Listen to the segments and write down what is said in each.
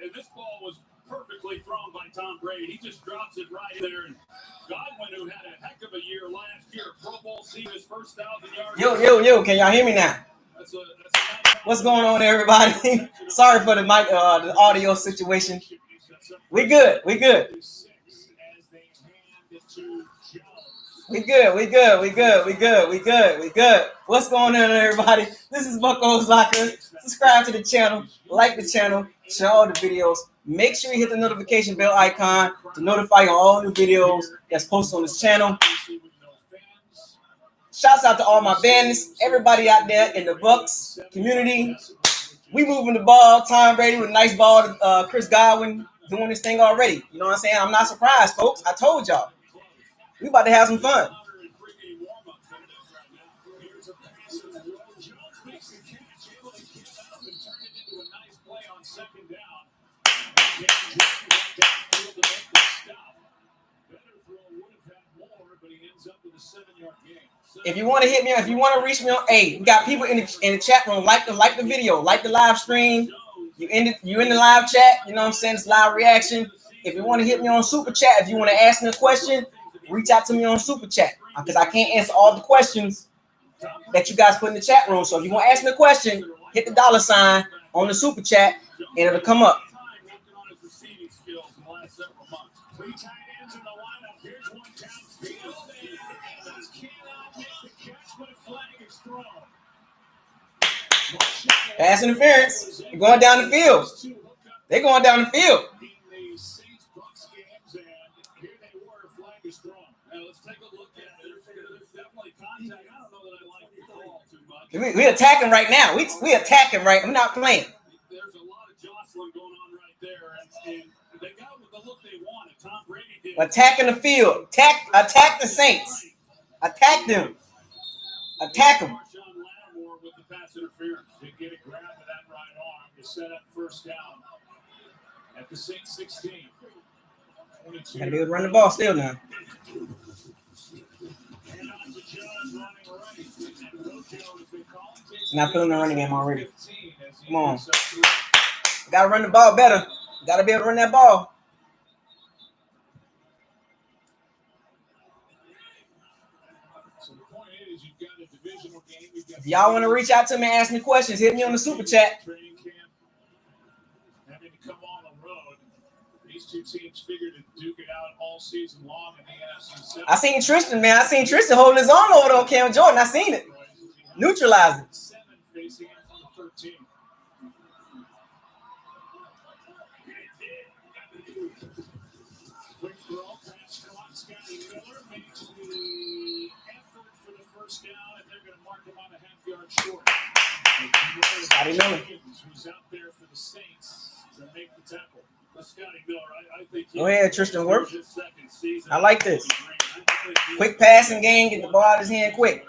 And this ball was perfectly thrown by Tom Brady. He just drops it right there. And Godwin, who had a heck of a year last year, Pro Bowl, seeing his first 1,000 yards. Yo, can y'all hear me now? What's going on, everybody? Sorry for the mic, the audio situation. We good. We good. What's going on, everybody? This is BucosLocker. Subscribe to the channel, like the channel, share all the videos. Make sure you hit the notification bell icon to notify you on all new videos that's posted on this channel. Shouts out to all my bandits, everybody out there in the Bucs community. We moving the ball. Tom Brady with a nice ball. Chris Godwin doing this thing already. You know what I'm saying? I'm not surprised, folks. I told y'all. We about to have some fun. If you want to hit me, if you want to reach me on, hey, we got people in the chat room. Like the video, like the live stream. You in the live chat. You know what I'm saying? It's live reaction. If you want to hit me on super chat, if you want to ask me a question, reach out to me on super chat because I can't answer all the questions that you guys put in the chat room. So if you want to ask me a question, hit the $ on the super chat and it'll come up. Pass interference. They're going down the field. They're going down the field. We attacking right now. We attacking right. I'm not playing. There's a lot of jostling going on right there, and they got the look they wanted. Tom Brady did. Attacking the field. Attack the Saints. Attack them. Attack them. With the pass interference, they get a grab of that right arm to set up first down at the Saints 16. Gotta be able to run the ball still now. Not feeling the running game already. Come on. Gotta run the ball better. Gotta be able to run that ball. If y'all want to reach out to me and ask me questions, hit me on the super chat. Having to come on the road. These two teams figured to duke it out all season long in the NFC. I seen Tristan, man. I seen Tristan holding his own over on Cam Jordan. I seen it. Neutralizing. 7 facing him from the 13. Quick throw, pass clock. Scotty Miller makes the effort for the first down, and they're going to mark him on a half-yard short. Scotty Miller, who's out there for the Saints to make the tackle. Scotty Miller, I think. Go ahead, Tristan Wirfs. I like this. Quick passing game, get the ball out of his hand quick.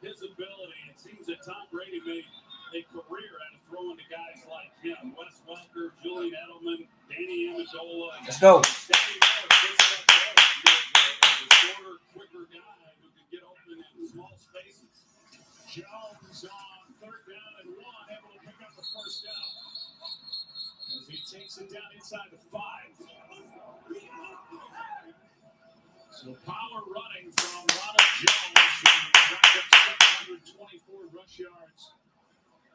His ability, it seems that Tom Brady made a career out of throwing to guys like him. Wes Welker, Julian Edelman, Danny Amendola. Let's go. A shorter, quicker guy who can get open in small spaces. Jones on 3rd down and 1, able to pick up the first down. As he takes it down inside the 5. So power running from Ronald Jones, who racked up 724 rush yards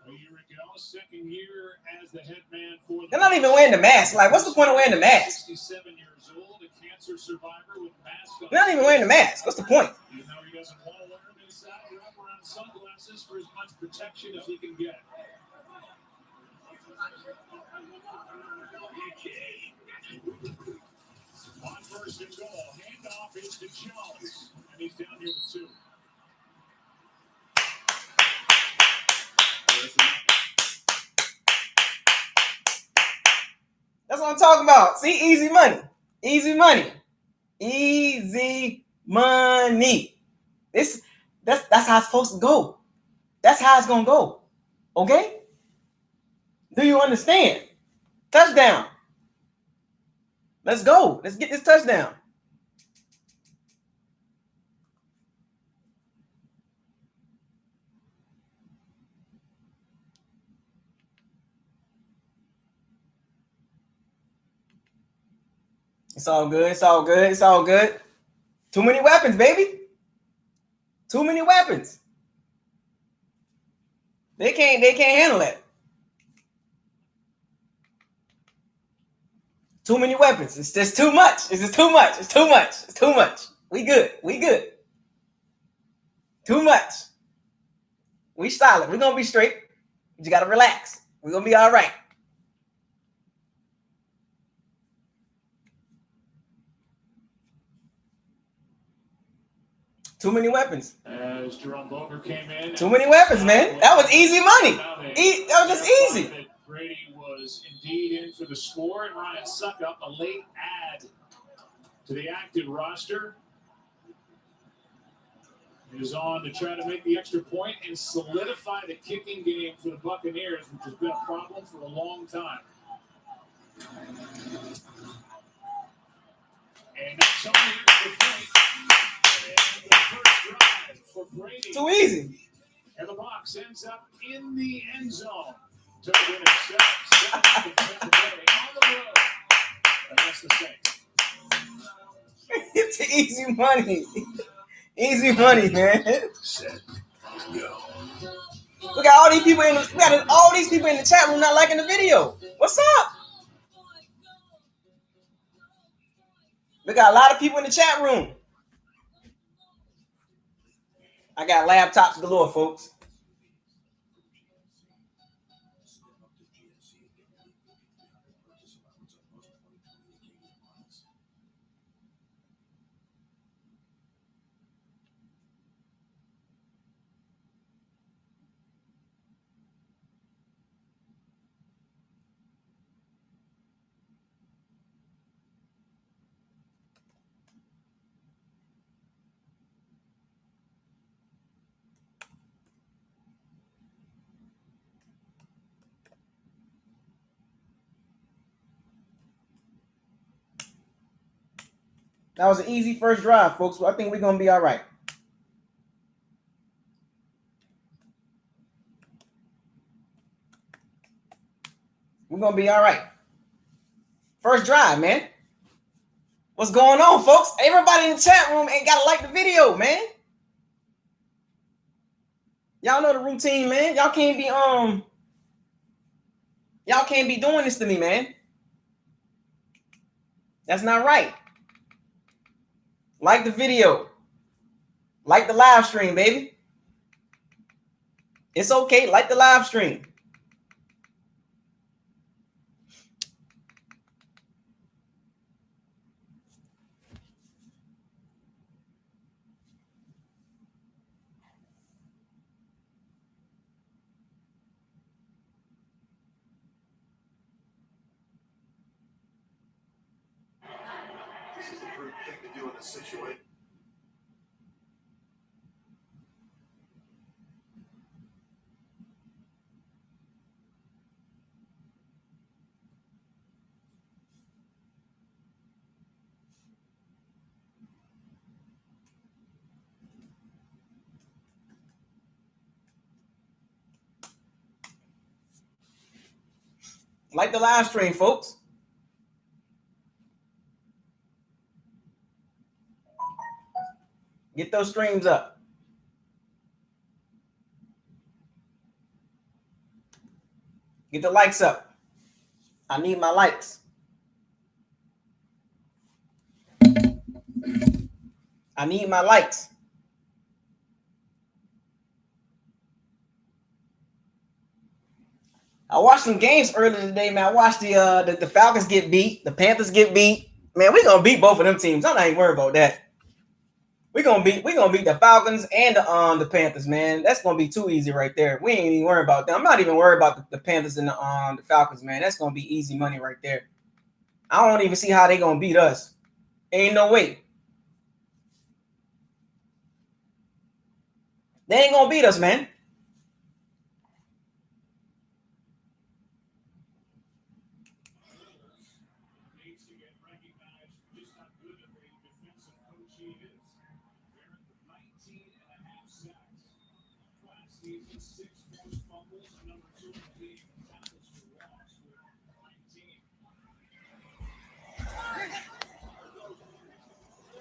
a year ago. Second year as the head man for the. They're not even wearing the mask. Like, what's the point of wearing the mask? 67 years old, a cancer survivor with mask on. They're not even wearing the mask. What's the point? Even though he doesn't want to wear them inside, wrap around sunglasses for as much protection as he can get. On 1st and goal, handoff is to Jones, and he's down here with 2. That's what I'm talking about. See, easy money. Easy money. Easy money. That's how it's supposed to go. That's how it's gonna go. Okay? Do you understand? Touchdown. Let's go. Let's get this touchdown. It's all good. It's all good. It's all good. Too many weapons, baby. Too many weapons. They can't handle it. Too many weapons. It's just too much. It's just too much. It's too much. It's too much. We good. We good. Too much. We solid. We're gonna be straight. You just gotta relax. We're gonna be all right. Too many weapons. As Jerome Boger came in. Too many weapons, man. That was easy money. That was just easy. Brady was indeed in for the score, and Ryan Suckup, a late add to the active roster, is on to try to make the extra point and solidify the kicking game for the Buccaneers, which has been a problem for a long time. And that's only the point. And the first drive for Brady. Too easy. And the box ends up in the end zone. Took it in at 7 Tampa Bay on the road. And that's the Saints. It's easy money. Easy money, man. Set, go. We got all these people in the chat room not liking the video. What's up? We got a lot of people in the chat room. I got laptops galore, folks. That was an easy first drive, folks. I think we're going to be all right. We're going to be all right. First drive, man. What's going on, folks? Everybody in the chat room ain't got to like the video, man. Y'all know the routine, man. Y'all can't be doing this to me, man. That's not right. Like the video. Like the live stream, baby. It's okay. Like the live stream. This is the prudent thing to do in this situation. Like the live stream, folks. Get those streams up. Get the likes up. I need my likes. I need my likes. I watched some games earlier today, man. I watched the Falcons get beat, the Panthers get beat. Man, we're gonna beat both of them teams. I'm not even worried about that. We're gonna beat the Falcons and the Panthers, man. That's gonna be too easy right there. We ain't even worried about that. I'm not even worried about the Panthers and the Falcons, man. That's gonna be easy money right there. I don't even see how they gonna beat us. Ain't no way. They ain't gonna beat us, man.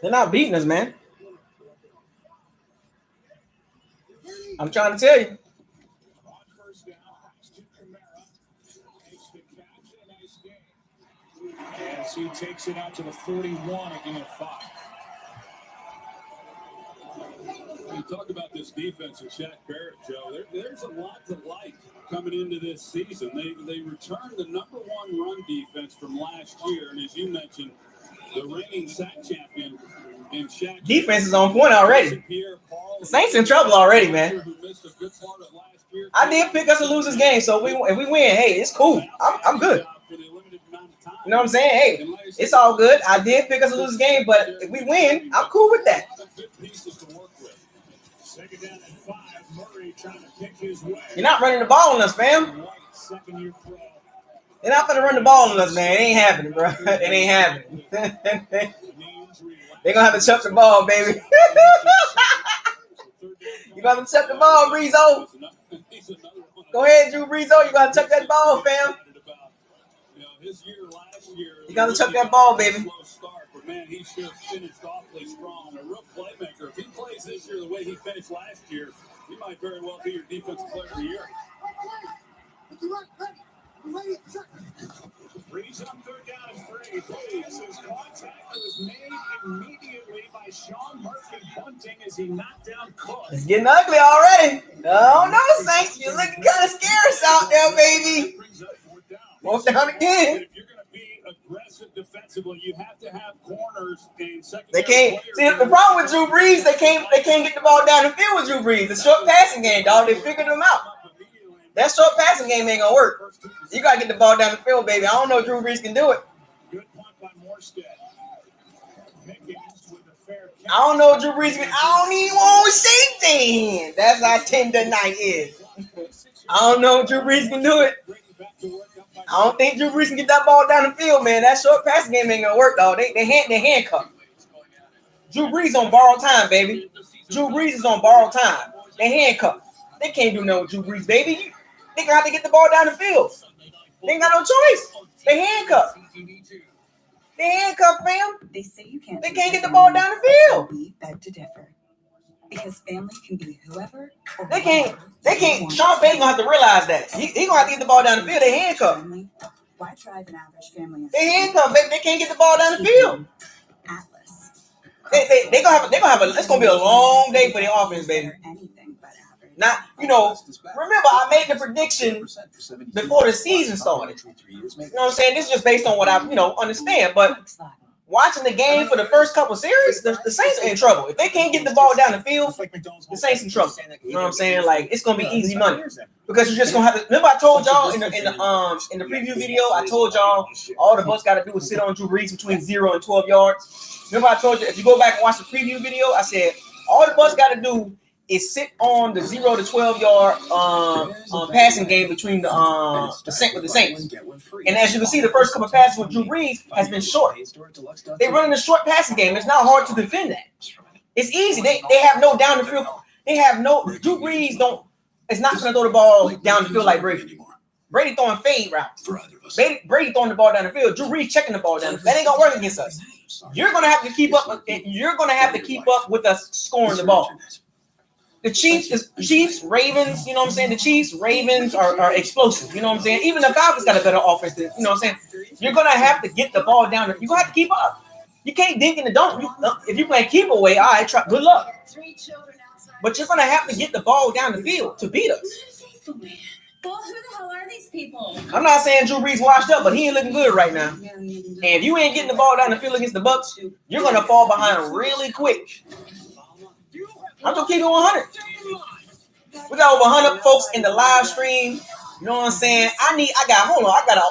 They're not beating us, man. I'm trying to tell you. As he takes it out to the 41 again at 5. You talk about this defense of Shaq Barrett, Joe. There's a lot to like coming into this season. They returned the number 1 run defense from last year, and as you mentioned, the reigning sack champion in Shaq. Defense is on point already. The Saints in trouble already, man. I did pick us to lose this game, so if we win, hey, it's cool. I'm good. You know what I'm saying? Hey, it's all good. I did pick us to lose this game, but if we win, I'm cool with that. You're not running the ball on us, fam. They're not gonna run the ball on us, man. It ain't happening, bro. It ain't happening. They're gonna have to chuck the ball, baby. You gonna have to chuck the ball, Breezo. Go ahead, Drew Breezo. You gotta chuck that ball, fam. You gotta chuck that ball, baby. Man, he should have finished awfully strong. A real playmaker. If he plays this year the way he finished last year, he might very well be your defensive player of the year. Breeze on 3rd down and 3. His contact was made immediately by Sean Murphy punting as he knocked down Cook. It's getting ugly already. No, Saints. You're looking kind of scarce out there, baby. 4th down again. If you're going to be aggressive defensively, you have to have corners and secondary. They can't. See, the problem with Drew Brees, they can't get the ball down the field with Drew Brees. The short passing game, dog. They figured them out. That short passing game ain't gonna work. You gotta get the ball down the field, baby. I don't know if Drew Brees can do it. Good punt by Morstead. I don't know if Drew Brees can. I don't even want safety hand. That's how tender night is. I don't know if Drew Brees can do it. I don't think Drew Brees can get that ball down the field, man. That short passing game ain't gonna work, dog. They handcuffed. Drew Brees on borrowed time, baby. Drew Brees is on borrowed time. They handcuffed. They can't do no Drew Brees, baby. They gonna have to get the ball down the field. They ain't got no choice. They handcuffed. They handcuffed, fam. They say you can't. They can't get the ball down the field. We beg to differ. Because family can be whoever. They can't. Sean Payton gonna have to realize that. He gonna have to get the ball down the field. They handcuffed. Why drive an average family? They handcuffed, baby. They can't get the ball down the field. Atlas. They gonna have a. It's gonna be a long day for the offense, baby. Not, remember I made the prediction before the season started. You know what I'm saying? This is just based on what I, understand. But watching the game for the first couple series, the Saints are in trouble. If they can't get the ball down the field, the Saints in trouble. You know what I'm saying? Like, it's gonna be easy money because you're just gonna have to. Remember, I told y'all in the preview video, I told y'all all the Bucs got to do is sit on Drew Brees between 0 and 12 yards. Remember, I told you if you go back and watch the preview video, I said all the Bucs got to do is sit on the 0 to 12 yard passing game between the Saints. And as you can see, the first couple of passes with Drew Brees has been short. They're running a short passing game. It's not hard to defend that. It's easy. They have no down the field. They have no Drew Brees is not going to throw the ball down the field like Brady. Brady throwing fade routes. Brady throwing the ball down the field. Drew Brees checking the ball down the field. That ain't gonna work against us. You're gonna have to keep up. You're gonna have to keep up with us scoring the ball. The Chiefs, Ravens, you know what I'm saying? The Chiefs, Ravens are explosive, you know what I'm saying? Even the Falcons got a better offense than, you know what I'm saying? You're going to have to get the ball down. You're going to have to keep up. You can't dink in the dunk. If you play keep away, all right, good luck. But you're going to have to get the ball down the field to beat us. Well, who the hell are these people? I'm not saying Drew Brees washed up, but he ain't looking good right now. And if you ain't getting the ball down the field against the Bucs, you're going to fall behind really quick. I'm gonna keep it 100. We got over 100 folks in the live stream. You know what I'm saying? I got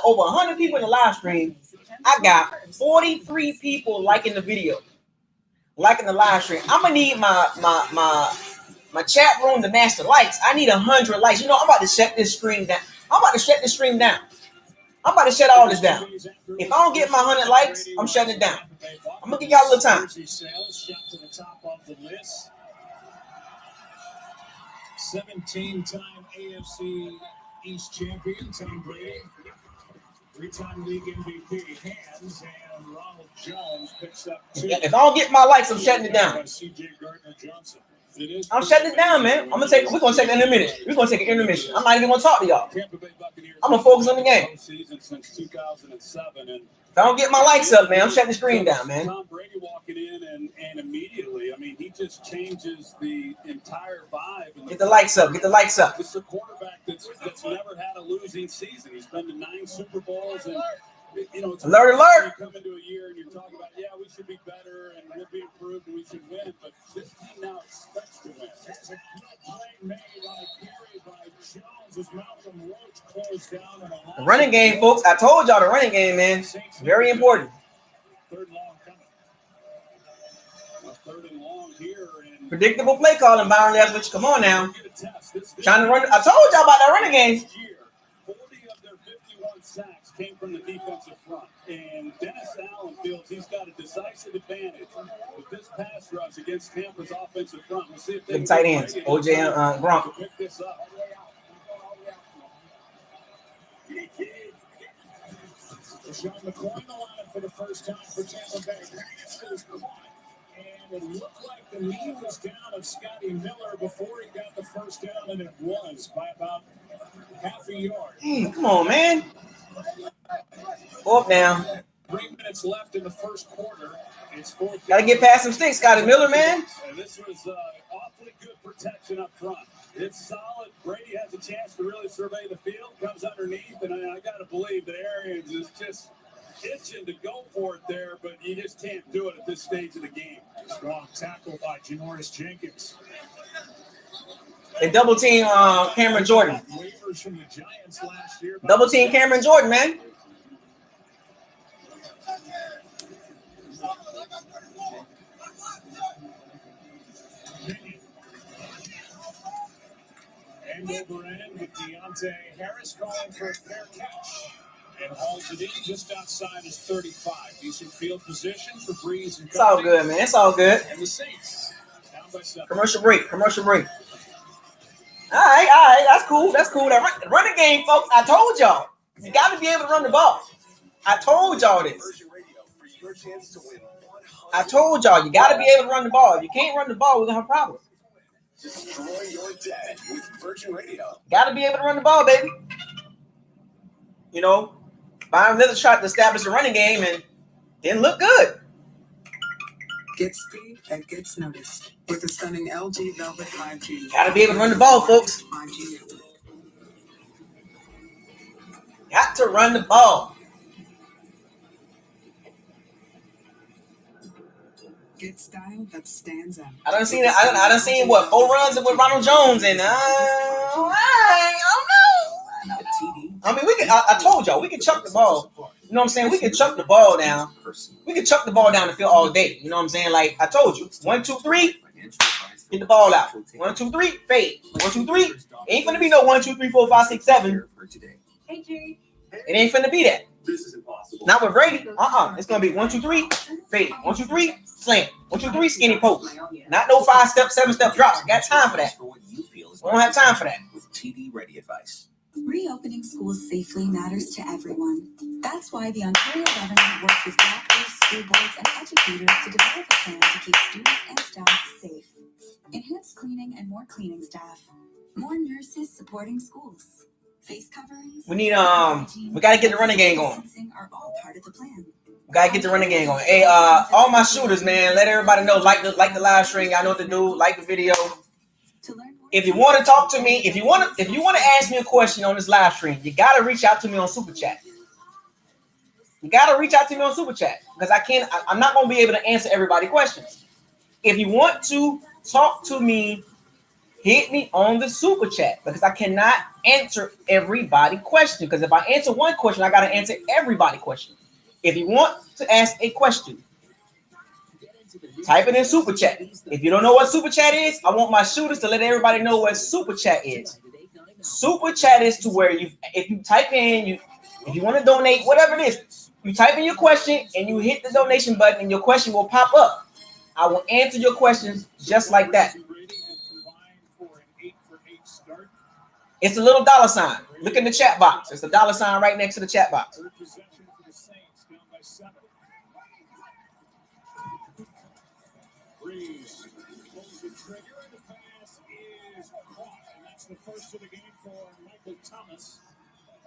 over 100 people in the live stream. I got 43 people liking the video, liking the live stream. I'm gonna need my chat room to match the likes. I need 100 likes. I'm about to shut this stream down. I'm about to shut all this down. If I don't get my 100 likes, I'm shutting it down. I'm gonna give y'all a little time. 17-time AFC East champion, Tom Brady. Three-time league MVP hands, and Ronald Jones picks up 2. If I don't get my likes, I'm shutting it down. I'm shutting it down, man. We're gonna take an intermission. We're gonna take an intermission. I'm not even gonna talk to y'all. Tampa Bay Buccaneers. I'm gonna focus on the game. Since 2007, and if I don't get my likes up, man, I'm shutting the screen down, man. Tom Brady walking in and immediately, I mean, he just changes the entire vibe. Get the likes up. Get the likes up. It's a quarterback that's never had a losing season. He's been to 9 Super Bowls, and you know, it's alert. You come into a year and you're talking about, yeah, we should be better and we'll be improved and we should win, but this team now expects to win. That's a play made on a carry by Jones as Malcolm Roach closed down. The running game, folks. I told y'all the running game, man. Very important. Third long coming. Third and long here. And predictable play calling, Byron Leftwich. Come on now. Trying to run. I told y'all about that running game. 40 of their 51 sacks came from the defensive front. And Dennis Allen feels he's got a decisive advantage with this pass rush against Tampa's offensive front. We'll see if they can tight ends. OJ and Gronk. Pick this up. Sean McCoy in the lineup for the first time for Tampa Bay. Pass was caught, and it looked like the knee was down of Scotty Miller before he got the first down, and it was by about half a yard. Hey, come on, man. Go up now. 3 minutes left in the first quarter. It's 4th. Got to get past some sticks, Scotty Miller, man. And this was awfully good protection up front. It's solid. Brady has a chance to really survey the field. Comes underneath, and I got to believe that Arians is just itching to go for it there, but you just can't do it at this stage of the game. Strong tackle by Janoris Jenkins. They double team Cameron Jordan. Waivers from the Giants last year. Double team Cameron Jordan, man. End over end with Deontay Harris calling for a fair catch. And hauls it in just outside his 35. Decent field position for Breeze and It's all good, man. It's all good. And the Saints down by 7. Commercial break. Commercial break. All right. That's cool. That's cool. That running game, folks. I told y'all. You got to be able to run the ball. I told y'all this. I told y'all you got to be able to run the ball. If you can't run the ball, we're going to have a problem. Destroy your debt with Virgin Radio. Got to be able to run the ball, baby. You know, Byron Leftwich tried to establish a running game and didn't look good. Get speed that gets noticed with the stunning LG Velvet 5G. Got to be able to run the ball, folks. 5G. Got to run the ball. Get style that stands out. I done seen it. I done seen what 4 runs with Ronald Jones and I don't know. I mean, we can. I told y'all we can chuck the ball. You know what I'm saying? We can chuck the ball down. We can chuck the ball down the field all day. You know what I'm saying? Like I told you, 1, 2, 3, get the ball out. 1, 2, 3, fade. 1, 2, 3. Ain't finna be no 1, 2, 3, 4, 5, 6, 7. Hey, Jerry. It ain't finna be that. This is impossible. Not with Brady. It's gonna be 1, 2, 3, fade. 1, 2, 3, slam. 1, 2, 3, skinny post. Not no 5-step, 7-step drops. Got time for that. We don't have time for that. With TD Ready advice. Reopening schools safely matters to everyone. That's why the Ontario government works with doctors, school boards, and educators to develop a plan to keep students and staff safe. Enhanced cleaning and more cleaning staff. More nurses supporting schools. Face coverings. We need we gotta get the running game going. Are all part of the plan. We gotta get the running game going. Hey, all my shooters, man, let everybody know. Like the live stream. I know what to do. Like the video. To learn more, If you want to talk to me, if you want to ask me a question on this live stream, you gotta reach out to me on Super Chat. You gotta reach out to me on Super Chat because I'm not gonna be able to answer everybody's questions. If you want to talk to me, hit me on the Super Chat because I cannot answer everybody's question. Because if I answer one question, I gotta answer everybody's question. If you want to ask a question, type it in Super Chat. If you don't know what Super Chat is, I want my shooters to let everybody know what Super Chat is. Super Chat is to where if you type in, if you want to donate, whatever it is, you type in your question and you hit the donation button and your question will pop up. I will answer your questions just like that. It's a little dollar sign. Look in the chat box. It's the dollar sign right next to the chat box. Third possession for the Saints, down by 7. Breeze pulls the trigger, and the pass is caught. And that's the first of the game for Michael Thomas,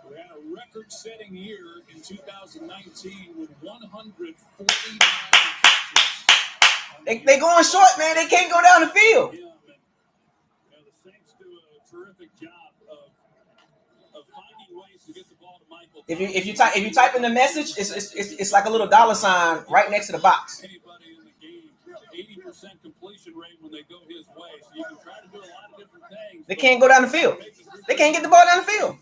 who had a record-setting year in 2019 with 149 catches. They going short, man. They can't go down the field. Yeah, the Saints do a terrific job of finding ways to get the ball to Michael. If you type in the message, it's like a little dollar sign right next to the box. Anybody in the game, 80% completion rate when they go his way. So you can try to do a lot of different things. They can't go down the field. They can't get the ball down the field.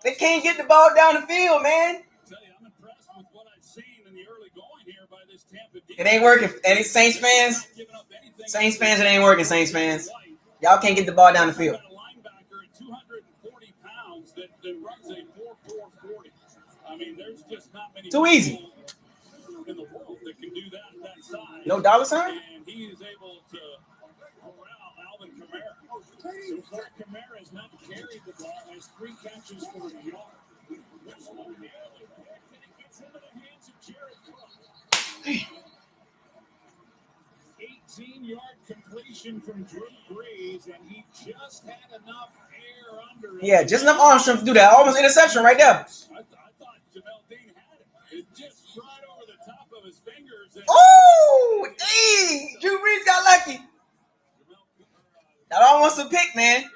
They can't get the ball down the field, man. I'm impressed with what I've seen in the early going here by this Tampa defense. It ain't working. Any Saints fans? Saints fans, it ain't working, Saints fans. Y'all can't get the ball down the field. A linebacker at 240 pounds that runs a 4.40. I mean, there's just not many Too easy in the world that can do that size. No dollar sign? And he is able to corral Alvin Kamara. So far, Kamara has not carried the ball, has 3 catches for a yard. This one nearly picked, and it gets into the hands of Jared Cook. 18-yard completion from Drew Brees, and he just had enough air under it. Yeah, just enough arm strength to do that. Almost interception right there. I thought Jamel Dean had it. It just right over the top of his fingers. Oh, dang. Drew Brees got lucky. That almost a pick, man.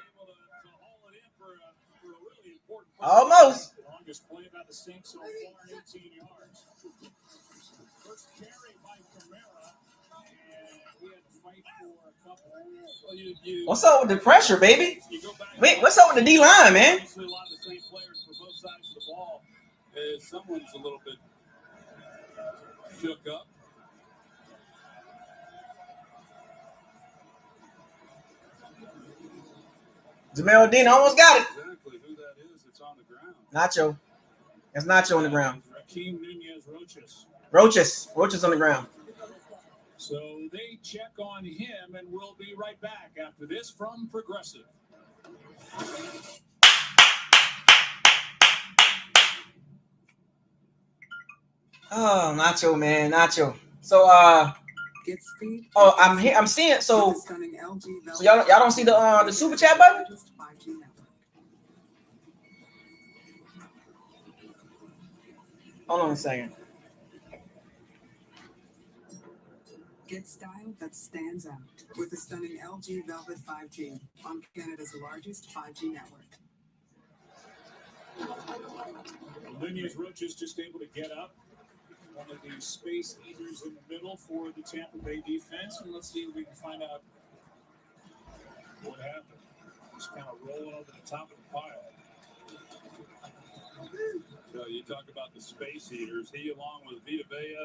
Almost. Longest play by the Saints so far, 18 yards. First carry by Kamara, and he had to fight for a couple. Well, What's up with the pressure, baby? Wait, what's up with the D-line, man? Obviously, a lot of the same players for both sides of the ball. Someone's a little bit shook up. Jamel Dean almost got it. Exactly who that is. It's on the ground. Nacho. That's Nacho on the ground. Raheem Nunez-Roches. Roaches on the ground. So they check on him, and we'll be right back after this from Progressive. Oh, Nacho, man, Nacho. So, I'm here. I'm seeing. So y'all don't see the super chat button? Hold on a second. Get style that stands out with the stunning LG Velvet 5G on Canada's largest 5G network. Nunez-Roches just able to get up. One of the space eaters in the middle for the Tampa Bay defense. And let's see if we can find out what happened. Just kind of rolling over the top of the pile. So you talk about the space eaters. He, along with Vita Vea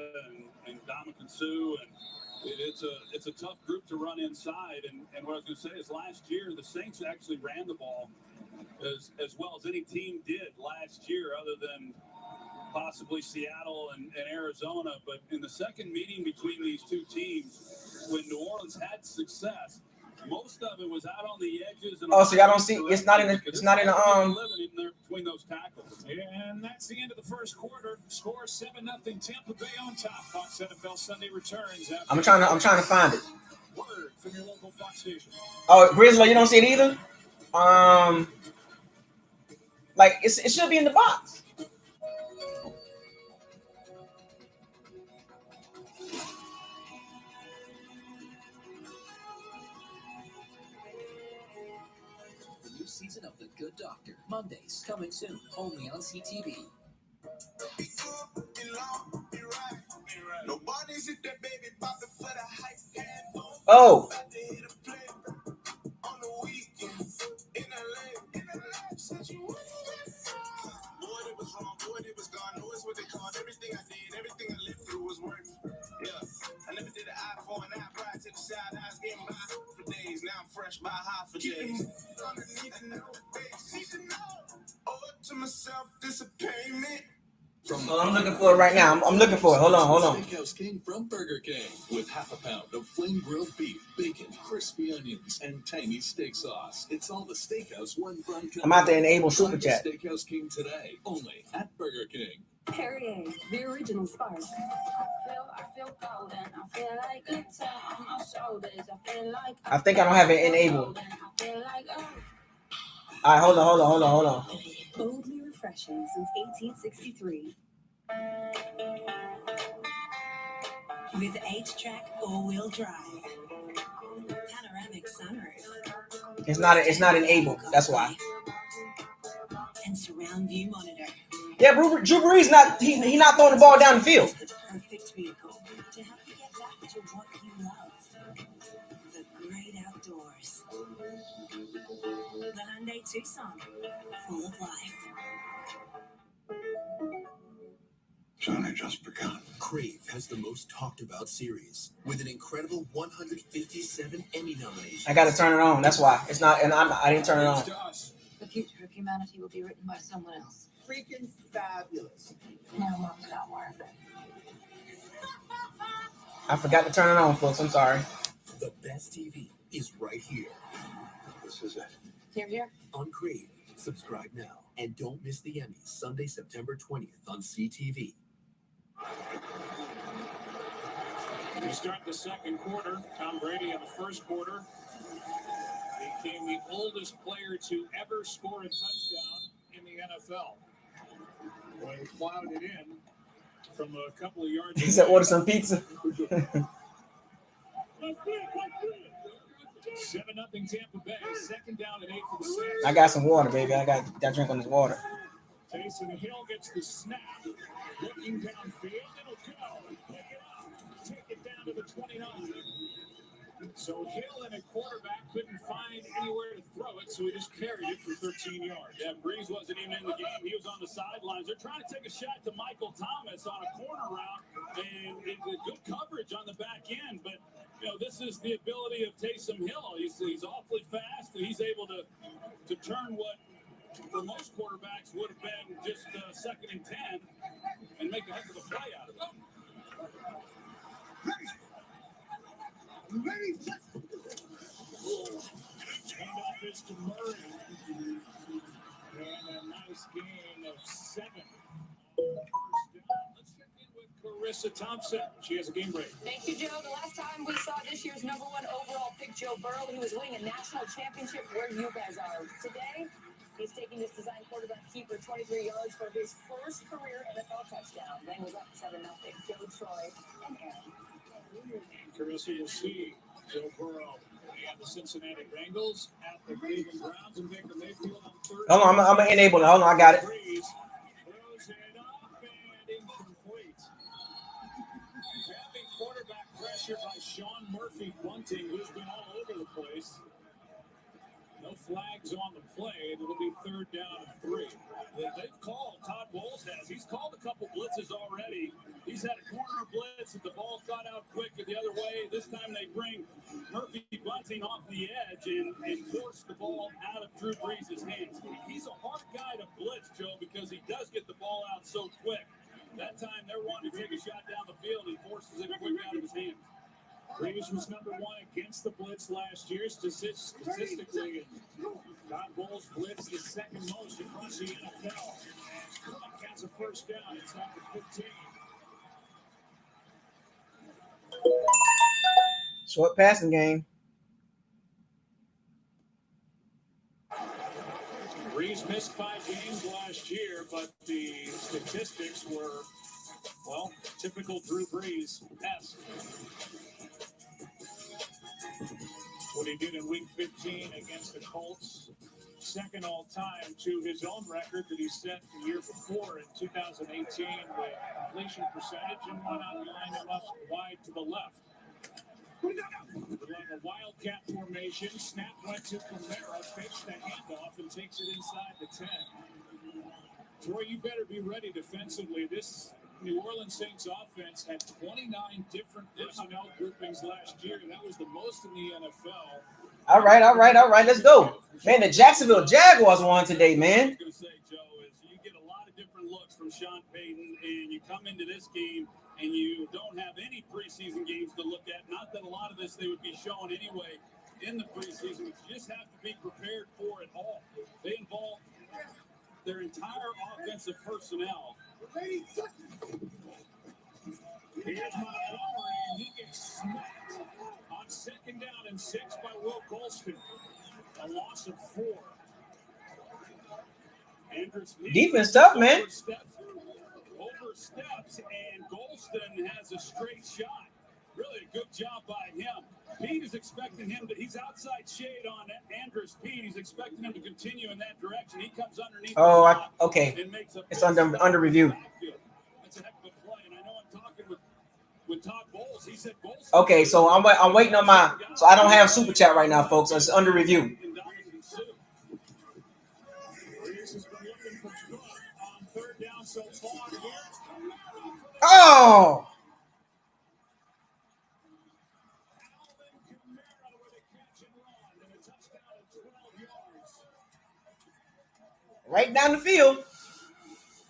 and Dominican Sue, and it's a tough group to run inside. And what I was going to say is last year, the Saints actually ran the ball as well as any team did last year, other than possibly Seattle and Arizona. But in the second meeting between these two teams, when New Orleans had success, most of it was out on the edges. And so y'all don't see it's not in the living in there between those tackles. And that's the end of the first quarter. Score 7-0. Tampa Bay on top. Fox NFL Sunday returns. I'm trying to find it. Word from your local Fox station. Oh, Grizzly, you don't see it either. Like it should be in the box. Season of The Good Doctor. Mondays, coming soon, only on CTV. Oh. Fresh by half a day. To myself, disappointment. Oh, I'm looking for it right now. I'm looking for it. Hold on. Steakhouse King from Burger King with half a pound of flame grilled beef, bacon, crispy onions, and tangy steak sauce. It's all the Steakhouse one bun. I'm out there enable Super Chat. Steakhouse King today, only at Burger King. Perrier, the original spark. I feel golden. I feel like it's on my shoulders. I feel like I think I don't have it enabled. I feel like All right, hold on. Boldly refreshing since 1863. With 8-track all-wheel drive. Panoramic sunroof. It's not enabled. That's why. And surround view monitor. Yeah, Drew Brees he not throwing the ball down the field. The perfect vehicle to help you get back to what you love. The great outdoors. The Hyundai Tucson, full of life. Son, I just forgot. Crave has the most talked about series with an incredible 157 Emmy nominations. I got to turn it on. That's why it's not. And I didn't turn it on. the future of humanity will be written by someone else. Freaking fabulous. Now Mom's got more of it. I forgot to turn it on, folks. I'm sorry. The best TV is right here. This is it. Here. On Crave. Subscribe now and don't miss the Emmys Sunday, September 20th on CTV. We start the second quarter. Tom Brady in the first quarter became the oldest player to ever score a touchdown in the NFL. Well, he plowed it in from a couple of yards. He said, order some pizza. 7-0 Tampa Bay. Second down and 8 for the Saints. I got some water, baby. I got that drink on this water. Taysom Hill gets the snap. Looking downfield, it'll go. Pick it up. Take it down to the 29. So Hill and a quarterback couldn't find anywhere to throw it, so he just carried it for 13 yards. Yeah, Breeze wasn't even in the game. He was on the sidelines. They're trying to take a shot to Michael Thomas on a corner route, and good coverage on the back end. But, you know, this is the ability of Taysom Hill. He's awfully fast, and he's able to turn what for most quarterbacks would have been just second and 10 and make a heck of a play out of it. Handoff is to Murray. And a nice gain of 7. First down. Let's check in with Carissa Thompson. She has a game break. Thank you, Joe. The last time we saw this year's #1 overall pick, Joe Burrow, he was winning a national championship where you guys are. Today, he's taking this design quarterback keeper 23 yards for his first career NFL touchdown. Then was up 7-0. Joe, Troy, and Aaron. Carissa, you'll see Joe Burrow and the Cincinnati Bengals at the Cleveland Browns and Baker Mayfield on third. Hold on, I'm gonna enable it. Hold on, I got it. Breeze throws it up and incomplete. Having quarterback pressure by Sean Murphy Bunting, who's been all over the place. No flags on the play, and it'll be third down and 3. They've called, Todd Bowles has. He's called a couple blitzes already. He's had a corner blitz, and the ball got out quick the other way. This time they bring Murphy Bunting off the edge and force the ball out of Drew Brees' hands. He's a hard guy to blitz, Joe, because he does get the ball out so quick. That time they're wanting to take a shot down the field, he forces it quick out of his hands. Brees was #1 against the blitz last year statistically. Todd Bowles blitzed the second most across the NFL. Cook has a first down. It's at the 15. Short passing game. Brees missed 5 games last year, but the statistics were, well, typical Drew Brees-esque. What he did in Week 15 against the Colts, second all-time to his own record that he set the year before in 2018 with completion percentage, and went out and lined him up wide to the left. A wildcat formation, snap went to Kamara, fakes the handoff, and takes it inside the 10. Troy, you better be ready defensively. This New Orleans Saints offense had 29 different personnel groupings last year. That was the most in the NFL. All right. Let's go. Man, the Jacksonville Jaguars won today, man. I was going to say, Joe, is you get a lot of different looks from Sean Payton, and you come into this game and you don't have any preseason games to look at. Not that a lot of this they would be showing anyway in the preseason, but you just have to be prepared for it all. They involve their entire offensive personnel. Here's Montgomery, and he gets smacked on 2nd down and 6 by Will Golston. A loss of 4. Defense tough, man. Oversteps, and Golston has a straight shot. Really a good job by him. Pete is expecting him to, he's outside shade on Andrews Pete. He's expecting him to continue in that direction. He comes underneath. Okay. It's under review. That's a heck of a play, and I know I'm talking with Todd Bowles. He said Bowles. Okay, so I'm waiting on so I don't have super chat right now, folks. It's under review. Oh! Right down the field.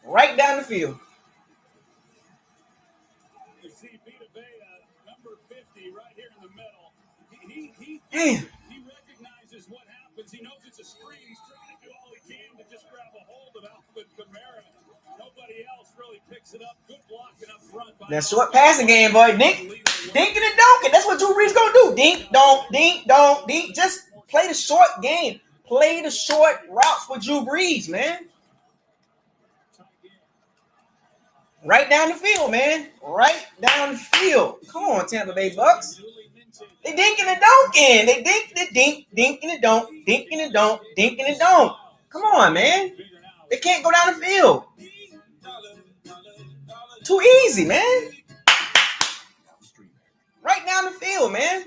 Right down the field. You see Vita Vea, number 50, right here in the middle. He recognizes what happens. He knows it's a screen. He's trying to do all he can to just grab a hold of Alvin Kamara. Nobody else really picks it up. Good blocking up front. That short passing game, boy. Dinking and donking. That's what Drew Brees gonna do. Dink, donk, dink, donk, dink. Just play the short game. Play the short routes for Drew Brees, man. Right down the field, man. Right down the field. Come on, Tampa Bay Bucks. They dinking and donking. They dinking and donk, dinking and donk, dinking and donk. Come on, man. They can't go down the field. Too easy, man. Right down the field, man.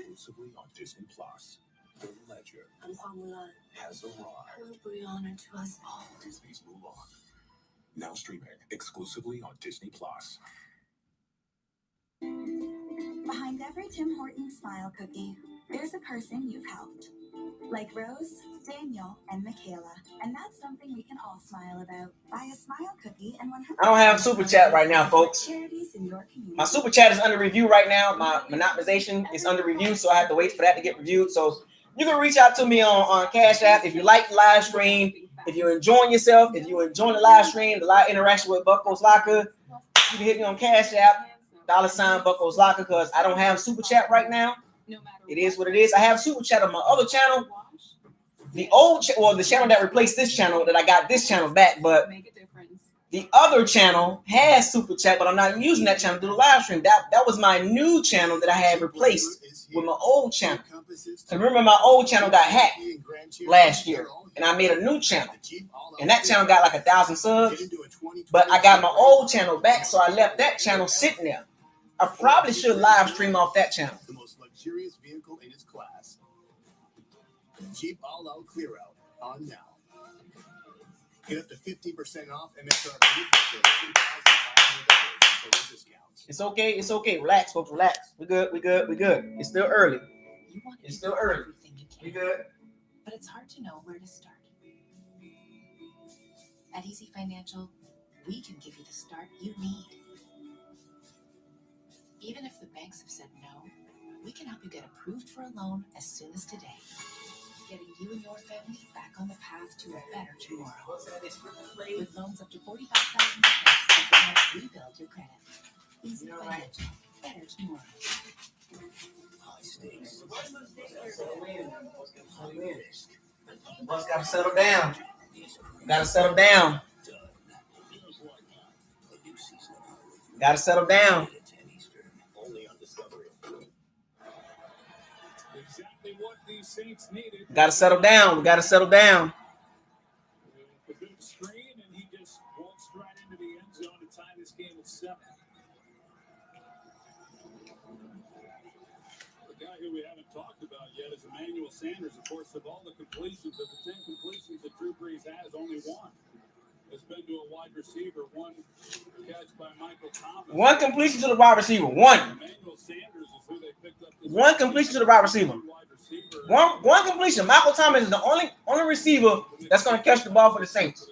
Has arrived. Brianna to us all. Disney's Mulan. Now streaming exclusively on Disney Plus. Behind every Tim Hortons smile cookie, there's a person you've helped. Like Rose, Daniel, and Michaela. And that's something we can all smile about. Buy a smile cookie and 100. I don't have super chat right now, folks. Charities in your community. My super chat is under review right now. My monetization is under review, so I have to wait for that to get reviewed. So you can reach out to me on Cash App if you like the live stream, if you're enjoying yourself, if you're enjoying the live stream, the live interaction with BucosLocker. You can hit me on Cash App, $ BucosLocker, because I don't have super chat right now. It is what it is. I have super chat on my other channel, the old the channel that replaced this channel that I got this channel back, but the other channel has super chat, but I'm not using that channel to do the live stream. That was my new channel that I had replaced with my old channel. So remember, my old channel got hacked last year, and I made a new channel, and that channel got like 1,000 subs. But I got my old channel back, so I left that channel sitting there. I probably should live stream off that channel. The most luxurious vehicle in its class. Jeep all-out clear-out on now. Get up to 50% off MSRP for discounts. It's okay. It's okay. Relax, folks. Relax. We good. It's still early. It's still early. We good. But it's hard to know where to start. At Easy Financial, we can give you the start you need. Even if the banks have said no, we can help you get approved for a loan as soon as today. Getting you and your family back on the path to a better tomorrow. With loans up to $45,000, you can help rebuild your credit. Easy Financial. Better tomorrow. High stakes. Bus got to settle down. Got to settle down. Got to settle down. Exactly what these Saints needed. Got to settle down. We got to settle down. A good screen, and he just walks right into the end zone to tie this game at 7. The guy who we haven't talked about yet is Emmanuel Sanders. Of course, of all the completions, of the 10 completions that Drew Brees has, only one has been to a wide receiver. One catch by Michael Thomas. One completion to the wide receiver. One. Emmanuel Sanders is who they picked up. One completion to the wide receiver. One completion. Michael Thomas is the only receiver that's going to catch the ball for the Saints.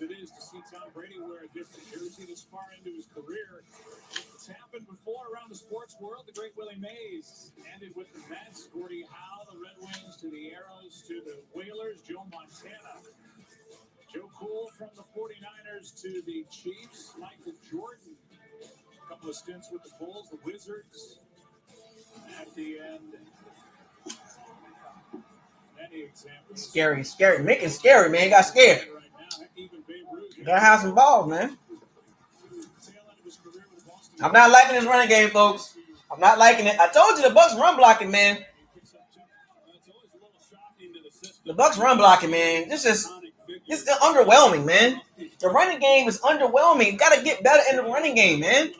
as it is to see Tom Brady wear a different jersey this far into his career. It's happened before around the sports world. The great Willie Mays ended with the Mets, Gordie Howe, the Red Wings, to the Arrows, to the Whalers, Joe Montana. Joe Cool from the 49ers to the Chiefs, Michael Jordan. A couple of stints with the Bulls, the Wizards. At the end, many examples. Scary. Make it scary, man. Got scared. Gotta have some balls, man. I'm not liking this running game, folks. I'm not liking it. I told you the Bucs run blocking, man. The Bucs run blocking, man. This is underwhelming, man. The running game is underwhelming. Got to get better in the running game, man.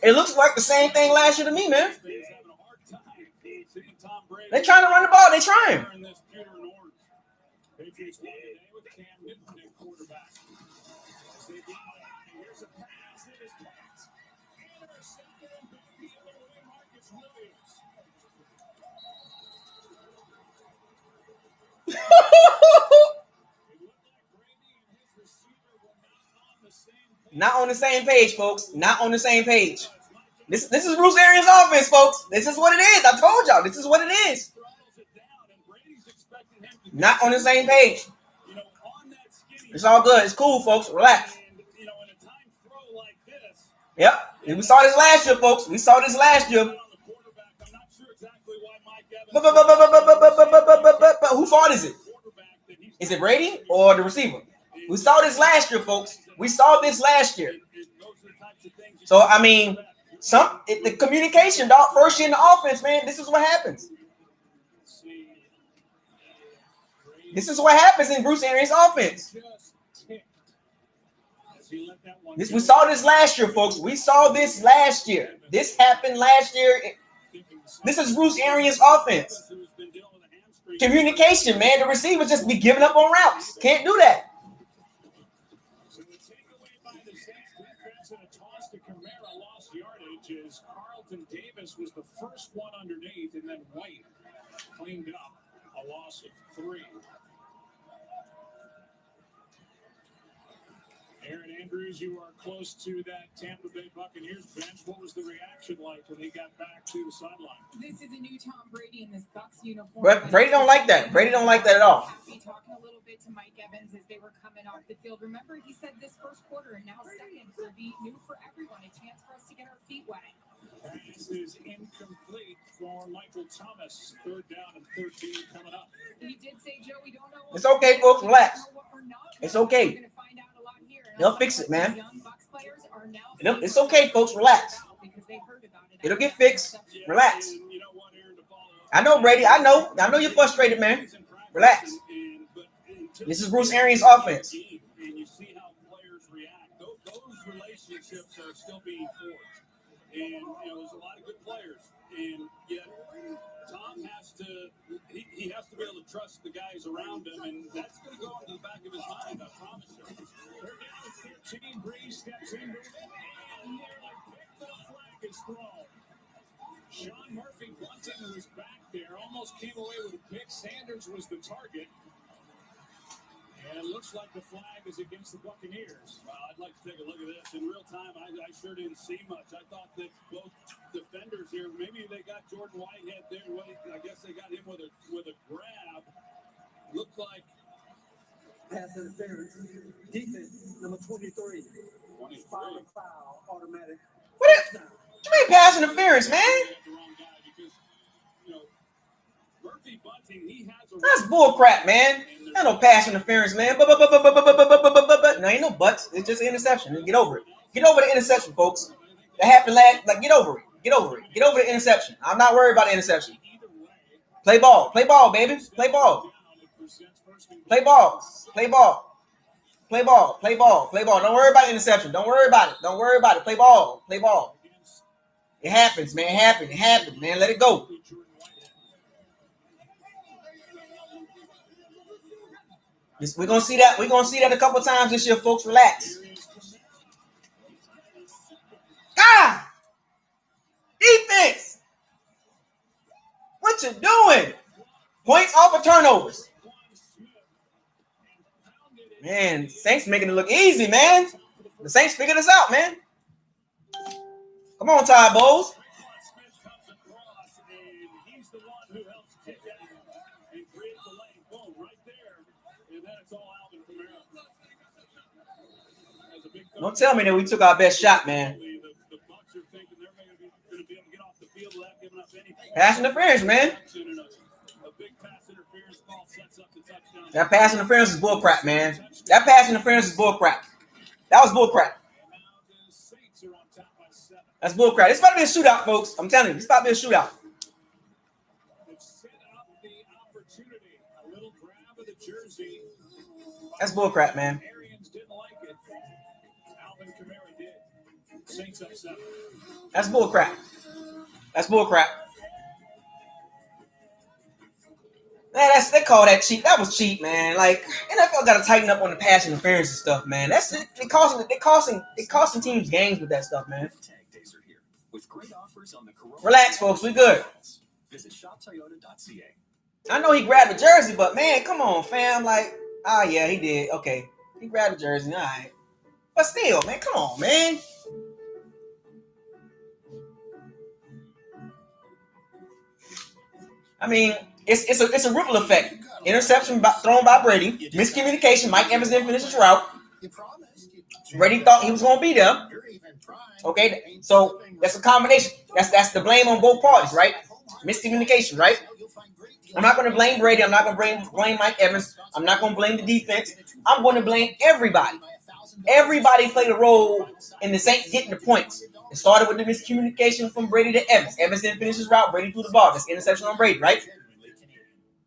It looks like the same thing last year to me, man. They're trying to run the ball. They're trying. Not on the same page, folks. Not on the same page. This is Bruce Arians' offense, folks. This is what it is. I told y'all. This is what it is. Not on the same page. It's all good. It's cool, folks. Relax. Yep. And we saw this last year, folks. We saw this last year. But whose fault is it? Is it Brady or the receiver? We saw this last year, folks. We saw this last year. So, I mean, the communication, dog, first year in the offense, man, this is what happens. This is what happens in Bruce Arians' offense. We saw this last year, folks. We saw this last year. This happened last year. This is Bruce Arians' offense. Communication, man. The receivers just be giving up on routes. Can't do that. Carlton Davis was the first one underneath, and then White cleaned up a loss of 3. Aaron Andrews, you are close to that Tampa Bay Buccaneers bench. What was the reaction like when he got back to the sideline? This is a new Tom Brady in this Bucs uniform. But Brady don't like that. Brady don't like that at all. Talking a little bit to Mike Evans as they were coming off the field. Remember, he said this first quarter and now second will be new for everyone. A chance for us to get our feet wet. Pass is incomplete for Michael Thomas. 3rd down and 13 coming up. He did say, Joe, we don't know. It's okay, folks. Relax. It's okay. They'll fix it, man. It's okay, folks. Relax. It'll get fixed. Relax. I know, Brady. I know you're frustrated, man. Relax. This is Bruce Arians' offense. And you see how players react. Those relationships are still being forged. And there's a lot of good players. And yet Tom has to he has to be able to trust the guys around him, and that's going to go into the back of his mind, I promise you. They're down to 13. Brady steps into it, and the flag is thrown. Sean Murphy Bunting was back there, almost came away with a pick. Sanders was the target. And it looks like the flag is against the Buccaneers. Well, I'd like to take a look at this. In real time, I sure didn't see much. I thought that both defenders here, maybe they got Jordan Whitehead there. I guess they got him with a grab. Looked like pass interference. Defense, number 23. Foul, automatic. What you mean pass interference, man? That's bullcrap, man. Ain't no pass interference, man. No, ain't no buts. It's just an interception. Get over it. Get over the interception, folks. That happened last. Get over it. Get over it. Get over the interception. I'm not worried about the interception. Play ball. Play ball, baby. Play ball. Play ball. Play ball. Play ball. Play ball. Play ball. Don't worry about the interception. Don't worry about it. Don't worry about it. Play ball. Play ball. It happens, man. It happened. It happened, man. Let it go. We're gonna see that. We're gonna see that a couple times this year, folks. Relax. Defense. What you doing? Points off of turnovers. Man, Saints making it look easy, man. The Saints figured this out, man. Come on, Ty Bowles. Don't tell me that we took our best shot, man. Pass interference, man. That pass interference is bullcrap, man. That pass interference is bullcrap. That was bullcrap. That's bullcrap. It's about to be a shootout, folks. I'm telling you, it's about to be a shootout. That's bullcrap, man. That's bullcrap. That's bullcrap. Man, they call that cheap. That was cheap, man. Like NFL got to tighten up on the pass interference and stuff, man. That's it. They costing teams games with that stuff, man. Relax, folks. We good. Visit shoptoyota.ca. I know he grabbed the jersey, but man, come on, fam. Like, oh yeah, he did. Okay, he grabbed the jersey. All right, but still, man, come on, man. I mean, it's a ripple effect. Interception thrown by Brady. Miscommunication. Mike Evans didn't finish his route. Brady thought he was going to be there. Okay, so that's a combination. That's the blame on both parties, right? Miscommunication, right? I'm not going to blame Brady. I'm not going to blame Mike Evans. I'm not going to blame the defense. I'm going to blame everybody. Everybody played a role in the Saints getting the points. It started with the miscommunication from Brady to Evans. Evans didn't finish his route. Brady threw the ball. That's interception on Brady, right?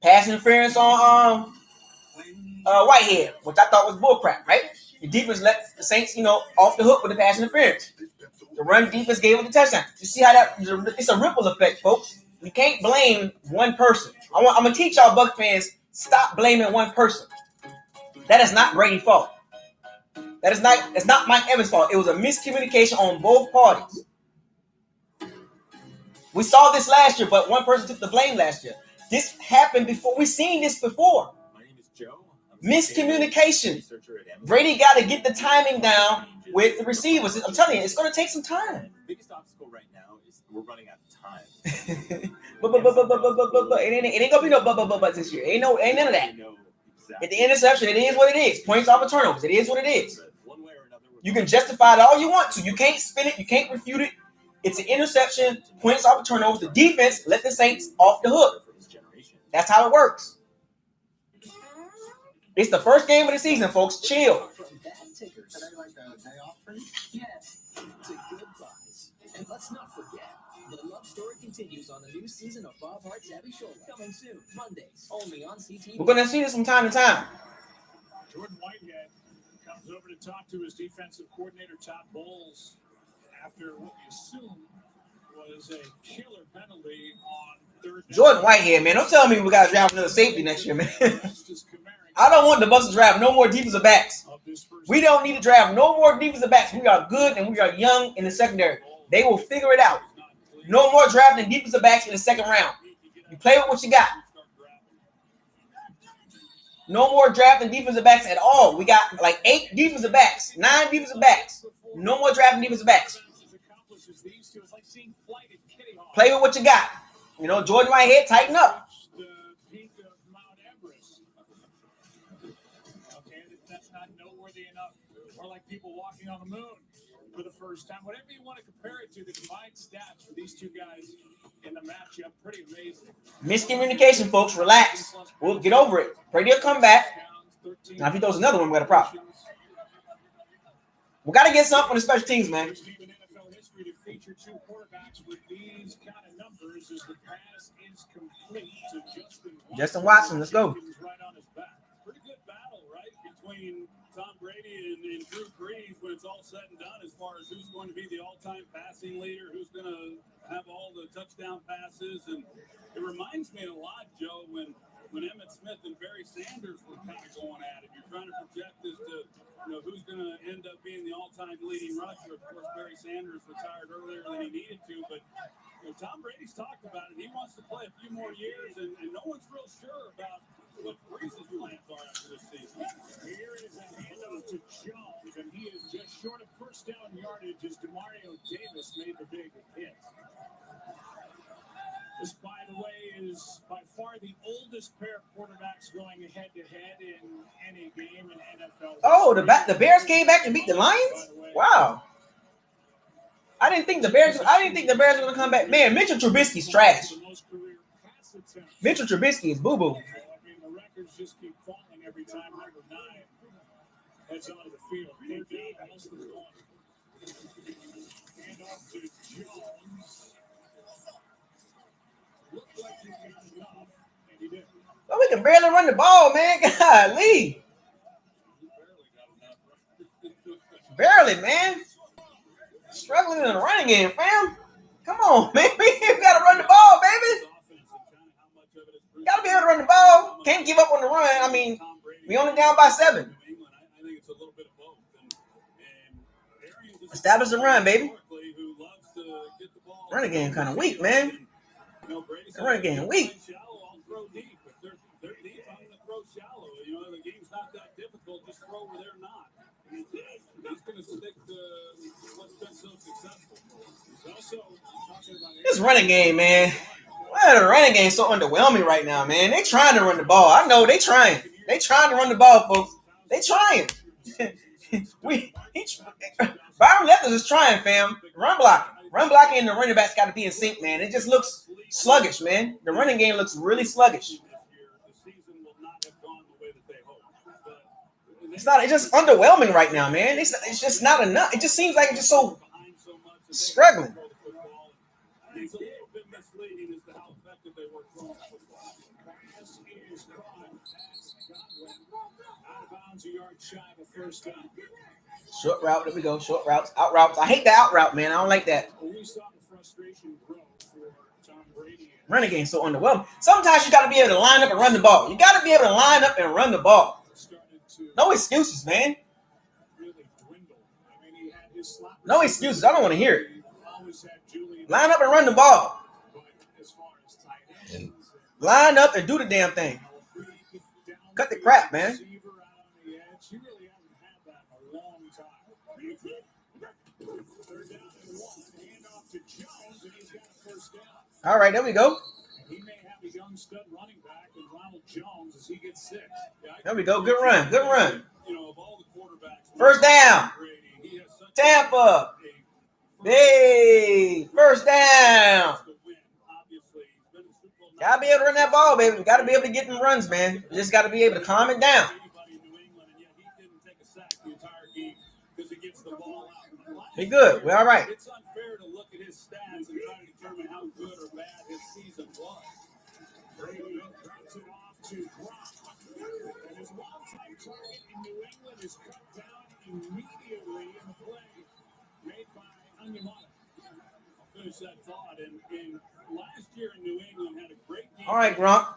Pass interference on Whitehead, which I thought was bullcrap, right? The defense let the Saints, off the hook with the pass interference. The run defense gave up the touchdown. You see how it's a ripple effect, folks. We can't blame one person. I'm going to teach y'all Buck fans, stop blaming one person. That is not Brady's fault. It's not Mike Evans' fault. It was a miscommunication on both parties. We saw this last year, but one person took the blame last year. This happened before. We've seen this before. My name is Joe. Miscommunication. Brady got to get the timing down with the receivers. I'm telling you, it's going to take some time. The biggest obstacle right now is we're running out of time. It ain't gonna be no but this year. Ain't none of that. At the interception, it is what it is. Points off of turnovers. It is what it is. You can justify it all you want to. You can't spin it. You can't refute it. It's an interception. Points off of turnovers. The defense let the Saints off the hook. That's how it works. It's the first game of the season, folks. Chill. Yes, to good buys. And let's not forget, the love story continues on the new season of Bob Hart's Heavy Shoulder. Coming soon, Mondays, only on CTV. We're going to see this from time to time. Jordan Whitehead comes over to talk to his defensive coordinator, Todd Bowles, after what we assume was a killer penalty on third down. Jordan Whitehead, man. Don't tell me we got to draft another safety next year, man. I don't want the Bucs to draft no more defensive backs. We don't need to draft no more defensive backs. We are good and we are young in the secondary. They will figure it out. No more drafting defensive backs in the second round. You play with what you got. No more drafting defensive backs at all. We got like 8 defensive backs, 9 defensive backs. No more drafting defensive backs. Play with what you got. Jordan Whitehead, tighten up. Or like people walking on the moon for the first time. Whatever you want to compare it to, the combined stats for these two guys in the matchup, pretty amazing. Miscommunication, folks. Relax. We'll get over it. Brady will come back. Now, if he throws another one, we got a problem. We got to get something on the special teams, man. In NFL history to feature 2 quarterbacks with these kind of numbers as the pass is complete to Justin Watson, let's go. Right on his back. Pretty good battle, right, between Tom Brady and Drew Brees when it's all said and done as far as who's going to be the all-time passing leader, who's going to have all the touchdown passes. And it reminds me a lot, Joe, when Emmitt Smith and Barry Sanders were kind of going at it. You're trying to project as to who's going to end up being the all-time leading rusher. Of course, Barry Sanders retired earlier than he needed to, but Tom Brady's talked about it. He wants to play a few more years, and no one's real sure about what Breeze's plans are after this season. Here is a handoff to Jones, and he is just short of first down yardage as Demario Davis made the big hit. This, by the way, is by far the oldest pair of quarterbacks going head-to-head in any game in NFL. Oh, the Bears came back and beat the Lions? Wow. I didn't think the Bears were going to come back. Man, Mitchell Trubisky's trash. Mitchell Trubisky is boo-boo. I mean, the records just keep falling every time number 9 heads onto the field. Third down, most of the hand off to Jones. Looked like he got enough, and he did. Oh, we can barely run the ball, man. Golly. Barely, man. Struggling in the running game, fam. Come on, man. We got to run the ball, baby. Got to be able to run the ball. Can't give up on the run. I mean, we only down by 7. Establish the run, baby. Running game kind of weak, man. The running game weak. The game's not that difficult. Just throw where they're not. He's going to stick to what's been so successful. He's also talking about this running game, man. Well, the running game is so underwhelming right now, man. They trying to run the ball. I know they trying. They trying to run the ball, folks. They trying. Byron Leftwich is trying, fam. Run blocking and the running backs got to be in sync, man. It just looks sluggish, man. The running game looks really sluggish. It's just underwhelming right now, man. It's just not enough. It just seems like it's just so struggling. It's a little bit misleading as to how effective they were throwing the football. Pass is caught. That's Godwin. Out of bounds, a yard shy of a first down. Short route. There we go. Short routes. Out routes. I hate the out route, man. I don't like that. We saw the frustration grow for Tom Brady. Running game so underwhelming. Sometimes you got to be able to line up and run the ball. You got to be able to line up and run the ball. No excuses, man. Really dwindled. I mean, he had his slot. No excuses. I don't want to hear it. Line up and run the ball. Line up and do the damn thing. Cut the crap, man. All right, there we go. He may have a young stud running back in Ronald Jones as he gets 6. There we go. Good run. Good run. Of all the quarterbacks, first down. Tampa. Hey, first down. Gotta be able to run that ball, baby. We gotta be able to get them runs, man. We just gotta be able to calm it down. Be good. We're all right. It's unfair to look at his stats and try to determine how good or bad his season was. Brady drops it off to Gronk. And his longtime target in New England is cut down immediately in the play made by Onyemata. I'll finish that thought. And last year in New England had a great game. All right, Gronk.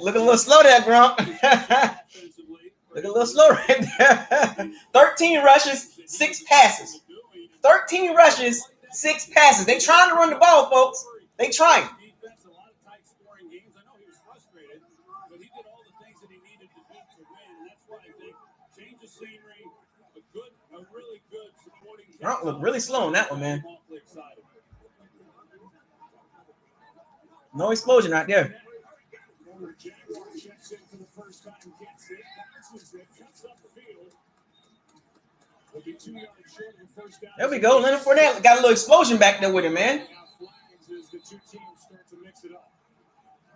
Looking a little slow there, Gronk. Looking a little slow right there. 13 rushes, 6 passes. 13 rushes, 6 passes. They trying to run the ball, folks. They trying. Defense, a lot of tight scoring games. I know he was frustrated, but he did all the things that he needed to do to win. And that's why I think change of scenery, a really good supporting. Gronk looked really slow on that one, man. No explosion right there. There we go. Leonard Fournette got a little explosion back there with him, man.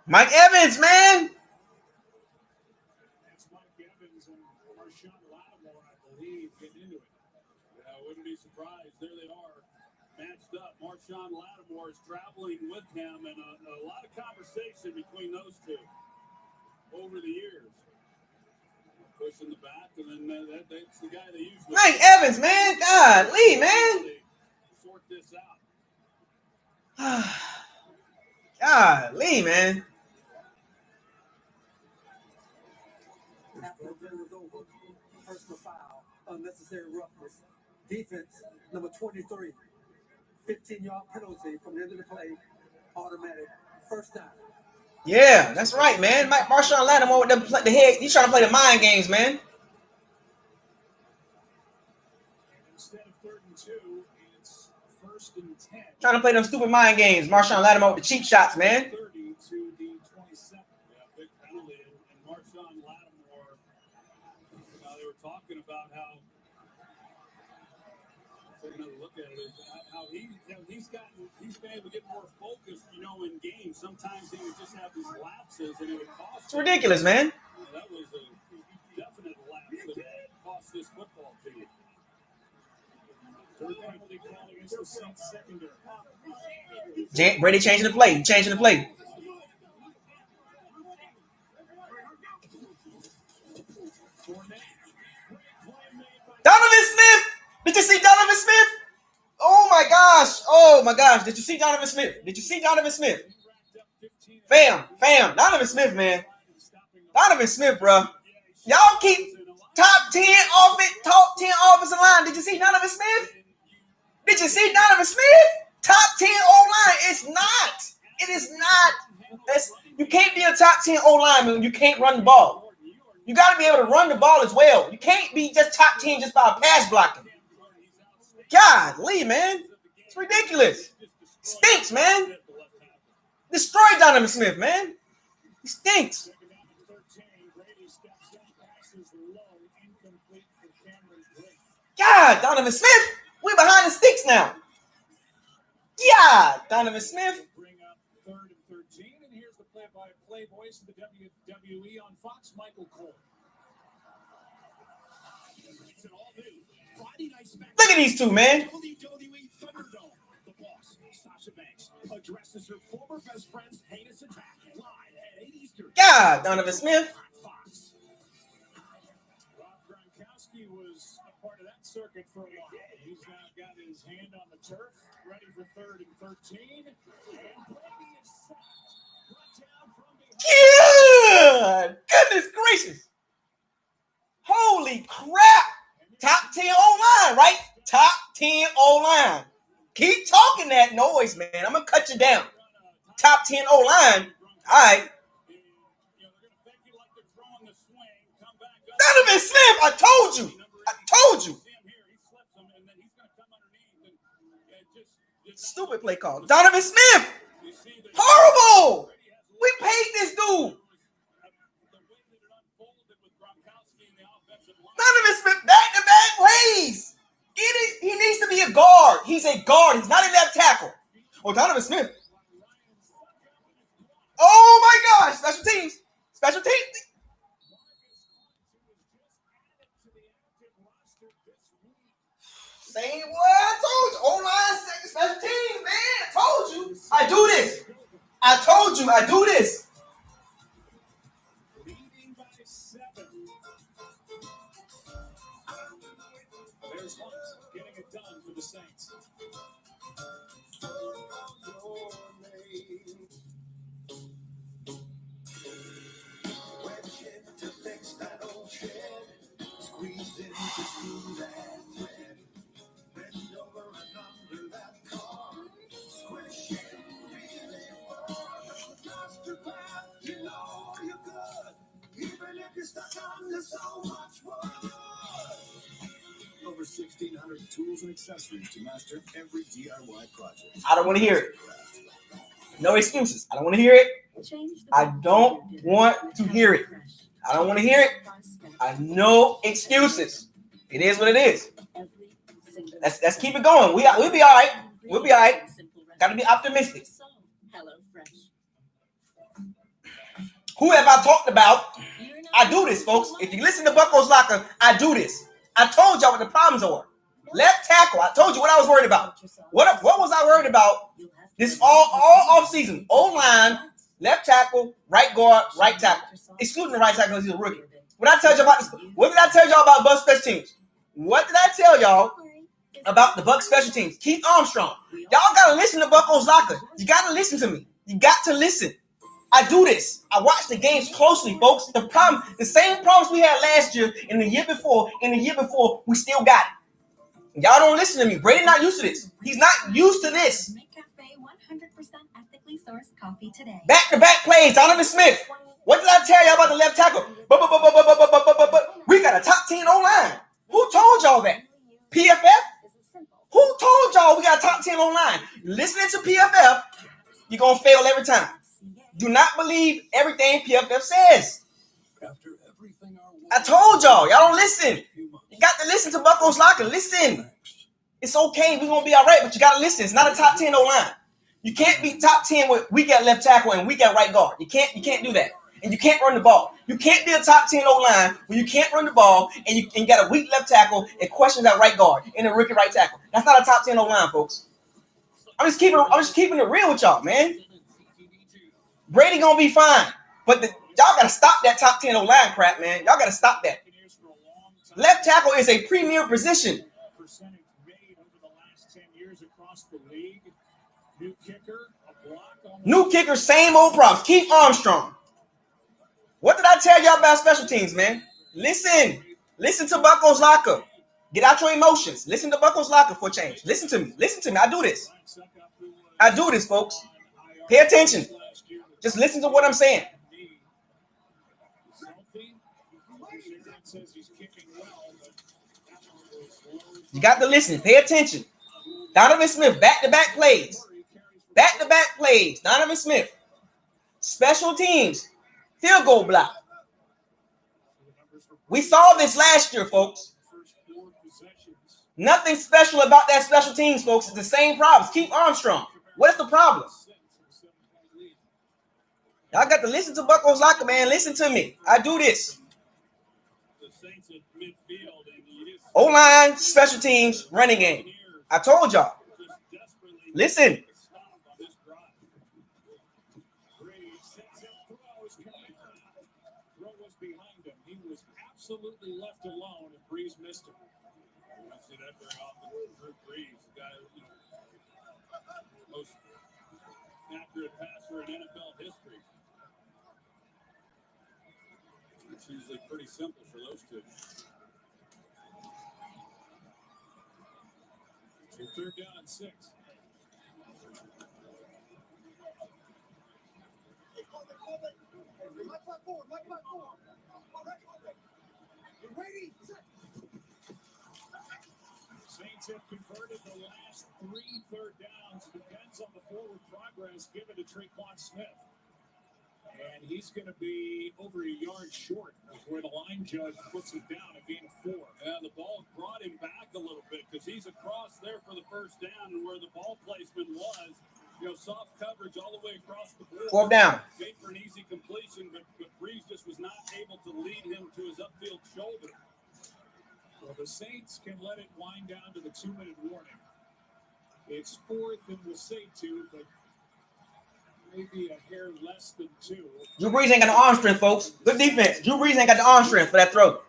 Mike Evans, man. That's Mike Evans and Marshawn Lattimore, I believe, getting into it. I wouldn't be surprised. There they are, matched up. Marshawn Lattimore is traveling with him, and a lot of conversation between those two over the years. Pushing the back, and then that's the guy they usually. Mike Evans, man. Golly, man. Sort this out. Golly, man. After the play was over, personal foul, unnecessary roughness. Defense, number 23. 15-yard penalty from the end of the play. Automatic. First down. Yeah, that's right, man. Marshawn Lattimore with the head. He's trying to play the mind games, man. Instead of 3rd and 2, it's 1st and 10. Trying to play them stupid mind games. Marshawn Lattimore with the cheap shots, man. 30 to the 27. Yeah, big penalty. And Marshawn Lattimore, they were talking about how, take another look at it, how he's been able to get more focused, in games. Sometimes he would just have these lapses and it would cost. It's ridiculous, man. That was a definite lapse that cost this football team. Third penalty call against the Saints secondary. Brady changing the play. Changing the play. Donovan Smith. Did you see Donovan Smith? Oh my gosh. Oh my gosh. Did you see Donovan Smith? Did you see Donovan Smith? Fam. Donovan Smith, man. Donovan Smith, bro. Y'all keep top 10 offensive line. Did you see Donovan Smith? Did you see Donovan Smith? Top 10 O-line. It's not. It is not. You can't be a top 10 O-lineman when you can't run the ball. You got to be able to run the ball as well. You can't be just top 10 just by pass blocking. Golly, man. It's ridiculous. Stinks, man. Destroy Donovan Smith, man. He stinks. God, Donovan Smith. We behind the sticks now. Yeah, Donovan Smith. Bring up 3rd and 13, and here's the play-by-play voice of the WWE on Fox, Michael Cole. It's an all-new Friday Night SmackDown. Look at these two, man. WWE Thunderdome. The boss, Sasha Banks, addresses her former best friend's heinous attack live at 8 Eastern. God, Donovan Smith. Rob Gronkowski was a part of that circuit for a while. He's now got his hand on the turf, ready for 3rd and 13. And Brady is sacked. Brought down from behind. Good. Goodness gracious. Holy crap. Top 10 O-line, right? Top 10 O-line. Keep talking that noise, man. I'm going to cut you down. Top 10 O-line. All right. Donovan Smith, I told you. Stupid play call. Donovan Smith. Horrible. We paid this dude. Donovan Smith, back-to-back plays. He needs to be a guard. He's a guard. He's not a left tackle. Oh, Donovan Smith. Oh, my gosh. Special teams. Same what I told you. O-line, special teams, man. I told you. I do this. Leading by 7. There's Hunt getting it done for the Saints. Over 1,600 tools and accessories to master every DIY project. I don't want to hear it. No excuses. I don't want to hear it. I don't want to hear it. I don't want to hear it. No excuses. It is what it is. Let's keep it going. We'll be all right. Got to be optimistic. Who have I talked about? I do this, folks. If you listen to BucosLocker, I do this. I told y'all what the problems are. Left tackle. I told you what I was worried about. What was I worried about? This all off season. O-line, left tackle, right guard, right tackle. Excluding the right tackle because he's a rookie. What did I tell y'all about Bucs special teams? What did I tell y'all about the Bucs special teams? Keith Armstrong. Y'all gotta listen to BucosLocker. You gotta listen to me. You got to listen. I do this. I watch the games closely, folks. The same problems we had last year and the year before, we still got it. Y'all don't listen to me. Brady not used to this. He's not used to this. locally sourced coffee today. Back-to-back plays, Donovan Smith. What did I tell y'all about the left tackle? We got a top 10 O-line. Who told y'all that? PFF? Who told y'all we got a top 10 O-line? Listening to PFF, you're going to fail every time. Do not believe everything PFF says. I told y'all. Y'all don't listen. You got to listen to BucosLocker. Listen. It's okay. We're going to be all right, but you got to listen. It's not a top 10 O-line. You can't be top 10 with weak at left tackle and weak at right guard. You can't do that. And you can't run the ball. You can't be a top 10 O-line when you can't run the ball and you got a weak left tackle and questions at right guard and a rookie right tackle. That's not a top 10 O-line, folks. I'm just keeping it real with y'all, man. Brady gonna be fine, but y'all gotta stop that top 10 O-line crap, man. Y'all gotta stop that. Left tackle is a premier position. New kicker, same old problems. Keith Armstrong. What did I tell y'all about special teams, man? Listen to BucosLocker. Get out your emotions. Listen to BucosLocker for change. Listen to me. I do this, folks. Pay attention. Just listen to what I'm saying. You got to listen. Pay attention. Donovan Smith, back-to-back plays. Donovan Smith. Special teams. Field goal block. We saw this last year, folks. Nothing special about that special teams, folks. It's the same problems. Keith Armstrong. What's the problem? Y'all got to listen to BucosLocker, man. Listen to me. I do this. O-line, special teams, running game. I told y'all. Listen. He was absolutely left alone, and Breeze missed him. I see that very often. Breeze, the guy, most accurate passer in NFL history. It's usually pretty simple for those two. So 3rd down and 6. Saints have converted the last 3 third downs. Depends on the forward progress given to Tre'Quan Smith. And he's going to be over a yard short of where the line judge puts it down at being 4. Yeah, the ball brought him back a little bit because he's across there for the first down, and where the ball placement was, soft coverage all the way across the board. 4th down. Made for an easy completion, but Breeze just was not able to lead him to his upfield shoulder. Well, the Saints can let it wind down to the 2-minute warning. It's 4th and we'll say 2, but maybe a hair less than 2. Drew Brees ain't got the arm strength, folks. Good defense. Drew Brees ain't got the arm strength for that throw.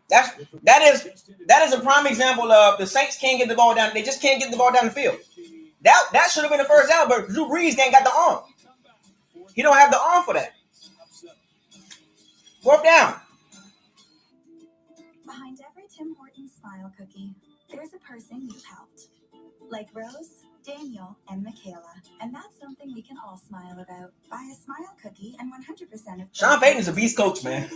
That is a prime example of the Saints can't get the ball down. They just can't get the ball down the field. That should have been the first down, but Drew Brees ain't got the arm. He don't have the arm for that. 4th down. Behind every Tim Hortons smile cookie, there's a person you've helped. Like Rose, Daniel, and Michaela. And that's something we can all smile about. Buy a smile cookie and 100% of... Sean Payton is a beast coach, man.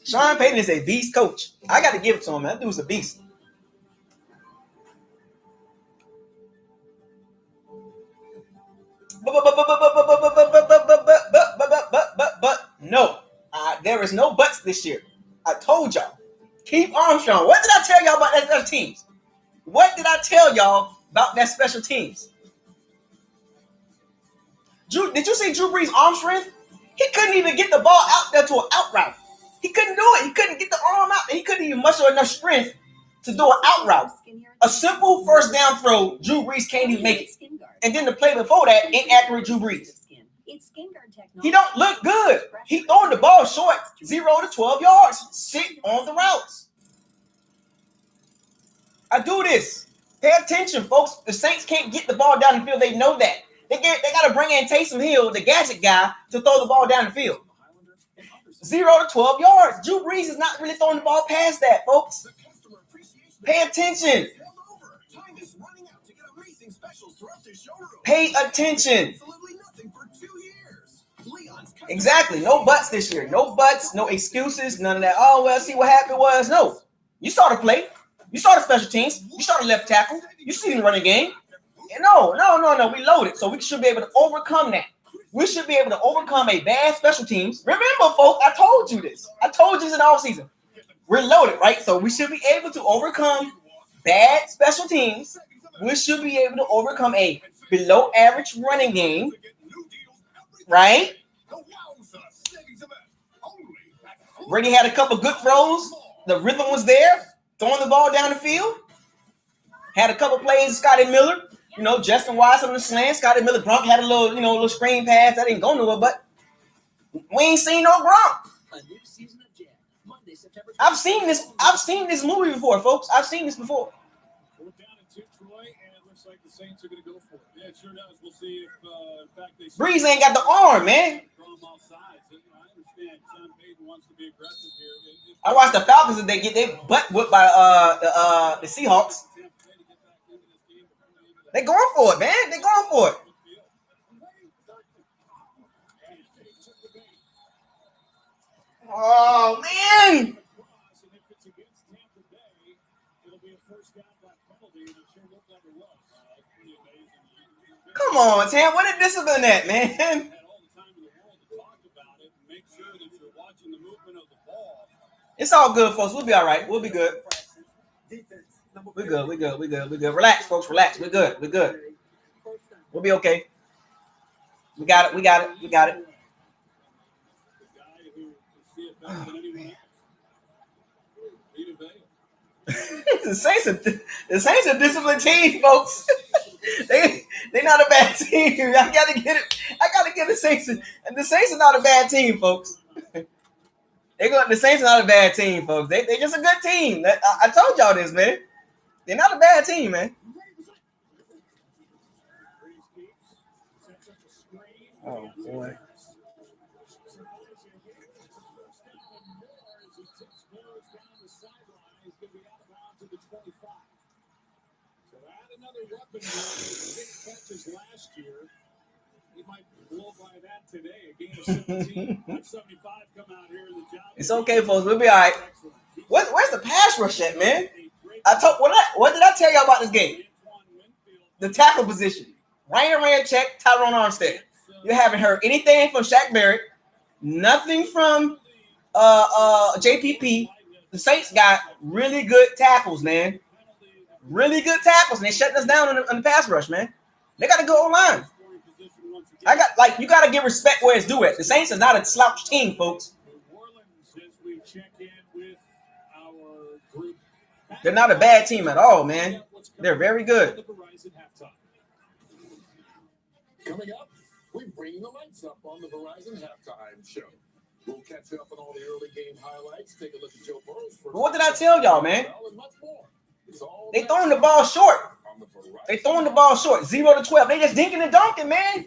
Sean Payton is a beast coach. I got to give it to him, man. That dude's a beast. But no. There is no buts this year. I told y'all. Keith Armstrong. What did I tell y'all about that special teams? What did I tell y'all about that special teams? Did you see Drew Brees' arm strength? He couldn't even get the ball out there to an out route. He couldn't do it. He couldn't get the arm out. He couldn't even muster enough strength to do an out route. A simple first down throw, Drew Brees can't even make it. And then the play before that, inaccurate Drew Brees. He don't look good. He throwing the ball short, 0 to 12 yards. Sit on the routes. I do this. Pay attention, folks. The Saints can't get the ball down the field. They know that. They got to bring in Taysom Hill, the gadget guy, to throw the ball down the field. 0 to 12 yards. Drew Brees is not really throwing the ball past that, folks. Pay attention. Pay attention. Exactly. No buts this year. No buts, no excuses, none of that. Oh, well, see what happened was. No. You saw the play. You saw the special teams. You saw the left tackle. You seen the running game. No. We loaded. So we should be able to overcome that. We should be able to overcome a bad special teams. Remember, folks, I told you this. I told you this in the offseason. We're loaded, right? So we should be able to overcome bad special teams. We should be able to overcome a below average running game, right? Brady had a couple good throws. The rhythm was there. Throwing the ball down the field. Had a couple plays. Scotty Miller, Justin Wise on the slant. Scotty Miller, Gronk had a little screen pass that didn't go nowhere, but we ain't seen no Gronk. I've seen this movie before, folks. I've seen this before. Fourth down and 2, Troy, and it looks like the Saints are going to go for it. Yeah, it sure does. We'll see if, in fact, they... Breeze ain't got the arm, man. From all sides. I understand Sean Payton wants to be aggressive here. I watched the Falcons and they get their butt whipped by the Seahawks. They going for it, man. They going for it. Oh, man. Come on, Tam. What a discipline that, man. It's all good, folks. We'll be all right. We'll be good. We're good. Relax, folks. Relax. We're good. We'll be okay. We got it. The Saints are disciplined team, folks. They not a bad team. I gotta get the Saints. And the Saints are not a bad team, folks. The Saints are not a bad team, folks. They just a good team. I told y'all this, man. They're not a bad team, man. Oh boy. Catches last year. He might blow by that today. A game of 17. 75 come out here in the job. It's okay, folks. We'll be all right. Where's the pass rush at, man? What did I tell y'all about this game? The tackle position. Ryan Ramczyk, Tyrone Armstead. You haven't heard anything from Shaq Barrett. Nothing from JPP. The Saints got really good tackles, man. Really good tackles, and they shutting us down on the pass rush, man. They got to go online. You got to give respect where it's due at. The Saints is not a slouch team, folks. They're not a bad team at all, man. They're very good. Coming up, we bring the lights up on the Verizon Halftime Show. We'll catch up on all the early game highlights. Take a look at Joe Burrow's first. What did I tell y'all, man? They throwing the ball short. 0 to 12. They just dinking and dunking, man.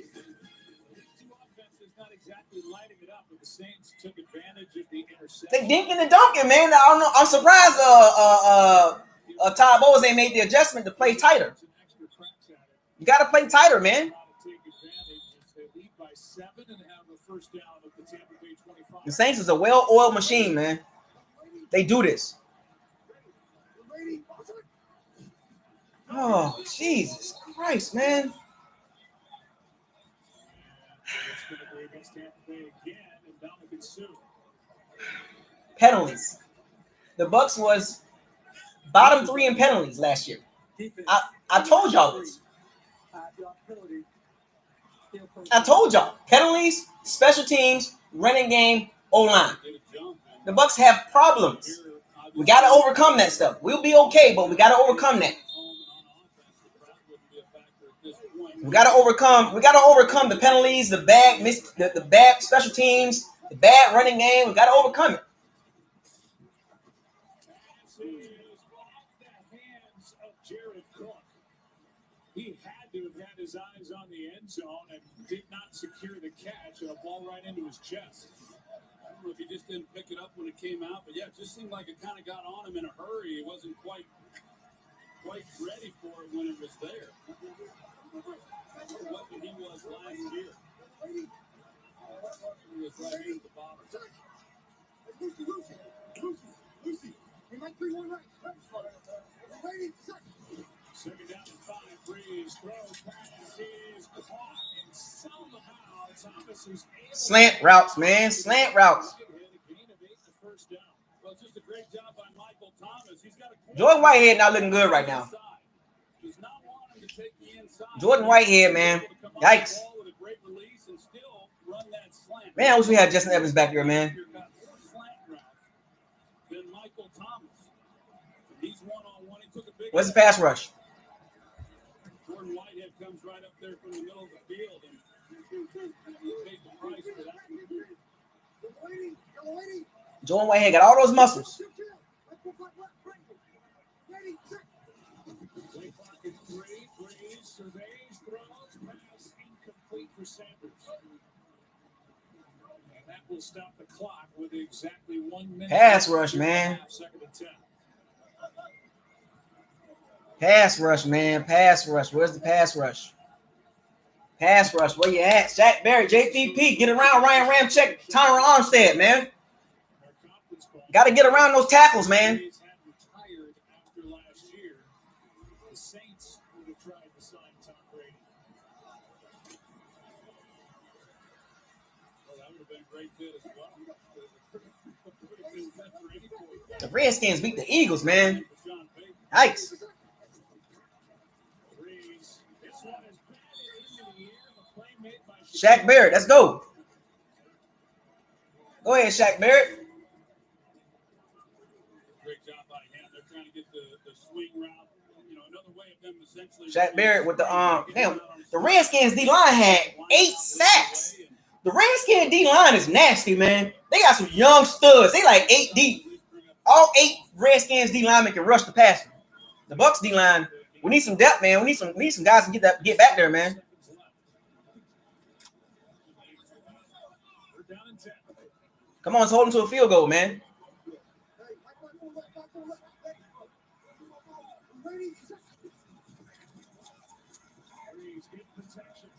They dinking and dunking, man. I don't know. I'm surprised Todd Bowles ain't made the adjustment to play tighter. You got to play tighter, man. The Saints is a well-oiled machine, man. They do this. Oh, Jesus Christ, man. Penalties. The Bucs was bottom 3 in penalties last year. I told y'all this. I told y'all. Penalties, special teams, running game, O-line. The Bucs have problems. We got to overcome that stuff. We'll be okay, but we got to overcome that. We got to overcome the penalties, the bad special teams, the bad running game. We got to overcome it. He had to have had his eyes on the end zone and did not secure the catch, and a ball right into his chest. I don't know if he just didn't pick it up when it came out, but yeah, it just seemed like it kind of got on him in a hurry. He wasn't quite ready for it when it was there. What weapon he was last year. Second down and 5. Breeze throws pass is caught, and somehow Thomas is able Slant routes, man. Slant routes. to get a gain of 8 the first down. Well, just a great job by Michael Thomas. He's got a Jordan Whitehead not looking good right now. Does not want him to take the inside. Jordan Whitehead, man. Yikes. With a great release and still run that slant. Man, I wish we had Justin Evans back there, man. You've got more slant routes than Michael Thomas. He's one-on-one. He took a big What's the pass rush? Jordan Whitehead comes right up there from the middle of the field and he paid the price for that. Jordan Whitehead got all those muscles. Play clock at 3. Breeze surveys, throws, pass incomplete for Sanders. And that will stop the clock with exactly 1 minute. Pass rush, man. Second and 10. Pass rush, man. Pass rush. Where's the pass rush? Pass rush. Where you at? Shaq Barrett, JPP. Get around Ryan Ramczyk, Tyler Armstead, man. Got to get around those tackles, man. Breeze had retired after last year. The Saints would have tried to sign Tom Brady. Well, that would have been a great fit as well. Would have been fit for any point. The Redskins beat the Eagles, man. For Sean Payton. Yikes. Breeze. This one is batted into the air. The play made by Shaq Barrett, let's go. Go ahead, Shaq Barrett. Great job by him. They're trying to get the swing route. You know, another way of them essentially. Shaq Barrett with the damn. The Redskins D line had 8 sacks. The Redskins D line is nasty, man. They got some young studs. They like 8 deep. All 8 Redskins D linemen can rush the passer. The Bucs D line, we need some depth, man. We need some guys to get back there, man. We're down in 10. Come on, let's hold them to a field goal, man. Breeze get protection.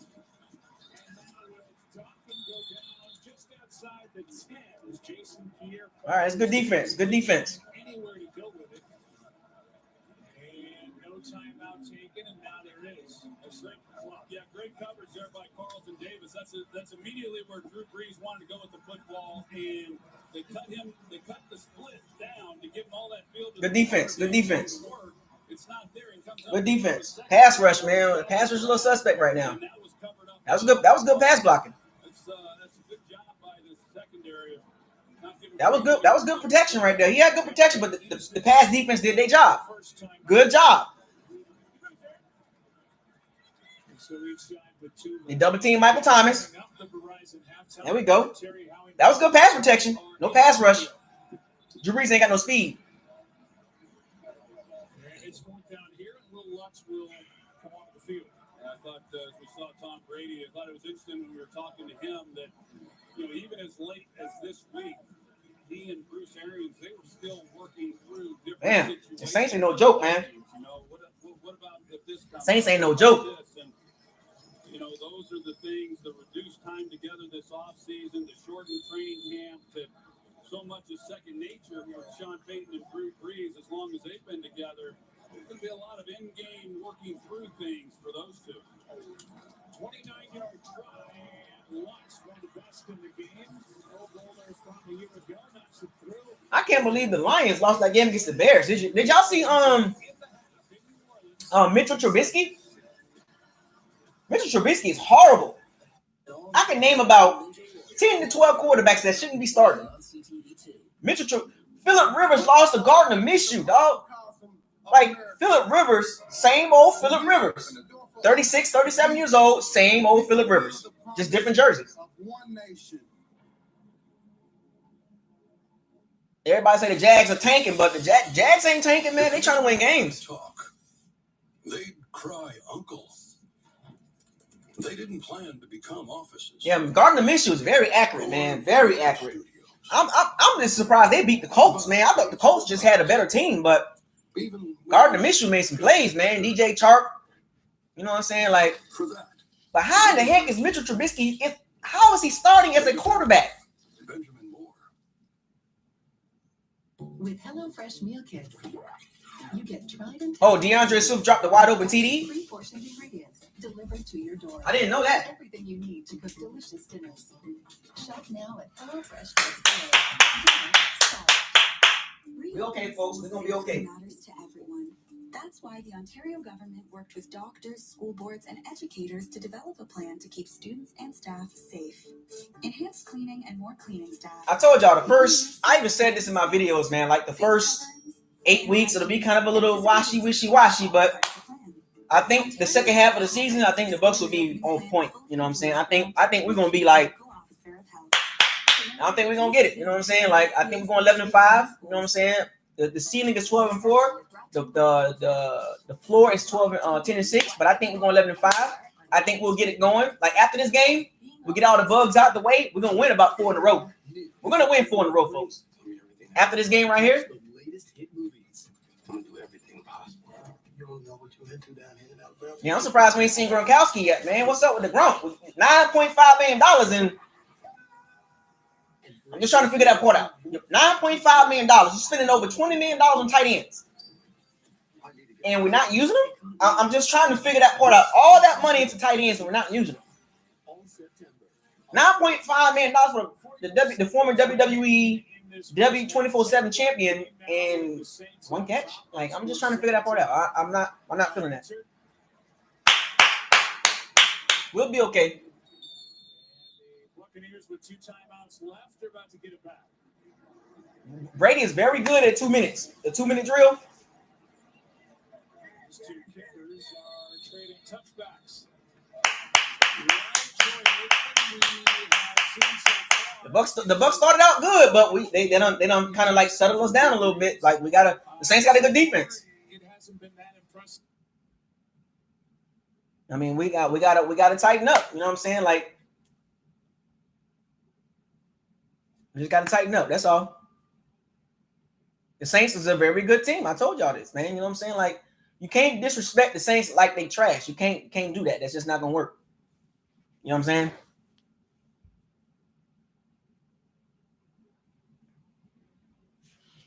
And now will Dokken go down just outside the 10 as Jason Pierre. All right, it's good defense. Good defense. Anywhere to go with it. And no timeout taken, and now there is. Yeah, great coverage there by Carlton Davis. That's immediately where Drew Brees wanted to go with the football, and they cut the split down to give him all that field. Good defense. Good defense. It's not there. It comes Good defense. Pass rush, man. The pass rush is a little suspect right now. That was good pass blocking. That's a good job by the secondary. That was good protection right there. He had good protection, but the pass defense did their job. Good job. So each side with 2. They double team Michael Thomas. There we go. That was good pass protection. No pass rush. Drew Brees ain't got no speed. It's 4th down here, and Will Lutz will come off the field. I thought as we saw Tom Brady, I thought it was interesting when we were talking to him that, you know, even as late as this week, he and Bruce Arians, they were still working through different situations. The Saints ain't no joke, man. You know, what about if this comes Saints ain't no joke. And, you know, those are the things, the reduced time together this offseason, the shortened training camp, that so much is second nature for Sean Payton and Drew Brees. As long as they've been together, there's going to be a lot of in-game working through things for those two. 29-yard try, and Lutz, one of the best in the game. Pro bowler from a year ago, knocks it through. I can't believe the Lions lost that game against the Bears. Did y'all see Mitchell Trubisky? Mitchell Trubisky is horrible. I can name about 10 to 12 quarterbacks that shouldn't be starting. Phillip Rivers lost to Gardner Minshew, dog. Like, Phillip Rivers, same old Phillip Rivers. 36, 37 years old, same old Phillip Rivers. Just different jerseys. Everybody say the Jags are tanking, but the Jags ain't tanking, man. They trying to win games. They'd cry uncle. They didn't plan to become officers. Yeah, Gardner Minshew is very accurate, man. Very accurate. I'm just surprised they beat the Colts, man. I thought the Colts just had a better team, but Gardner Minshew made some plays, man. DJ Chark, you know what I'm saying? Like, but how in the heck is Mitchell Trubisky? How is he starting as a quarterback? Benjamin Moore. With HelloFresh meal kits, you get tried and Oh, DeAndre Swift dropped the wide open TD. pre-portioned ingredients delivered to your door. I didn't know that. Everything you need to cook delicious dinners. Shop now at HelloFresh. We okay, folks. We're gonna be okay. Matters to everyone. That's why the Ontario government worked with doctors, school boards, and educators to develop a plan to keep students and staff safe. Enhanced cleaning and more cleaning staff. I told y'all I even said this in my videos, man. Like the first 8 weeks, it'll be kind of a little wishy-washy, but I think the second half of the season, I think the Bucs will be on point. You know what I'm saying? I think we're gonna be like, I don't think we're gonna get it. You know what I'm saying? Like I think we're going 11-5. You know what I'm saying? The ceiling is 12-4. The floor is 10-6. But I think we're going 11-5. I think we'll get it going. Like after this game, we get all the bugs out the way. We're gonna win about 4 in a row. We're gonna win 4 in a row, folks. After this game right here. Yeah, I'm surprised we ain't seen Gronkowski yet, man. What's up with the Gronk? $9.5 million and I'm just trying to figure that part out. $9.5 million. You're spending over $20 million on tight ends. And we're not using them? I'm just trying to figure that part out. All that money into tight ends and we're not using them. $9.5 million for the former WWE W24/7 champion and 1 catch. Like I'm just trying to figure that part out. I'm not feeling that. We'll be okay. Buccaneers with 2 timeouts left. They're about to get it back. Brady is very good at 2 minutes. The 2-minute drill. These 2 kickers are trading touchbacks. The Bucs started out good, but they done kind of like settle us down a little bit. Like the Saints got a good defense. It hasn't been that impressive. I mean, we gotta tighten up. You know what I'm saying? Like we just gotta tighten up. That's all. The Saints is a very good team. I told y'all this, man. You know what I'm saying? Like you can't disrespect the Saints like they trash. You can't do that. That's just not gonna work. You know what I'm saying?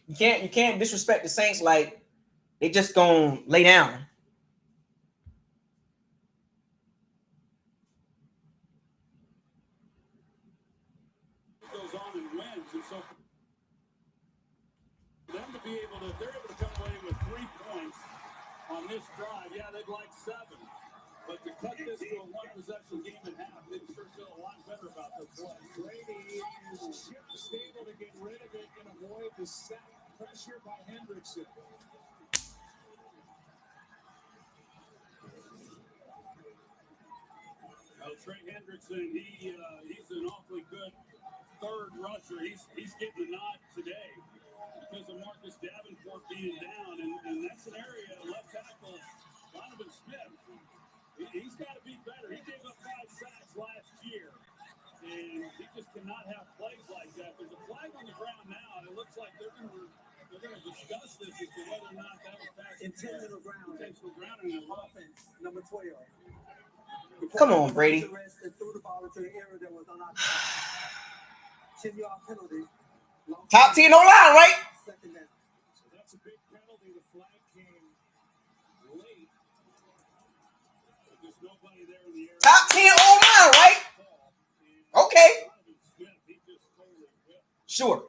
You can't disrespect the Saints like they just gonna lay down. Goes on and wins, and so for them to be able to, they're able to come away with 3 points on this drive. Yeah, they'd like 7, but to cut this to a 1-possession game and half, they sure feel a lot better about their play. Brady is just able to get rid of it and avoid the sack pressure by Hendrickson. Trey Hendrickson, he's an awfully good third rusher. He's getting the nod today because of Marcus Davenport being down, and that's an area left tackle Donovan Smith. He's got to be better. He gave up 5 sacks last year, and he just cannot have plays like that. There's a flag on the ground now, and it looks like they're going to discuss this as to whether or not that was pass intentional grounding in the offense, number 12. Come on, Brady. 10-yard penalty. Top 10 on line, right? So that's a big penalty. The flag came late. There's nobody there in the area. Top 10 on line, right? Okay. Sure.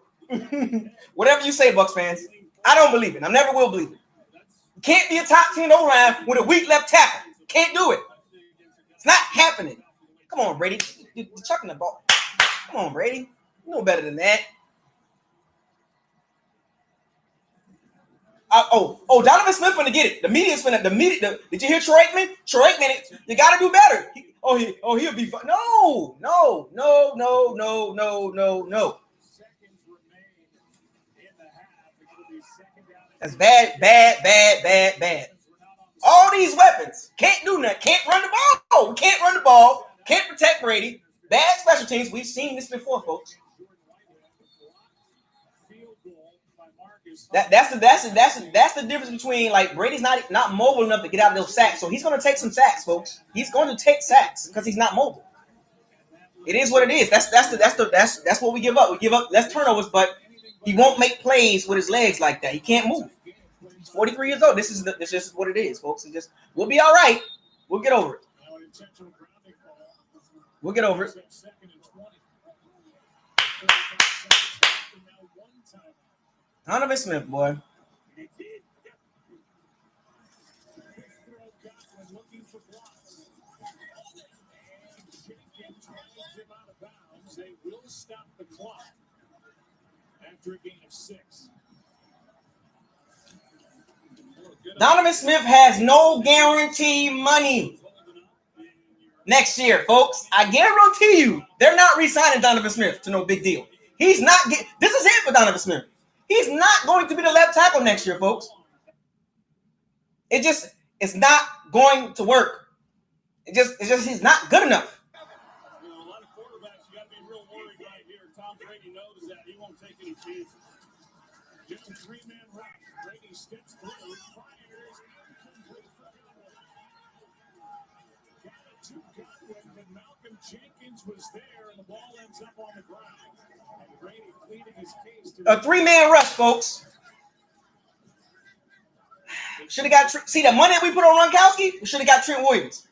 Whatever you say, Bucs fans. I don't believe it. I never will believe it. You can't be a top 10 O-line with a weak left tackle. Can't do it. It's not happening. Come on, Brady. You're chucking the ball. Come on, Brady. You know better than that. Donovan Smith finna get it. The media's finna. Did you hear Troy Aikman? Troy Aikman, you gotta do better. He'll be fine. No. That's bad. All these weapons can't do nothing. Can't run the ball. Can't run the ball. Can't protect Brady. Bad special teams. We've seen this before, folks. That's the difference between like Brady's not mobile enough to get out of those sacks. So he's going to take some sacks, folks. He's going to take sacks because he's not mobile. It is what it is. That's what we give up. We give up less turnovers, but he won't make plays with his legs like that. He can't move. He's 43 years old. This is what it is, folks. We'll be all right. We'll get over it. We'll get over it. Donovan Smith, boy. They will stop the clock after a gain of 6. Donovan Smith has no guarantee money next year, folks. I guarantee you, they're not re-signing Donovan Smith to no big deal. He's not. This is it for Donovan Smith. He's not going to be the left tackle next year, folks. It's not going to work. It's just he's not good enough. You know, a lot of quarterbacks, you got to be real worried right here. Tom Brady knows that. He won't take any chances. Just a 3-man rush. Brady steps through, fires, incomplete for Godwin. Got it to Godwin, but Malcolm Jenkins was there, and the ball ends up on the ground. And Brady pleading his case to A 3-man rush, folks. Should have got see the money that we put on Gronkowski. We should have got Trent Williams.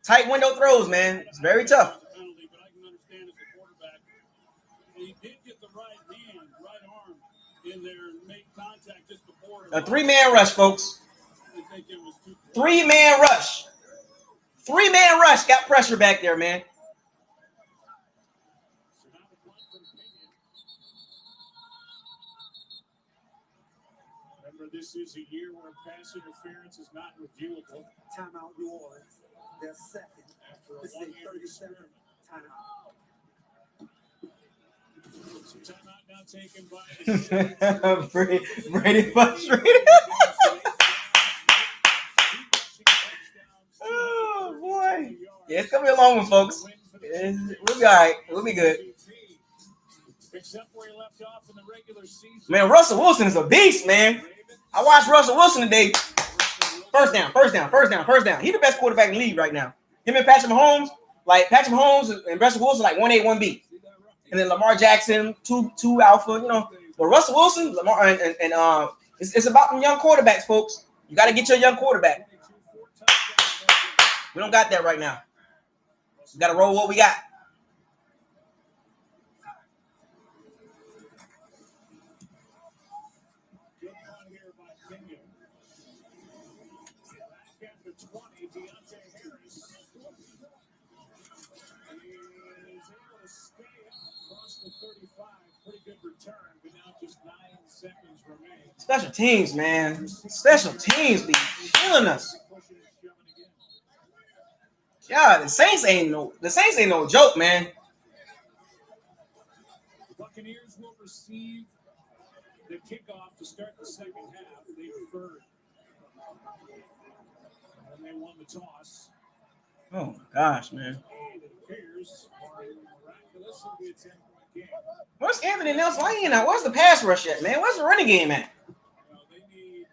Tight window throws, man. It's very tough. He did get the right arm in there and made contact just before. A 3-man rush, folks. 3-man rush. 3-man rush. Got pressure back there, man. Remember, this is a year where pass interference is not reviewable. Timeout, New Orleans. Their second. After a This is a 1-year 37 experiment. timeout. So timeout now taken by Brady frustrated. Oh boy. Yeah, it's gonna be a long one, folks. We'll be all right. We'll be good. Except where he left off in the regular season. Man, Russell Wilson is a beast, man. I watched Russell Wilson today. First down. He's the best quarterback in the league right now. Him and Patrick Mahomes, and Russell Wilson, like 1A, 1B. And then Lamar Jackson, two alpha, you know. But Russell Wilson, Lamar, and it's about them young quarterbacks, folks. You got to get your young quarterback. We don't got that right now. We got to roll what we got. Special teams, man. Special teams be killing us. Yeah, the Saints ain't no joke, man. The Buccaneers will receive the kickoff to start the second half. They deferred. And they won the toss. Oh my gosh, man. And it appears miraculous will be a 10-point game. Where's Anthony Nelson? Why ain't out? Where's the pass rush at, man? Where's the running game at? They need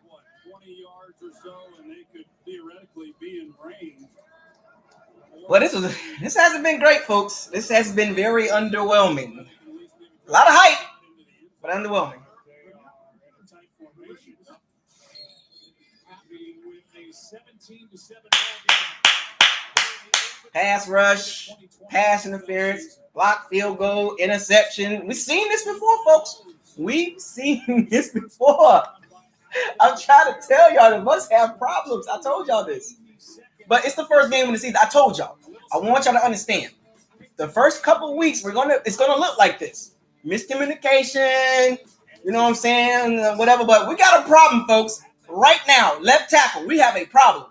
20 yards or so, and they could theoretically be in range. Well, this hasn't been great, folks. This has been very underwhelming. A lot of hype, but underwhelming. They are in a tight formation. Happy with a 17-7 Pass rush, pass interference, block field goal, interception. We've seen this before, folks. We've seen this before. I'm trying to tell y'all they must have problems. I told y'all this. But it's the first game of the season. I told y'all. I want y'all to understand. The first couple of weeks, it's gonna look like this. Miscommunication, you know what I'm saying? Whatever. But we got a problem, folks. Right now, left tackle, we have a problem.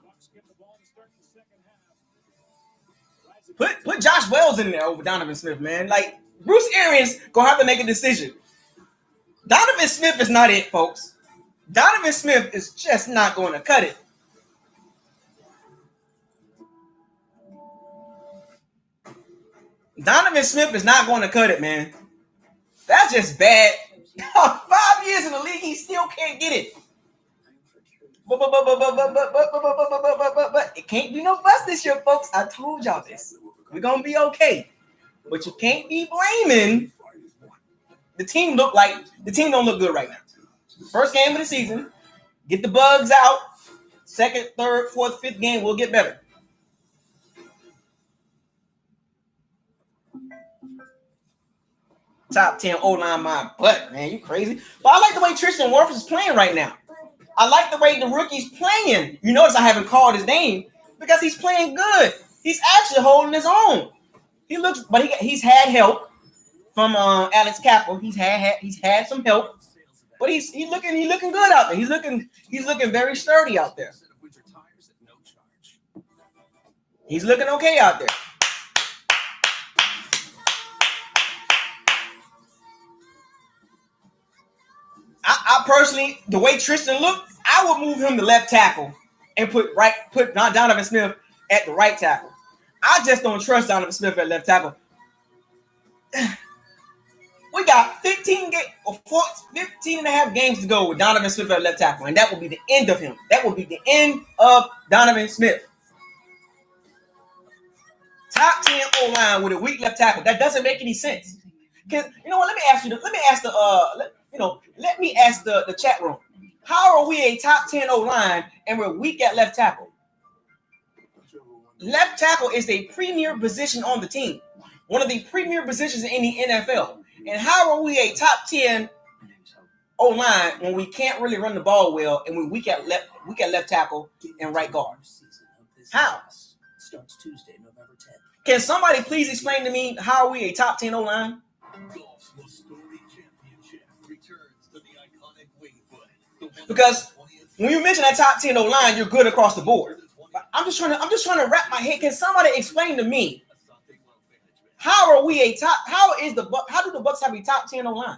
Put Josh Wells in there over Donovan Smith, man. Like, Bruce Arians gonna have to make a decision. Donovan Smith is not it, folks. Donovan Smith is just not going to cut it. Donovan Smith is not going to cut it, man. That's just bad. 5 years in the league, he still can't get it. But it can't be no bust this year, folks. I told y'all this. We're gonna be okay. But you can't be blaming the team. The team don't look good right now. First game of the season, get the bugs out. Second, third, fourth, fifth game, we'll get better. Top 10 O-line, my butt, man. You crazy. But I like the way Tristan Wirfs is playing right now. I like the way the rookie's playing. You notice I haven't called his name because he's playing good. He's actually holding his own. He looks, but he's had help from Alex Capel. He's had some help, but he's looking good out there. He's looking very sturdy out there. He's looking okay out there. I personally, the way Tristan looked, I would move him to left tackle and put Donovan Smith at the right tackle. I just don't trust Donovan Smith at left tackle. We got 15 and a half games to go with Donovan Smith at left tackle, and that will be the end of him. That will be the end of Donovan Smith. Top 10 O-line with a weak left tackle. That doesn't make any sense. Because you know what? Let me ask the chat room. How are we a top 10 O-line and we're weak at left tackle? Left tackle is a premier position on the team. One of the premier positions in the NFL. And how are we a top 10 O-line when we can't really run the ball well and we're weak at left tackle and right guard? How? Starts Tuesday, November 10th. Can somebody please explain to me how are we a top 10 O-line? Because when you mention that top 10 O-line, you're good across the board. I'm just trying to wrap my head. Can somebody explain to me how are we a top? How do the Bucs have a top 10 O-line?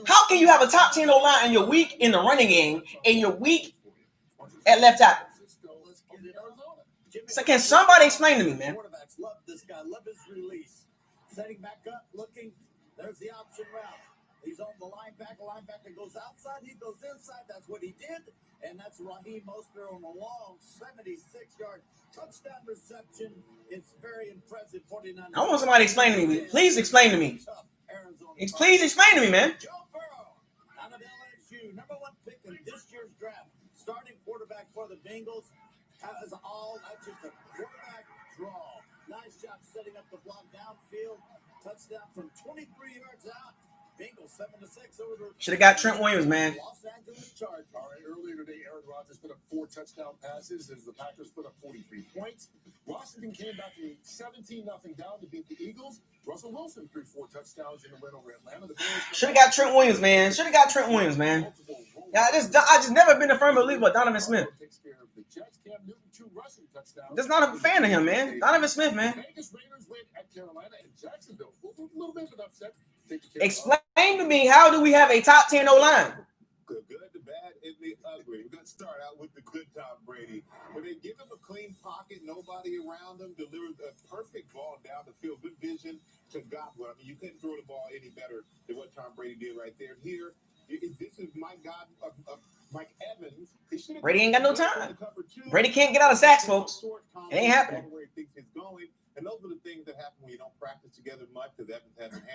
How can you have a top 10 O-line and you're weak in the running game and you're weak at left tackle? So can somebody explain to me, man? Quarterbacks love this guy. Love his release. Setting back up, looking. There's the option route. He's on the linebacker. Linebacker goes outside. He goes inside. That's what he did. And that's Raheem Mostert on a long 76-yard touchdown reception. It's very impressive. 49. I want somebody to explain to me. Please explain to me. Please explain to me, man. Joe Burrow out of LSU, number 1 pick in this year's draft. Starting quarterback for the Bengals. That's just a quarterback draw. Nice job setting up the block downfield. Touchdown from 23 yards out. Bengals 7-6 over the. Should have got Trent Williams, man. Los Angeles Chargers. All right, earlier today, Aaron Rodgers put up 4 touchdown passes as the Packers put up 43 points. Washington came back from 17-0 down to beat the Eagles. Russell Wilson threw 4 touchdowns in the win over Atlanta. Should have got Trent Williams, man. Yeah, I just never been a firm believer of Donovan Smith. Just not a fan of him, man. Donovan Smith, man. Explain to me, how do we have a top 10 O-line? The good, the bad, and the ugly. We're going to start out with the good Tom Brady. When they give him a clean pocket, nobody around him, delivers a perfect ball down the field, good vision to Godwin. I mean, you couldn't throw the ball any better than what Tom Brady did right there. Here, this is Mike Evans. Brady ain't got no time. Brady can't get out of sacks, folks. It ain't happening. And those are the things that happen when you don't practice together much. I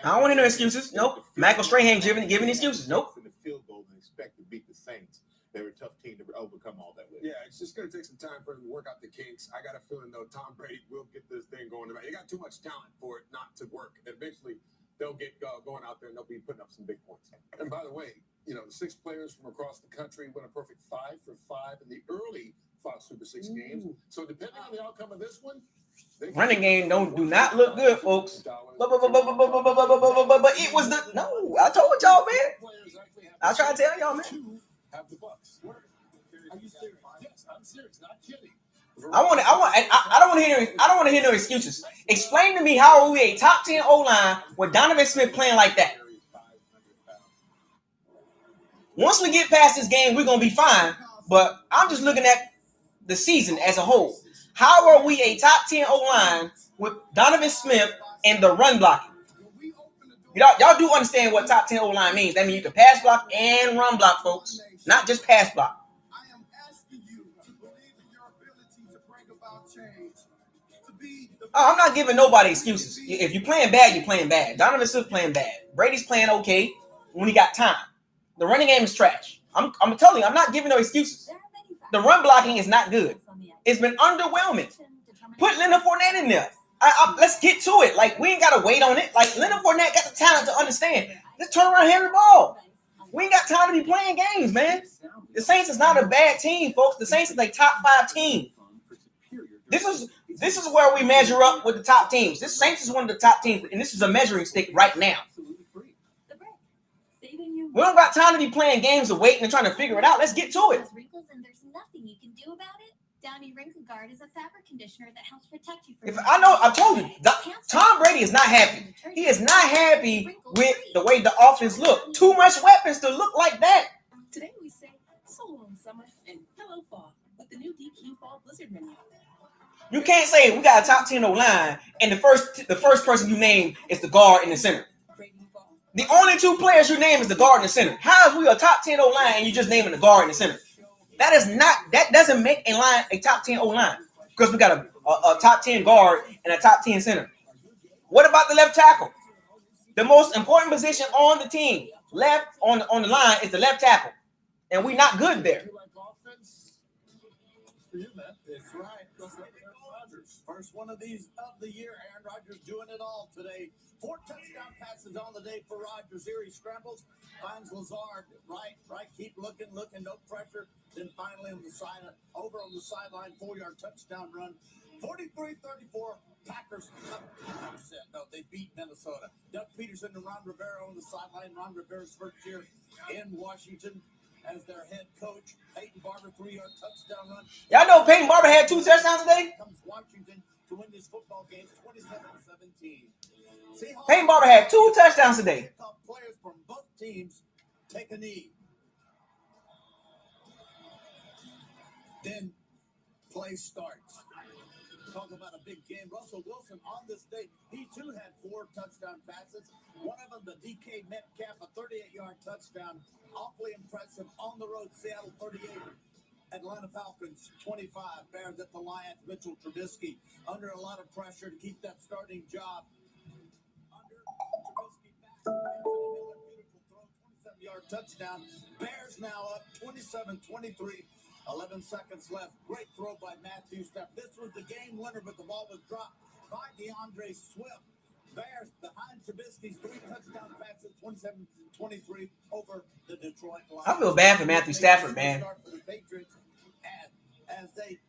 don't want to hear no excuses. Nope. Michael Strahan giving excuses. Nope. In the field goal and expect to beat the Saints. They're a tough team to overcome all that with. Yeah, it's just going to take some time for him to work out the kinks. I got a feeling, though, Tom Brady will get this thing going. He got too much talent for it not to work. Eventually, they'll get going out there and they'll be putting up some big points. And by the way, 6 players from across the country went a perfect 5 for 5 in the early Fox Super 6 games. So depending on the outcome of this one, running game do not look good, folks. But it was I told y'all, man. I was trying to tell y'all, man. Are you serious? Yes, I'm serious. Not kidding. I don't want to hear no excuses. Explain to me, how are we a top 10 O-line with Donovan Smith playing like that? Once we get past this game, we're going to be fine. But I'm just looking at the season as a whole. How are we a top 10 O-line with Donovan Smith and the run blocking? Y'all do understand what top 10 O-line means. That means you can pass block and run block, folks. Not just pass block. I am asking you to believe in your ability to bring about change. I'm not giving nobody excuses. If you're playing bad, you're playing bad. Donovan Smith playing bad. Brady's playing okay when he got time. The running game is trash. I'm telling you, I'm not giving no excuses. The run blocking is not good. It's been underwhelming. Put Leonard Fournette in there. Let's get to it. Like, we ain't got to wait on it. Like, Leonard Fournette got the talent to understand. Let's turn around and hand the ball. We ain't got time to be playing games, man. The Saints is not a bad team, folks. The Saints is a top 5 team. This is where we measure up with the top teams. This Saints is one of the top teams, and this is a measuring stick right now. We don't got time to be playing games of waiting and trying to figure it out. Let's get to it. Wrinkles and there's nothing you can do about it. Downy Wrinkle Guard is a fabric conditioner that helps protect you from. I told you, Tom Brady is not happy. He is not happy with the way the offense look. Too much weapons to look like that. Today we say so long summer and hello fall with the new DQ Fall Blizzard menu. You can't say we got a top 10 O-line and the first person you name is the guard in the center. The only 2 players you name is the guard in the center. How is we a top 10 O-line and you just naming the guard in the center? That doesn't make a top 10 O-line because we got a top 10 guard and a top 10 center. What about the left tackle? The most important position on the team, left on the line, is the left tackle, and we're not good there. That's right. First one of these of the year. Aaron Rodgers doing it all today. 4 touchdown passes on the day for Rodgers. Here he scrambles, finds Lazard. Right. Keep looking, no pressure. Then finally on the sideline, 4-yard touchdown run. 43-34. Packers upset. No, they beat Minnesota. Doug Peterson and Ron Rivera on the sideline. Ron Rivera's first year in Washington as their head coach. Peyton Barber, 3-yard touchdown run. Y'all know Peyton Barber had 2 touchdowns today? Comes Washington to win this football game 27-17. Peyton Barber had 2 touchdowns today. Players from both teams take a knee. Then play starts. Talk about a big game. Russell Wilson on this day, he too had 4 touchdown passes. One of them, the DK Metcalf, a 38-yard touchdown. Awfully impressive on the road. Seattle 38. Atlanta Falcons 25. Bears at the Lions. Mitchell Trubisky under a lot of pressure to keep that starting job. Under Trubisky back. Beautiful throw, 27-yard touchdown. Bears now up 27-23. 11 seconds left. Great throw by Matthew Stafford. This was the game winner, but the ball was dropped by DeAndre Swift. Bears behind Trubisky's 3 touchdown passes, 27-23 over the Detroit Lions. I feel bad for Matthew Stafford, man. For the Patriots as they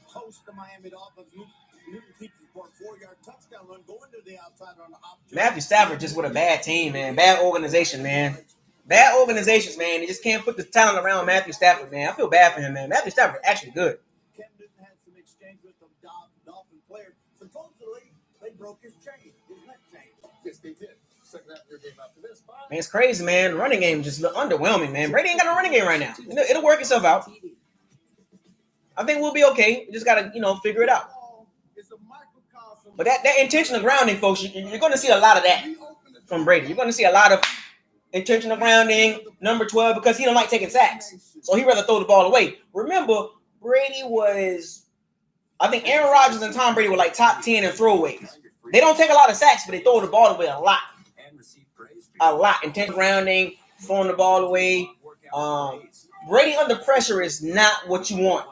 host the Miami Dolphins. Newton keeps it for a 4-yard touchdown run, going to the outside on the opportunity. Matthew Stafford just with a bad team, man. Bad organization, man. Bad organizations, man. You just can't put the talent around Matthew Stafford, man. I feel bad for him, man. Matthew Stafford actually good. Cam Newton had some exchange with the Dolphin player. Supposedly, they broke his chain, his neck chain. Yes, they did. Second half of their game after this. Man, it's crazy, man. The running game just look underwhelming, man. Brady ain't got a running game right now. It'll work itself out. I think we'll be okay. We just got to, figure it out. But that intentional grounding, folks, you're going to see a lot of that from Brady. You're going to see a lot of intentional grounding, number 12, because he don't like taking sacks. So he'd rather throw the ball away. Remember, Brady I think Aaron Rodgers and Tom Brady were like top 10 in throwaways. They don't take a lot of sacks, but they throw the ball away a lot. A lot. Intentional grounding, throwing the ball away. Brady under pressure is not what you want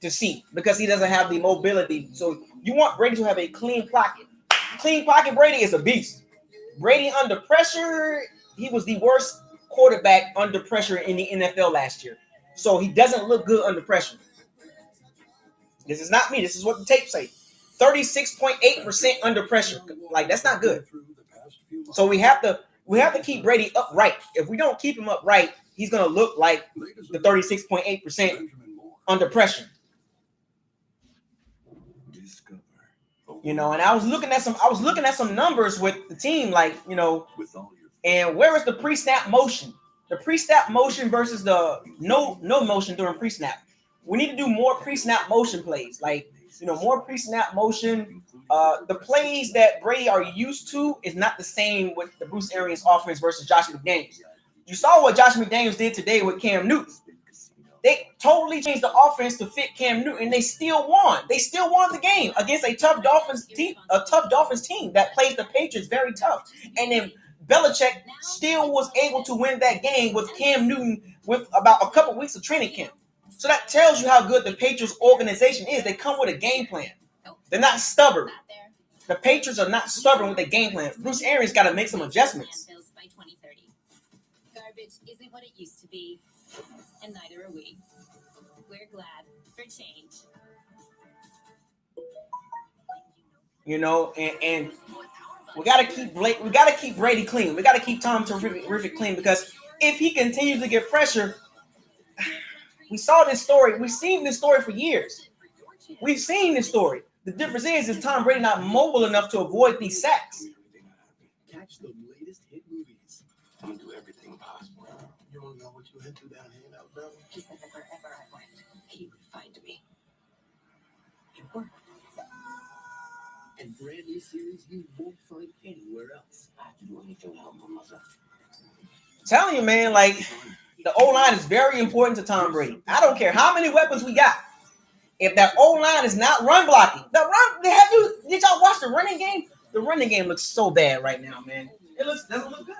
to see because he doesn't have the mobility. So you want Brady to have a clean pocket. Clean pocket Brady is a beast. Brady under pressure, he was the worst quarterback under pressure in the NFL last year. So he doesn't look good under pressure. This is not me. This is what the tape say. 36.8% under pressure. Like, that's not good. So we have to keep Brady upright. If we don't keep him upright, he's going to look like the 36.8% under pressure. And I was looking at some numbers with the team, and where is the pre-snap motion? The pre-snap motion versus the no motion during pre-snap. We need to do more pre-snap motion plays. Like, more pre-snap motion. The plays that Brady are used to is not the same with the Bruce Arians offense versus Josh McDaniels. You saw what Josh McDaniels did today with Cam Newton. They totally changed the offense to fit Cam Newton, and they still won. They still won the game against a tough Dolphins team that plays the Patriots very tough. And then Belichick still was able to win that game with Cam Newton with about a couple weeks of training camp. So that tells you how good the Patriots organization is. They come with a game plan. They're not stubborn. The Patriots are not stubborn with their game plan. Bruce Arians got to make some adjustments. Garbage isn't what it used to be, and neither are we. We're glad for change. And we gotta keep Brady clean. We gotta keep Tom Terrific clean, because if he continues to get pressure, we saw this story. We've seen this story for years. We've seen this story. The difference is Tom Brady not mobile enough to avoid these sacks. Catch the latest hit movies. I'm gonna do everything possible. You don't know what you went through down here in Alabama? He said that wherever I went, he would find me. It worked. And brand new series you won't find anywhere else. I have to do anything to help my mother. I'm telling you, man, like, the O-line is very important to Tom Brady. I don't care how many weapons we got. If that O-line is not run blocking, did y'all watch the running game? The running game looks so bad right now, man. It doesn't look good.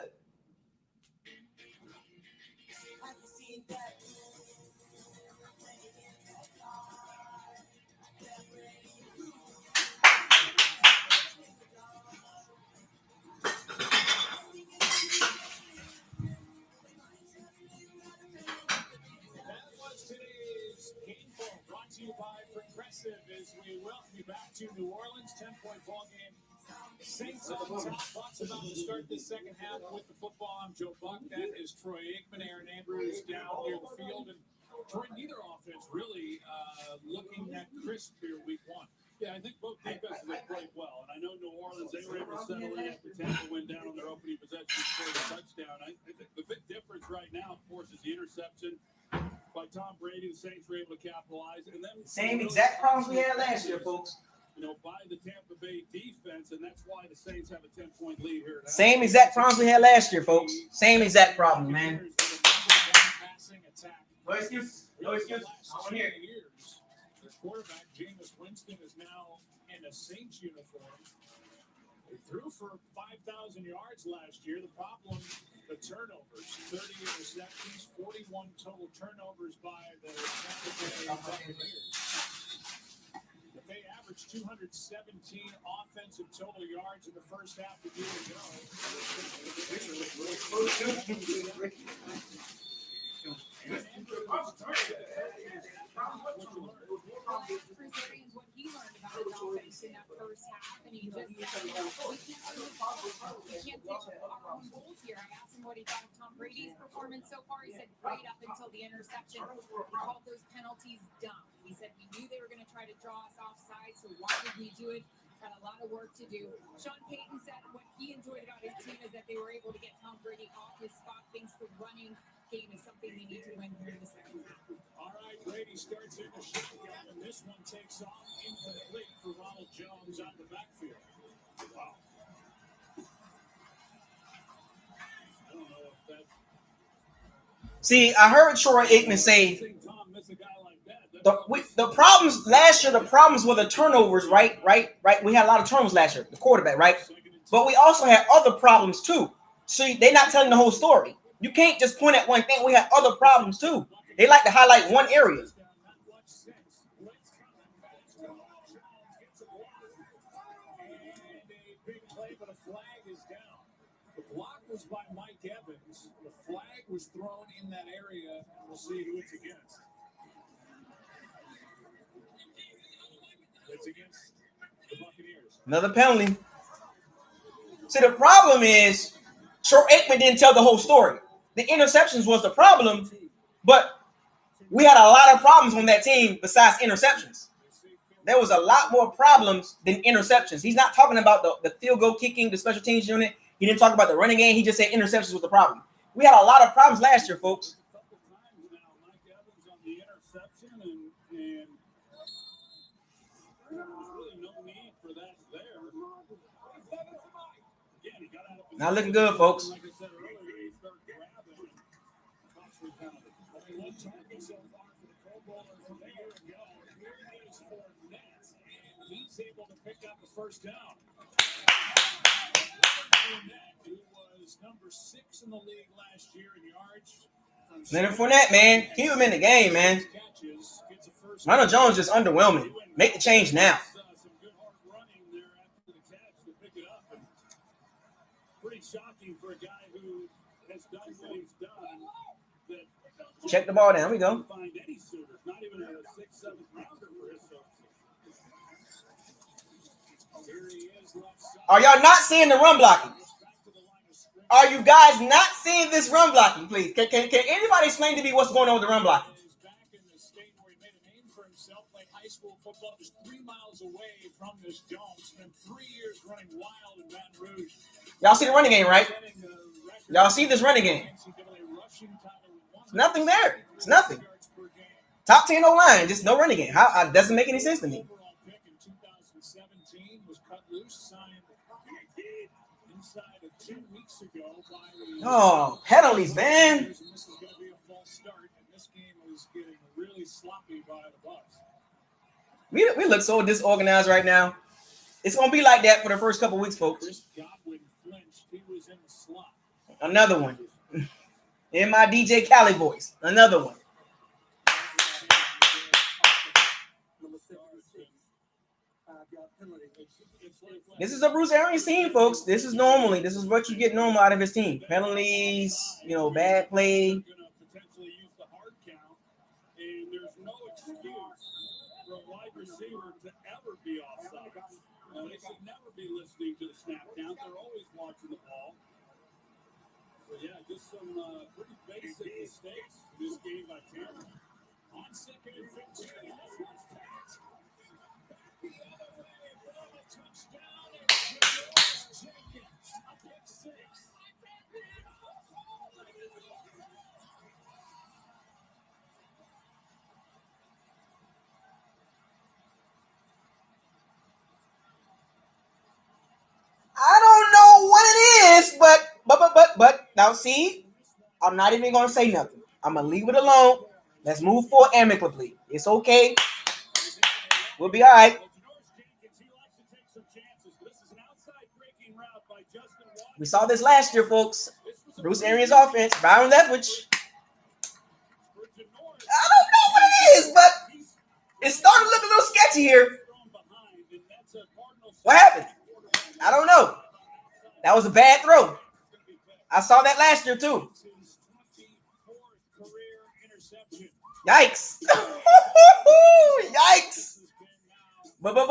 As we welcome you back to New Orleans, 10-point ball game. Saints on top. Lots about to start this second half with the football. I'm Joe Buck. That is Troy Aikman. Aaron Andrews down near the field. And Troy, neither offense really looking that crisp here week one. Yeah, I think both defenses have played well. And I know New Orleans, they were able to settle in after Tampa went down on their opening possession and scored a touchdown. I think the big difference right now, of course, is the interception by Tom Brady. The Saints were able to capitalize. And then same exact problems we had last year, folks. By the Tampa Bay defense, and that's why the Saints have a 10-point lead here. Same exact problems we had last year, folks. Same exact problem, man. No excuse. No excuse. I'm here. The quarterback, Jameis Winston, is now in a Saints uniform. He threw for 5,000 yards last year. The problem, the turnovers, 30 interceptions, 41 total turnovers by the Tampa Bay Buccaneers. But they averaged 217 offensive total yards in the first half a year ago. What he learned about his offense in that first half, and he just said, we can't take our own goals here. I asked him what he thought of Tom Brady's performance so far. He said great up until the interception. He called those penalties dumb. He said we knew they were going to try to draw us offside, so why did we do it? Had a lot of work to do. Sean Payton said what he enjoyed about his team is that they were able to get Tom Brady off his spot. Thinks the running game is something they need to win here in the second half. All right, Brady starts in the shotgun, and this one takes off incomplete for Ronald Jones on the backfield. Wow. I don't know if that. See, I heard Troy Aikman say the problems last year. The problems were the turnovers, right. We had a lot of turnovers last year. The quarterback, right? But we also had other problems too. See, they're not telling the whole story. You can't just point at one thing. We had other problems too. They like to highlight one area. Was by Mike Evans. The flag was thrown in that area. We'll see who it's against. It's against the Buccaneers. Another penalty. See, the problem is Troy Aikman didn't tell the whole story. The interceptions was the problem, but we had a lot of problems on that team besides interceptions. There was a lot more problems than interceptions. He's not talking about the field goal kicking, the special teams unit. He didn't talk about the running game. He just said interceptions was the problem. We had a lot of problems last year, folks. Not looking good, folks. Like I said earlier, they start grabbing and costly penalty. Only one target so far for the Pro Bowler from a year ago. Here is Fournette, and he's able to pick up the first down. Fournette, who was number 6 in the league last year in yards. Leonard Fournette, man. Keep him in the game, man. Ronald Jones just underwhelming. Make the change now. Some good hard running there after the catch to pick it up. And pretty shocking for a guy who has done what he's done. That Check the ball down. We go. find any suitors, not even a 6th, 7th rounder for his services. Here he is, left side. Are y'all not seeing the run blocking? Are you guys not seeing this run blocking, please? Can anybody explain to me what's going on with the run blocking? He's back in the state where he made a name for himself, played high school football just 3 miles away from this dome. Spent 3 years running wild in Baton Rouge. Y'all see the running game, right? Y'all see this running game? It's nothing there. It's nothing. Top 10 O-line, just no running game. How doesn't make any sense to me. Overall pick in 2017 was cut loose, signed inside of 2 weeks ago by the Oh, penalties, man. This is going to be a false start, and this game was getting really sloppy by the Bucs. We look so disorganized right now. It's gonna be like that for the first couple weeks, folks. Chris Godwin flinched. He was in the slot. Another one. In my DJ Khaled voice. Another one. This is a Bruce Arians team, folks. This is what you get normal out of his team. Penalties, bad play. Going to potentially use the hard count, and there's no excuse for a wide receiver to ever be offside. They should never be listening to the snap count. They're always watching the ball. So yeah, just some pretty basic mistakes in this game by Tampa. On 2nd and 15, this one's packed. The other way for the touchdown, and Janoris Jenkins, a pick 6. I don't know what it is, but now see, I'm not even gonna say nothing. I'm gonna leave it alone. Let's move forward amicably. It's okay. We'll be all right. We saw this last year, folks. Bruce Arians' offense, Byron Leftwich. I don't know what it is, but it started looking a little sketchy here. What happened? I don't know. That was a bad throw. I saw that last year too. Yikes! Yikes! But out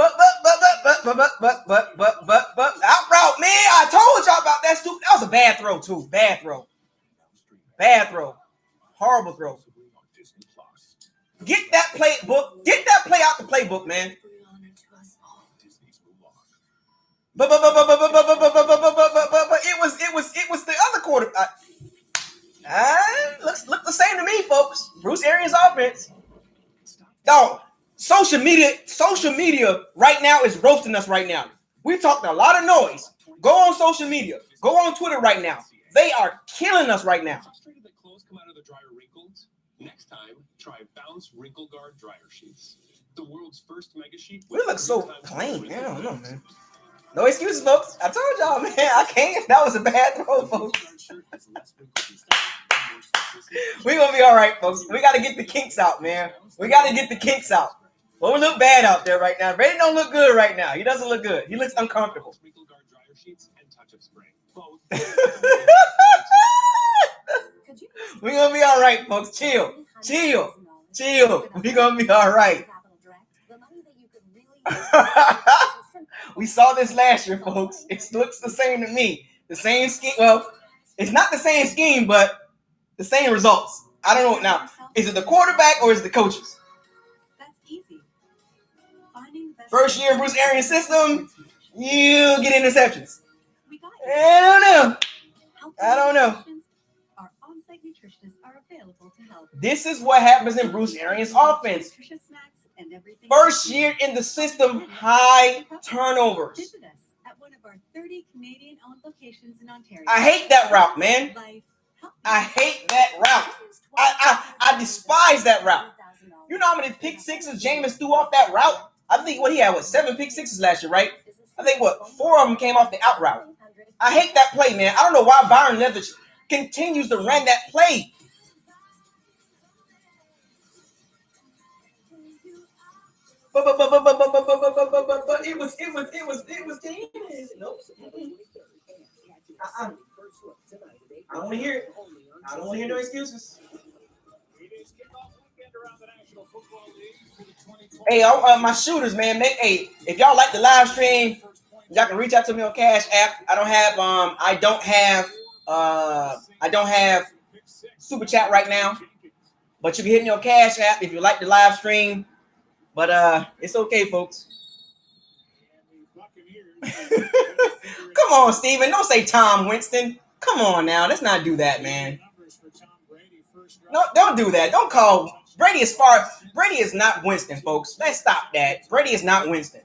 route, man. I told y'all about that stupid. That was a bad throw too. Bad throw. Horrible throw. Get that playbook. Get that play out the playbook, man. But it was the other quarter. Look the same to me, folks. Bruce Arians' offense. Dog, social media right now is roasting us right now. We've talked a lot of noise. Go on social media. Go on Twitter right now. They are killing us right now. Frustrated that clothes come out of the dryer wrinkled? Next time, try Bounce Wrinkle Guard dryer sheets. The world's first mega sheet. We look so clean. I don't know, man. No excuses, folks. I told y'all, man. I can't. That was a bad throw, folks. We're going to be all right, folks. We got to get the kinks out, man. We got to get the kinks out. Well, we look bad out there right now. Brady don't look good right now. He doesn't look good. He looks uncomfortable. We're going to be all right, folks. Chill. We're going to be all right. We saw this last year, folks. It looks the same to me. The same scheme. Well, it's not the same scheme, but the same results. I don't know now. Is it the quarterback or is it the coaches? That's easy. First year Bruce Arians system, you get interceptions. I don't know. Our on-site nutritionists are available to help. This is what happens in Bruce Arians' offense. First year in the system, high turnovers. one of our 30 Canadian-owned locations in Ontario. I hate that route, man. I hate that route. I despise that route. You know how many pick sixes Jameis threw off that route? I think he had 7 pick sixes last year, right? I think 4 of them came off the out route. I hate that play, man. I don't know why Byron Leftwich continues to run that play. But it was Jameis. Nope. I don't want to hear it. I don't want to hear no excuses. Hey, my shooters, man. If y'all like the live stream, y'all can reach out to me on Cash App. I don't have Super Chat right now, but you can hit me on Cash App if you like the live stream. But it's okay, folks. Come on, Steven. Don't say Tom Winston. Come on now. Let's not do that, man. No, don't do that. Don't call Brady is far. Brady is not Winston, folks. Let's stop that. Brady is not Winston.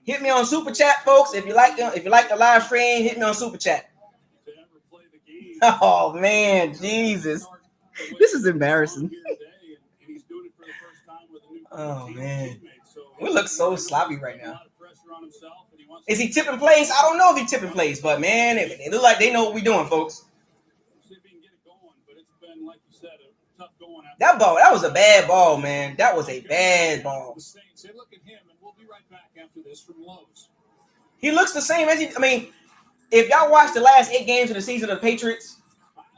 Hit me on Super Chat, folks. If you like the live stream, hit me on Super Chat. Oh man, Jesus. This is embarrassing. Oh man. We look so sloppy right now. Is he tipping plays? I don't know if he's tipping plays, but man, it look like they know what we're doing, folks. That was a bad ball, man. That was a bad ball. He looks the same as if y'all watch the last 8 games of the season of the Patriots,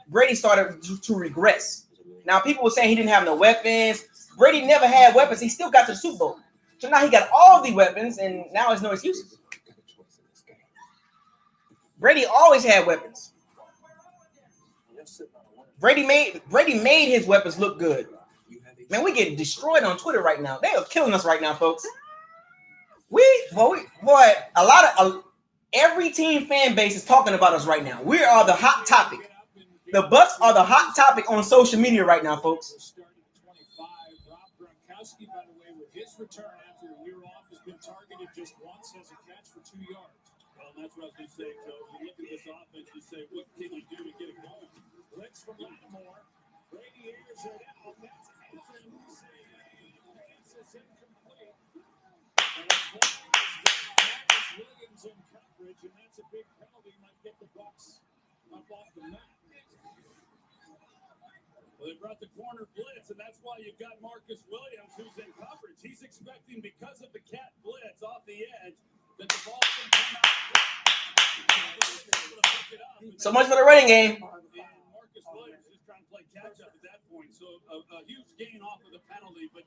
Brady started to regress. Now, people were saying he didn't have no weapons. Brady never had weapons. He still got to the Super Bowl. So now he got all the weapons, and now there's no excuses. Brady always had weapons. Brady made his weapons look good. Man, we getting destroyed on Twitter right now. They are killing us right now, folks. Every team fan base is talking about us right now. We are the hot topic. The Bucs are the hot topic on social media right now, folks. By the way, with his return after a year off, has been targeted just once as a catch for 2 yards. Well, that's what I was going to say, Joe. You look at this offense, you say, what can you do to get it going? Blitz from Lattimore. Brady airs it out. That's Evans. Pass is incomplete. And the flag is down. That was Williams in coverage, and that's a big penalty. Might get the Bucs up off the mat. Well, they brought the corner blitz, and that's why you've got Marcus Williams, who's in coverage. He's expecting, because of the cat blitz off the edge, that the ball can come out. So much for the running game. And Marcus Williams is trying to play catch-up at that point. So a huge gain off of the penalty. But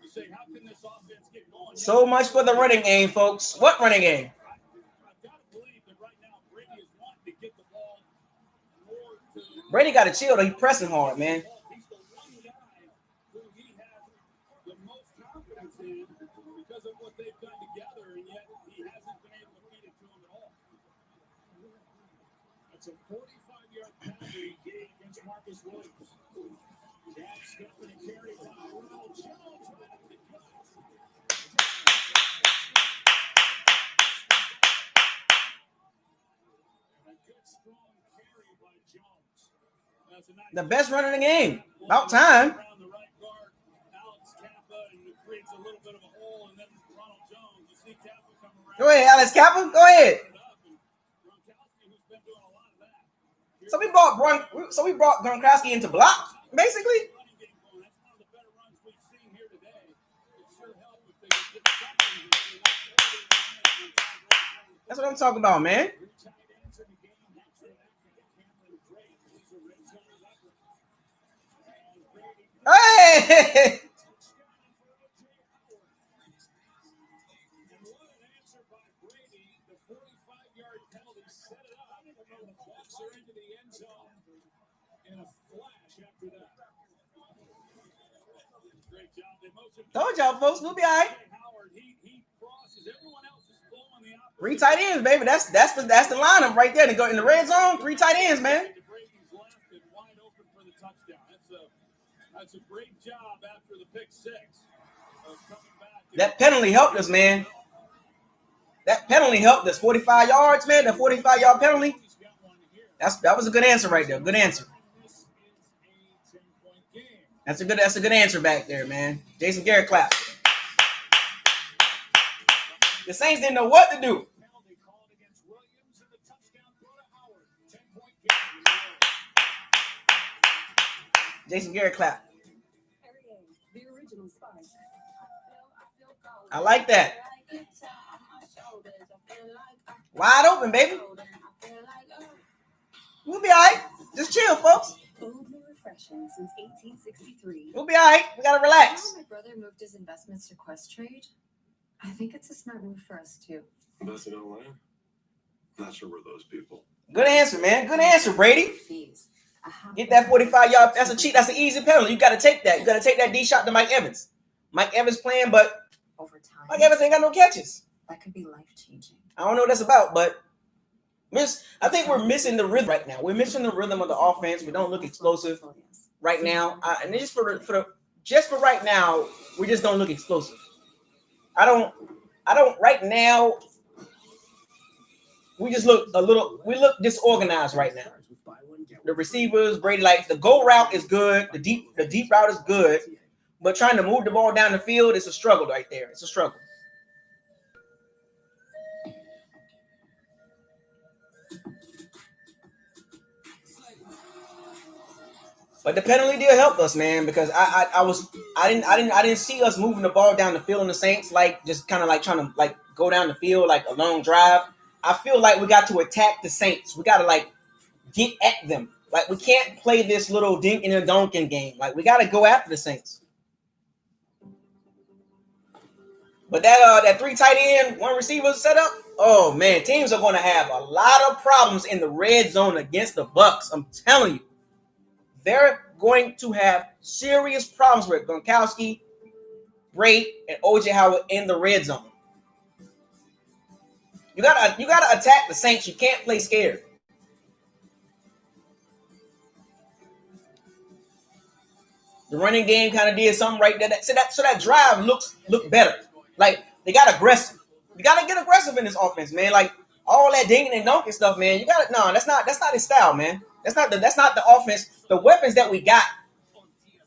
you say, how can this offense get going? So much for the running game, folks. What running game? I've got to believe that right now Brady is wanting to get the ball more to... Brady got to chill, though. He's pressing hard, man. He's the one guy who he has the most confidence in because of what they've done together, and yet he hasn't been able to feed it to him at all. That's a 45-yard penalty against Marcus Williams. Jack stepping and carried by Ronald Jones. And a good, strong carry by Jones. The best runner in the game. About time. Go ahead, Alex Kappa. Go ahead. So we brought Gronkowski into block, basically. That's what I'm talking about, man. Hey! Told y'all, folks, we'll be all right. 3 tight ends, baby. That's the lineup right there. To go in the red zone, 3 tight ends, man. That's a great job after the pick 6. That penalty helped us, man. That penalty helped us. 45 yards, man. That 45-yard penalty. That was a good answer right there. Good answer. That's a good answer back there, man. Jason Garrett clap. The Saints didn't know what to do. Jason Garrett clap. I like that. Wide open, baby. We'll be all right. Just chill, folks. Refreshing since 1863. We'll be all right. We gotta relax. My brother moved his investments to Questrade. I think it's a smart move for us too. Investing online? Not sure we're those people. Good answer, man. Good answer, Brady. Get that 45-yard. That's a cheat. That's an easy penalty. You gotta take that. You gotta take that D shot to Mike Evans. Mike Evans playing, but over time, Mike Evans ain't got no catches. That could be life-changing. I don't know what that's about, but I think we're missing the rhythm right now. We're missing the rhythm of the offense. We don't look explosive right now, and just for right now, we just don't look explosive. I don't. Right now, we just look we look disorganized right now. The receivers, Brady, like the go route is good. The deep route is good, but trying to move the ball down the field is a struggle right there. It's a struggle. But the penalty did help us, man, because I didn't see us moving the ball down the field in the Saints, like just kind of like trying to like go down the field like a long drive. I feel like we got to attack the Saints. We got to like get at them. Like we can't play this little dink and a donkin game. Like we got to go after the Saints. But that 3 tight end, 1 receiver setup, oh man, teams are going to have a lot of problems in the red zone against the Bucs. I'm telling you. They're going to have serious problems with Gronkowski, Brady, and OJ Howard in the red zone. You gotta attack the Saints. You can't play scared. The running game kind of did something right there. So that drive looked better. Like they got aggressive. You gotta get aggressive in this offense, man. Like all that dinging and dunking stuff, man. You gotta that's not his style, man. That's not the offense. The weapons that we got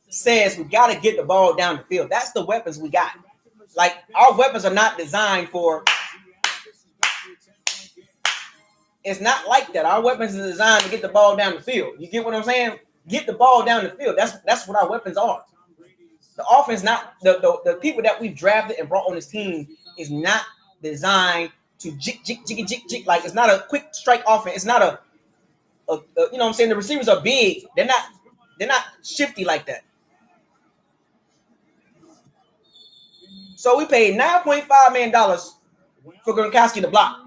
says we got to get the ball down the field. That's the weapons we got. Like our weapons are not designed for. It's not like that. Our weapons are designed to get the ball down the field. You get what I'm saying? Get the ball down the field. That's what our weapons are. The offense, not the people that we've drafted and brought on this team, is not designed to jig. Like it's not a quick strike offense. It's not a you know what I'm saying? The receivers are big. They're not shifty like that. So we paid $9.5 million for Gronkowski to block.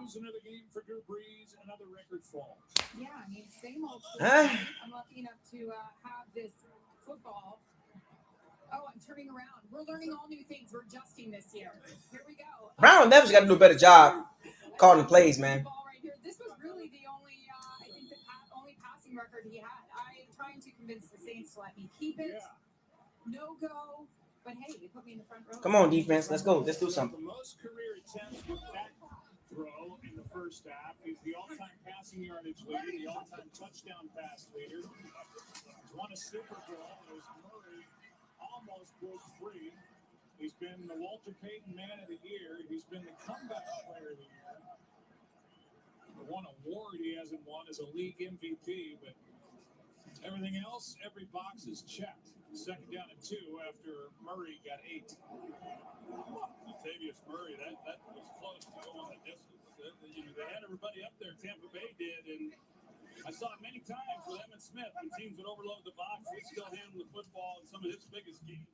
Yeah, I mean, same old story. I'm lucky enough to have this football. Oh, I'm turning around. We're learning all new things. We're adjusting this year. Here we go. Brown Never's got to do a better job calling the plays, man. This was really the only, I think, the only passing record he had. I'm trying to convince the Saints to let me keep it. No go. But hey, they put me in the front row. Come on, defense. Let's go. Let's do something. The most career attempts with that throw in the first half. He's the all-time passing yardage leader, the all-time touchdown pass leader. He's won a Super Bowl as Murray almost broke free. He's been the Walter Payton Man of the Year. He's been the comeback player of the year. The one award he hasn't won is a league MVP, but everything else, every box is checked. Second down and 2 after Murray got 8. Latavius Murray, that was close to going the distance. They had everybody up there, Tampa Bay did, and I saw it many times with Emmitt Smith when teams would overload the box. He'd still handle the football in some of his biggest games.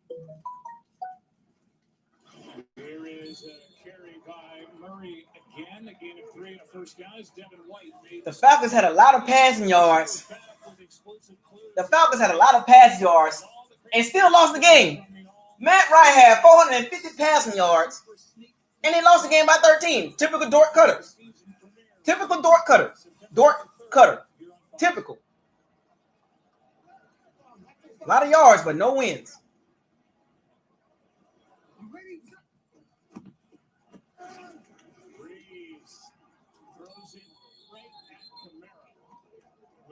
There is a carry by Murray again, a gain of 3 and a first down. Is Devin White. The Falcons had a lot of passing yards. And still lost the game. Matt Ryan had 450 passing yards, and they lost the game by 13. Typical Dort Cutter. Typical. A lot of yards, but no wins.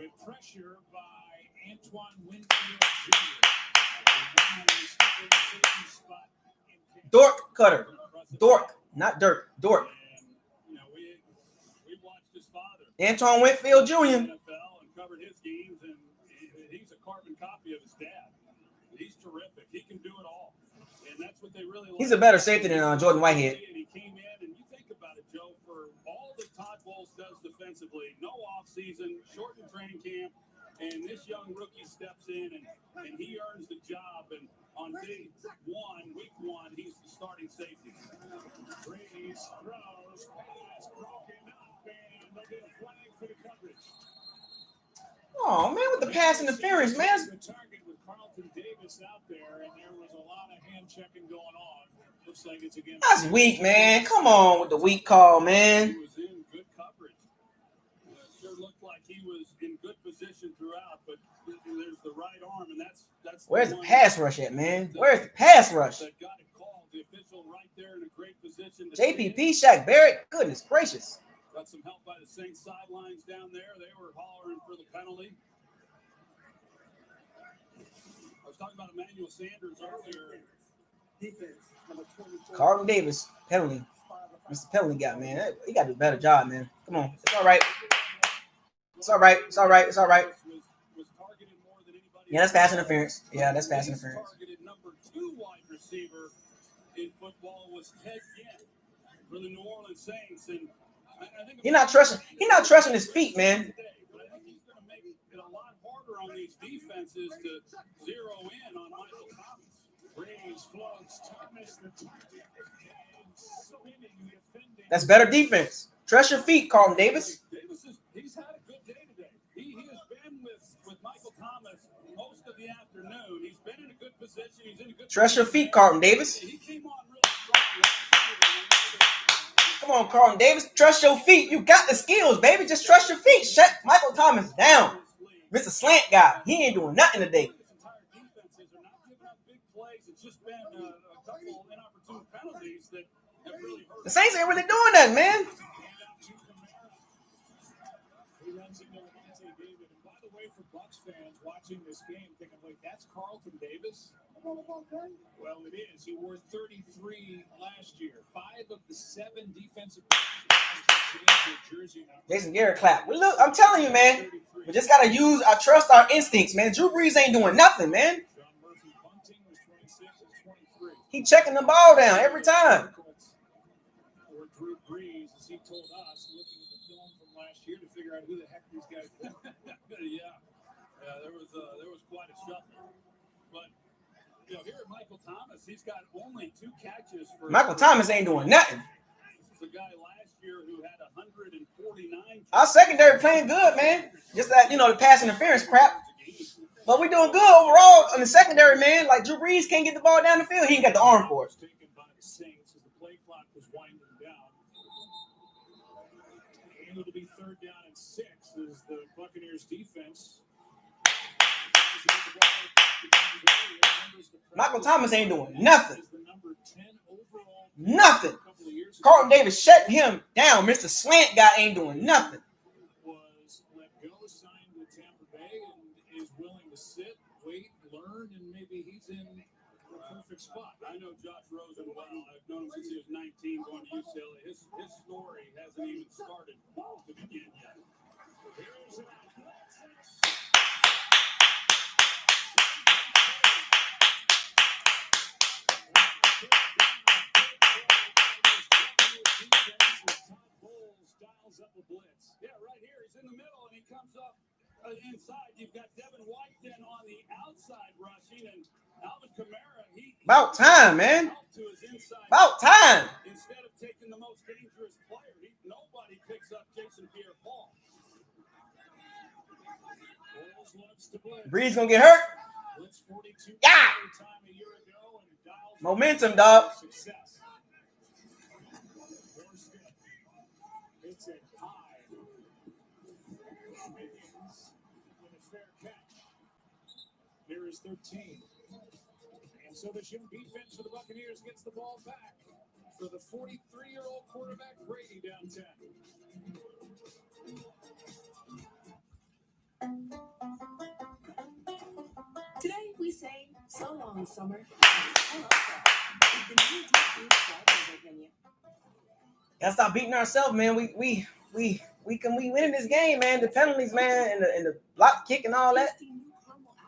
with pressure by Antoine Winfield Jr. Dork cutter. Dork, not Dirk. Dork. You know, we watched his father, Antoine Winfield Jr. NFL, and covered his games, and he's a carbon copy of his dad. He's terrific. He can do it all, and that's what they really. He's a better safety than Jordan Whitehead. And he came in, and you think about it, Joe, for all that Todd Bowles does defensively, no offseason, shortened training camp, and this young rookie steps in and he earns the job. And on week one, he's the starting safety. Brady's throws pass broken up, and they'll get a flag for the coverage. Oh man, with the pass interference, man. The target with Carlton Davis out there, and there was a lot of hand checking going on. Looks like it's against. That's weak, man. Come on with the weak call, man. He was in good coverage. Sure looked like he was in good position throughout, but there's the right arm, and that's. Where's the pass rush at, man? Where's the pass rush? That got it called. The official right there in a great position. JPP, Shaq Barrett. Goodness gracious. Got some help by the Saints sidelines down there. They were hollering for the penalty. I was talking about Emmanuel Sanders earlier. Carlton Davis, penalty. Mr. Penalty guy, man. He got to do a better job, man. Come on. It's all right. It's all right. It's all right. It's all right. Yeah, that's pass interference. Yeah, that's pass interference. Targeted number 2 wide receiver in football was Ted Ginn for the New Orleans Saints, and I think He's not trusting his feet, man. But I think he's going to make it a lot harder on these defenses to zero in on Michael Thomas. Brady's floats Thomas the target and spinning defending. That's better defense. Trust your feet, Carlton Davis. He's had a good day today. He has been with Michael Thomas most of the afternoon. He's been in a good position. He's in a good. Trust your feet, Carlton Davis. He came on really strong. Come on, Carlton Davis. Trust your feet. You got the skills, baby. Just trust your feet. Shut Michael Thomas down. Mr. Slant guy. He ain't doing nothing today. Defenses are not giving up big plays. It's just been a couple inopportune penalties that have really hurt. The Saints ain't really doing that, man. He runs into Levante David. And by the way, for Bucs fans watching this game, thinking, wait, that's Carlton Davis? Well, it is. He wore 33 last year. 5 of the 7 defensive jersey numbers. Jason Garrett clap. Well, look, I'm telling you, man. We just gotta trust our instincts, man. Drew Brees ain't doing nothing, man. John Murphy Bunting was 26 and 23. He checking the ball down every time. Or Drew Brees, as he told us, looking at the film from last year to figure out who the heck these guys were. Yeah, there was quite a shuffle. But you know, here at Michael Thomas, he's got only 2 catches for. Michael Thomas ain't doing nothing. This is a guy last year who had 149. Our secondary playing good, man. Just that, the pass interference crap. But we doing good overall on the secondary, man. Like Drew Brees can't get the ball down the field. He ain't got the arm for it. Taken by the Saints as the play clock was winding down. And it'll be 3rd down and 6 as the Buccaneers defense. Michael Thomas ain't doing nothing. Nothing. Carlton Davis shutting him down. Mr. Slant guy ain't doing nothing. Was let go, signed with Tampa Bay, and is willing to sit, wait, learn, and maybe he's in the perfect spot. I know Josh Rosen well. I've known him since he was 19 going to UCLA. His story hasn't even started to begin yet. Here's an Up a blitz. Yeah, right here. He's in the middle, and he comes up inside. You've got Devin White then on the outside rushing, and Alvin Kamara. About time, man. To his inside. About time. Instead of taking the most dangerous player, nobody picks up Jason Pierre-Paul. Breeze gonna get hurt. Yeah. Momentum, dog. It's a high. With a fair catch. There is 13. And so this young defense for the Buccaneers gets the ball back for the 43-year-old quarterback Brady down 10. Today we say so long, summer. Hello, fall. With the new DQ Fall venue. Gotta stop beating ourselves, man. We winning this game, man. The penalties, man, and the block kick and all that.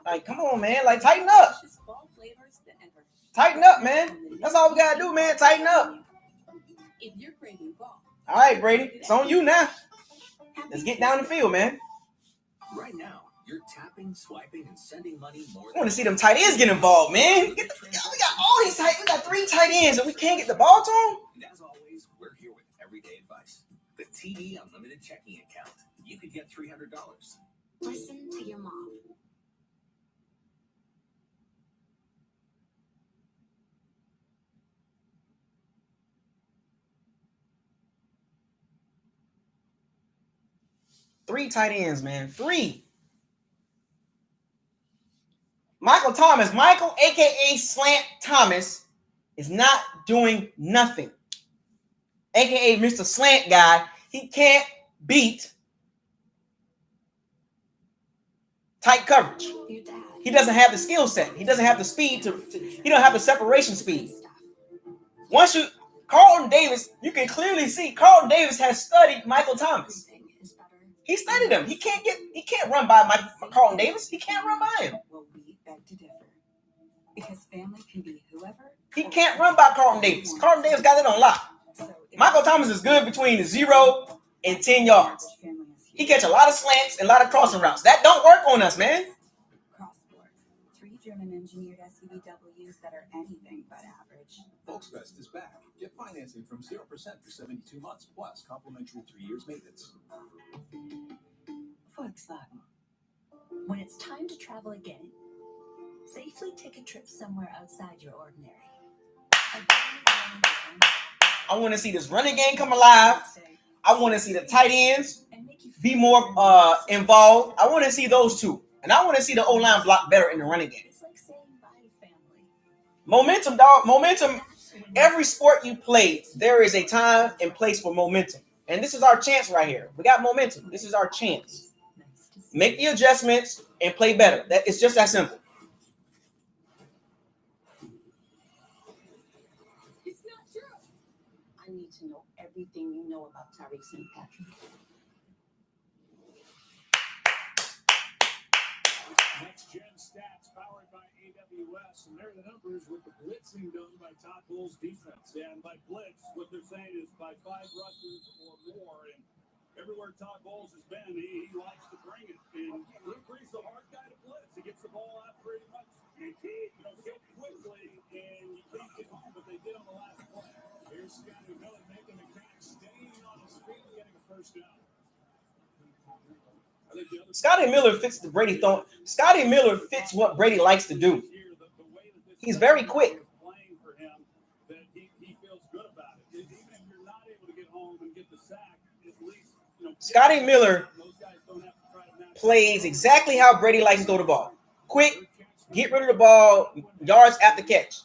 Like, come on, man. Like, tighten up. Tighten up, man. That's all we gotta do, man. Tighten up. If you're craving ball. All right, Brady. It's on you now. Let's get down the field, man. Right now, you're tapping, swiping, and sending money more. I want to see them tight ends get involved, man. We got all these tight. We got 3 tight ends, and we can't get the ball to them. And as always, we're here with everyday advice. The TD Unlimited checking account. You could get $300. Listen to your mom. Three tight ends, man. 3. Michael Thomas, Michael, a.k.a. Slant Thomas, is not doing nothing. A.k.a. Mr. Slant Guy. He can't beat tight coverage. He doesn't have the skill set. He doesn't have the speed he don't have the separation speed. Carlton Davis, you can clearly see Carlton Davis has studied Michael Thomas. He studied him. He can't run by Carlton Davis. He can't run by him. Because family can be whoever. He can't run by Carlton Davis. Carlton Davis got it on lock. Michael Thomas is good between 0 and 10 yards. He catch a lot of slants and a lot of crossing routes. That don't work on us, man. Crossport. 3 German-engineered SUVWs that are anything but average. Volksfest is back. Get financing from 0% for 72 months, plus complimentary 3 years maintenance. Volkswagen. When it's time to travel again, safely take a trip somewhere outside your ordinary. I want to see this running game come alive. I want to see the tight ends be more involved. I want to see those two. And I want to see the O-line block better in the running game. Momentum, dog. Momentum. Every sport you play, there is a time and place for momentum. And this is our chance right here. We got momentum. This is our chance. Make the adjustments and play better. It's just that simple. It's not true. I need to know everything you know about Tyreek St. Patrick. Next Gen Stats powered by AWS, and there are the numbers with the blitzing done by Todd Bowles' defense. And by blitz, what they're saying is by 5 rushes or more. And everywhere Todd Bowles has been, he likes to bring it. And Luke Brees, the hard guy to blitz. He gets the ball out pretty much so quickly, and you can't get home, but they did on the last play. Here's Scotty Miller making the catch, staying on his feet, and getting a first down. Scotty Miller fits the Brady throw. Scotty Miller fits what Brady likes to do. He's very quick. Scotty Miller plays exactly how Brady likes to throw the ball. Quick, get rid of the ball, yards after catch.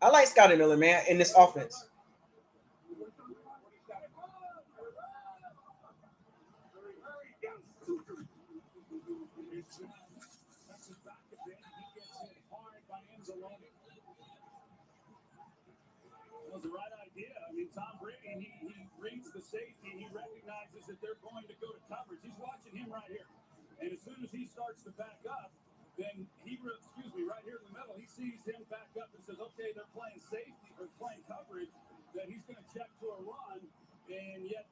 I like Scotty Miller, man, in this offense. Was the right idea. I mean, Tom Brady, he reads the safety. He recognizes that they're going to go to coverage. He's watching him right here. And as soon as he starts to back up, then right here in the middle, he sees him back up and says, okay, they're playing safety or playing coverage. Then he's going to check to a run. And yet,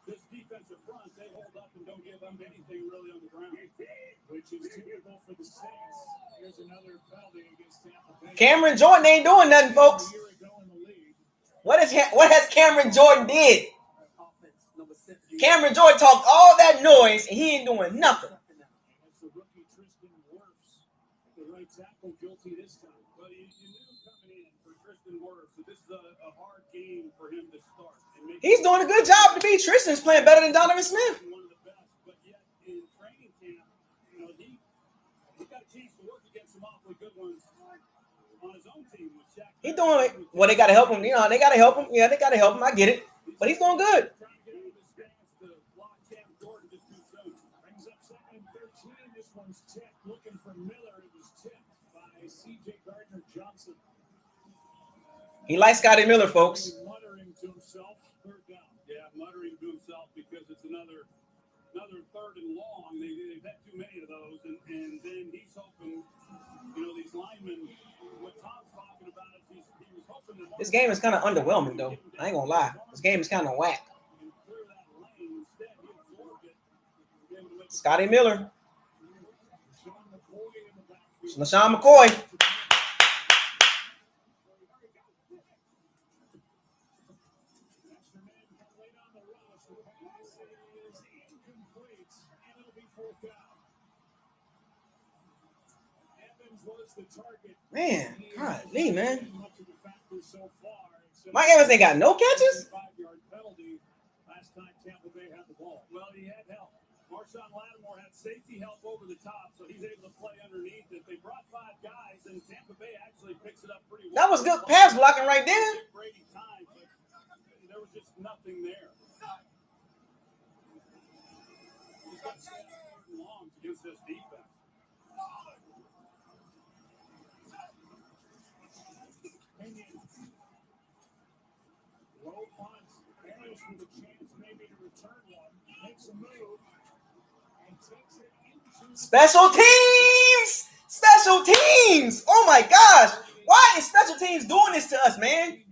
this defensive front, they hold up and don't give them anything really on the ground, which is typical for the Saints. Here's another penalty against Tampa Bay. Cameron Jordan ain't doing nothing, folks. What has Cameron Jordan did? Cameron Jordan talked all that noise and he ain't doing nothing. That's the rookie Tristan Wirfs, the right tackle, guilty this time. But you knew coming in for Tristan Wirfs that this is a hard game for him to start. He's doing a good job to be. Tristan's playing better than Donovan Smith. One of the best, but yet in training camp, he got a chance to work against some awfully good ones on his own team with Shaq. He's doing it. Well, they got to help him. They got to help him. Yeah, they got to help him. I get it. But he's doing good. Johnson. He likes Scotty Miller, folks. Muttering to himself, third down. Yeah, muttering to himself because it's another third and long. They've had too many of those, and then he's hoping, these linemen. What Tom's talking about is he was hoping that This game is kind of underwhelming, though. I ain't gonna lie. This game is kind of whack. Scotty Miller. It's LaShawn McCoy. Man, God, Lee, man. Mike Evans ain't got no catches? Last time Tampa Bay had the ball. Well, he had help. Marshawn Lattimore had safety help over the top, so he's able to play underneath it. They brought 5 guys, and Tampa Bay actually picks it up pretty well. That was good pass blocking right there. Brady time, but there was just nothing there. He's got 7 longs against this defense. Low punt. Harris with a chance maybe to return one. Makes a move and takes it into Special teams! Special teams! Oh my gosh! Why is special teams doing this to us, man?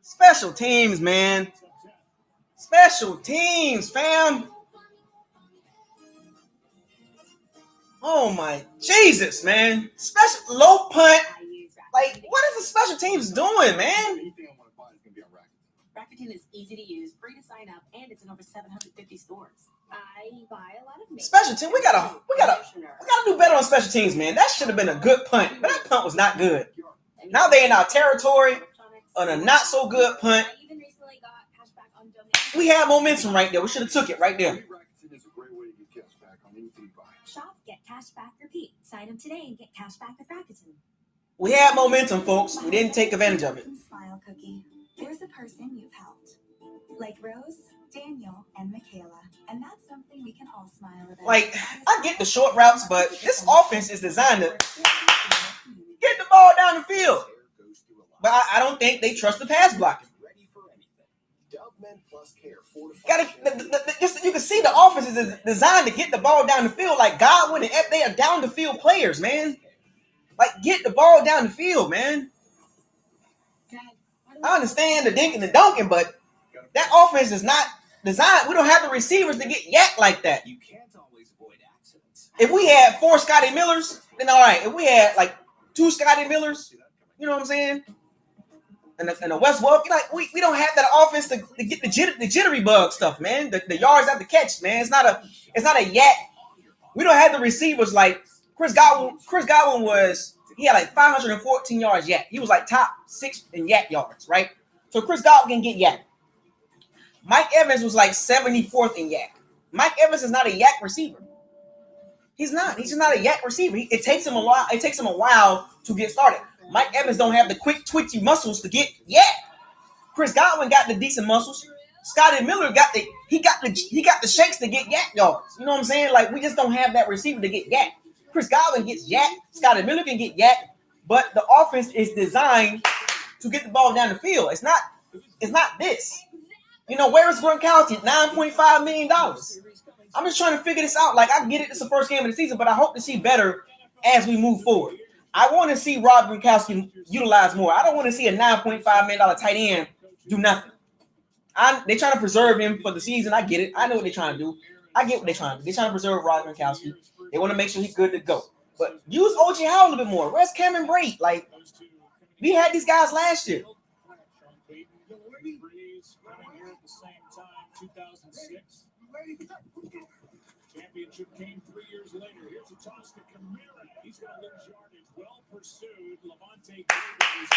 Special teams, man. Special teams, fam. Oh my Jesus, man. Special low punt. Like, what is the special teams doing, man? Rakuten is easy to use, free to sign up, and it's in over 750 stores. I buy a lot of Special team. We gotta do better on special teams, man. That should have been a good punt, but that punt was not good. Now they in our territory on a not so good punt. We had momentum right there. We should have took it right there. Shop, get cash back, repeat. Sign up today and get cash back with Rakuten. We had momentum, folks. We didn't take advantage of it. Smile cookie. There's a person you've helped. Like Rose, Daniel, and Michaela. And that's something we can all smile about. Like, I get the short routes, but this offense is designed to get the ball down the field. But I don't think they trust the pass blocking. You can see the offense is designed to get the ball down the field. Like Godwin and they are down the field players, man. Like, get the ball down the field, man. I understand the dink and the dunking, but that offense is not designed. We don't have the receivers to get yacked like that. You can't always avoid accidents. If we had 4 Scotty Millers, then all right. If we had like 2 Scotty Millers, you know what I'm saying? And a Wes Welker, like we don't have that offense to get the jittery bug stuff, man. The yards after catch, man. It's not a yak. We don't have the receivers like Chris Godwin he had like 514 yards yak. He was like top 6 in yak yards, right? So Chris Godwin can get yak. Mike Evans was like 74th in yak. Mike Evans is not a yak receiver. He's not. He's just not a yak receiver. It takes him a while. It takes him a while to get started. Mike Evans don't have the quick twitchy muscles to get yak. Chris Godwin got the decent muscles. Scotty Miller got the shakes to get yak yards. You know what I'm saying? Like, we just don't have that receiver to get yak. Chris Godwin gets yak. Scotty Miller can get yak, but the offense is designed to get the ball down the field. It's not this. Where is Gronkowski? $9.5 million. I'm just trying to figure this out. Like, I get it. It's the first game of the season, but I hope to see better as we move forward. I want to see Rob Gronkowski utilized more. I don't want to see a $9.5 million tight end do nothing. They're trying to preserve him for the season. I get it. I know what they're trying to do. I get what they're trying to do. They're trying to preserve Rob Gronkowski. They want to make sure he's good to go. But use O.J. Howard a little bit more. Where's Cameron Brate? Like, we had these guys last year. Championship came 3 years later. Here's a toss to Kamara. He's going to lose yardage. Well pursued. Levante Davis.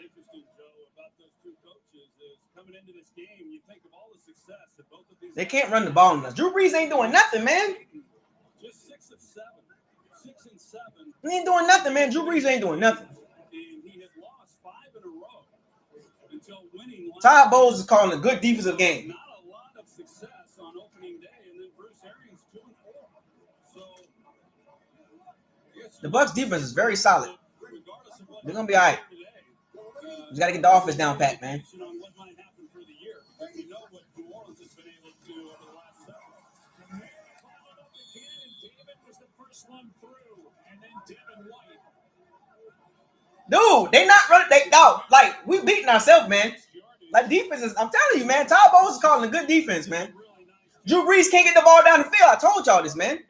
Interesting, Joe, about those 2 coaches is coming into this game. You think of all the success that both of these. They can't run the ball enough. Drew Brees ain't doing nothing, man. Just 6 of 7. 6 and 7. He ain't doing nothing, man. Drew Brees ain't doing nothing. And he had lost 5 in a row until winning. Todd Bowles is calling a good defensive game. Not a lot of success on opening day, and then Bruce Arians 2 and 4. So The Bucks defense is very solid. They're gonna be all right. You got to get the offense down pat, man. Dude, they not running. They dog. Like we beating ourselves, man. Like defense is. I'm telling you, man. Todd Bowles is calling a good defense, man. Drew Brees can't get the ball down the field. I told y'all this, man.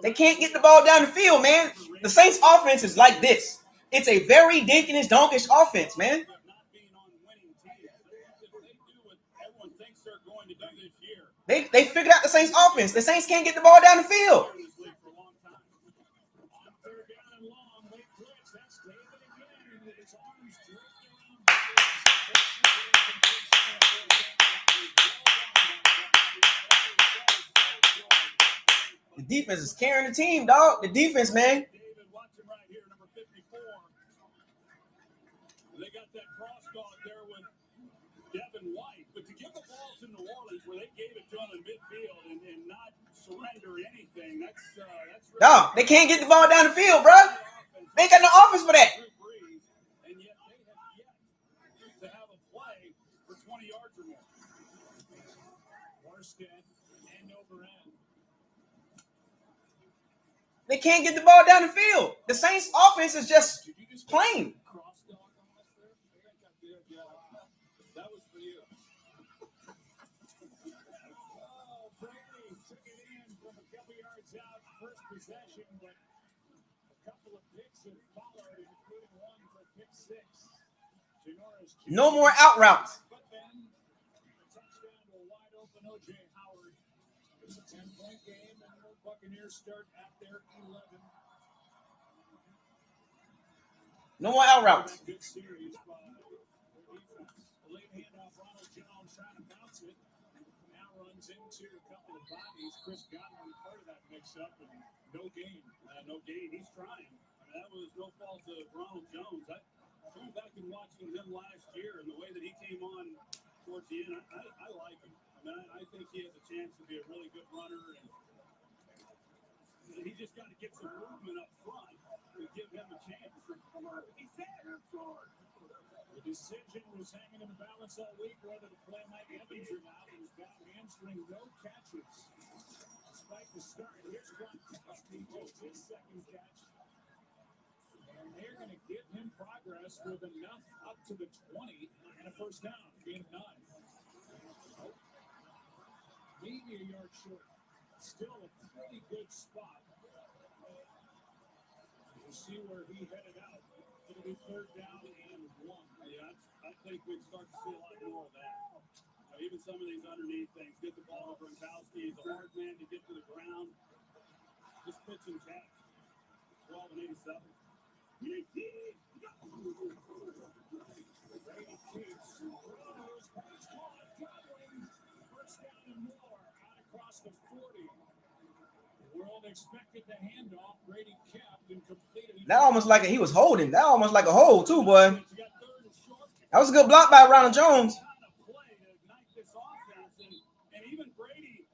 They can't get the ball down the field, man. The Saints' offense is like this. It's a very dinkish, donkish offense, man. They figured out the Saints' offense. The Saints can't get the ball down the field. The defense is carrying the team, dog. The defense, man. They got that crosstalk there with Devin White, but to give the ball to New Orleans where they gave it to him in midfield and not surrender anything, that's really dog. They can't get the ball down the field, bro. They ain't got no offense for that. And yet they have yet to have a play for 20 yards or more. Worstead, end over end. They can't get the ball down the field. The Saints' offense is just plain. That was for you. Brady took it in from a couple yards out, first possession, but a couple of picks have followed, including one for pick six. No more out routes. But then a touchdown to a wide open O.J. Howard. It's a 10-point game, and the Buccaneers start at their 11. No more out routes. Good series by their defense. The late handoff, Ronald Jones trying to bounce it. Now runs into a couple of bodies. Chris Godwin part of that mix-up, and no gain. He's trying. That was no fault of Ronald Jones. Going back and watching him last year and the way that he came on towards the end, I like him. I think he has a chance to be a really good runner, and he just got to get some movement up front to give him a chance. The decision was hanging in the balance all week whether to play Mike Evans or not. He's got hamstring, no catches. Despite the start, here's Gronkowski takes his second catch. And they're going to give him progress with enough up to the 20 and a first down, being 9. Maybe a yard short. Still a pretty good spot. We'll see where he headed out. It'll be 3rd down and 1. Yeah, I think we'd start to see a lot more of that. Even some of these underneath things. Get the ball to Gronkowski. He's a hard man to get to the ground. Just pitch and catch. 12 and 87. Brady keeps. First down and more. Out across the 40. The world expected the handoff. Brady kept and completed. That almost like he was holding. That almost like a hold too, boy. That was a good block by Ronald Jones. And even Brady,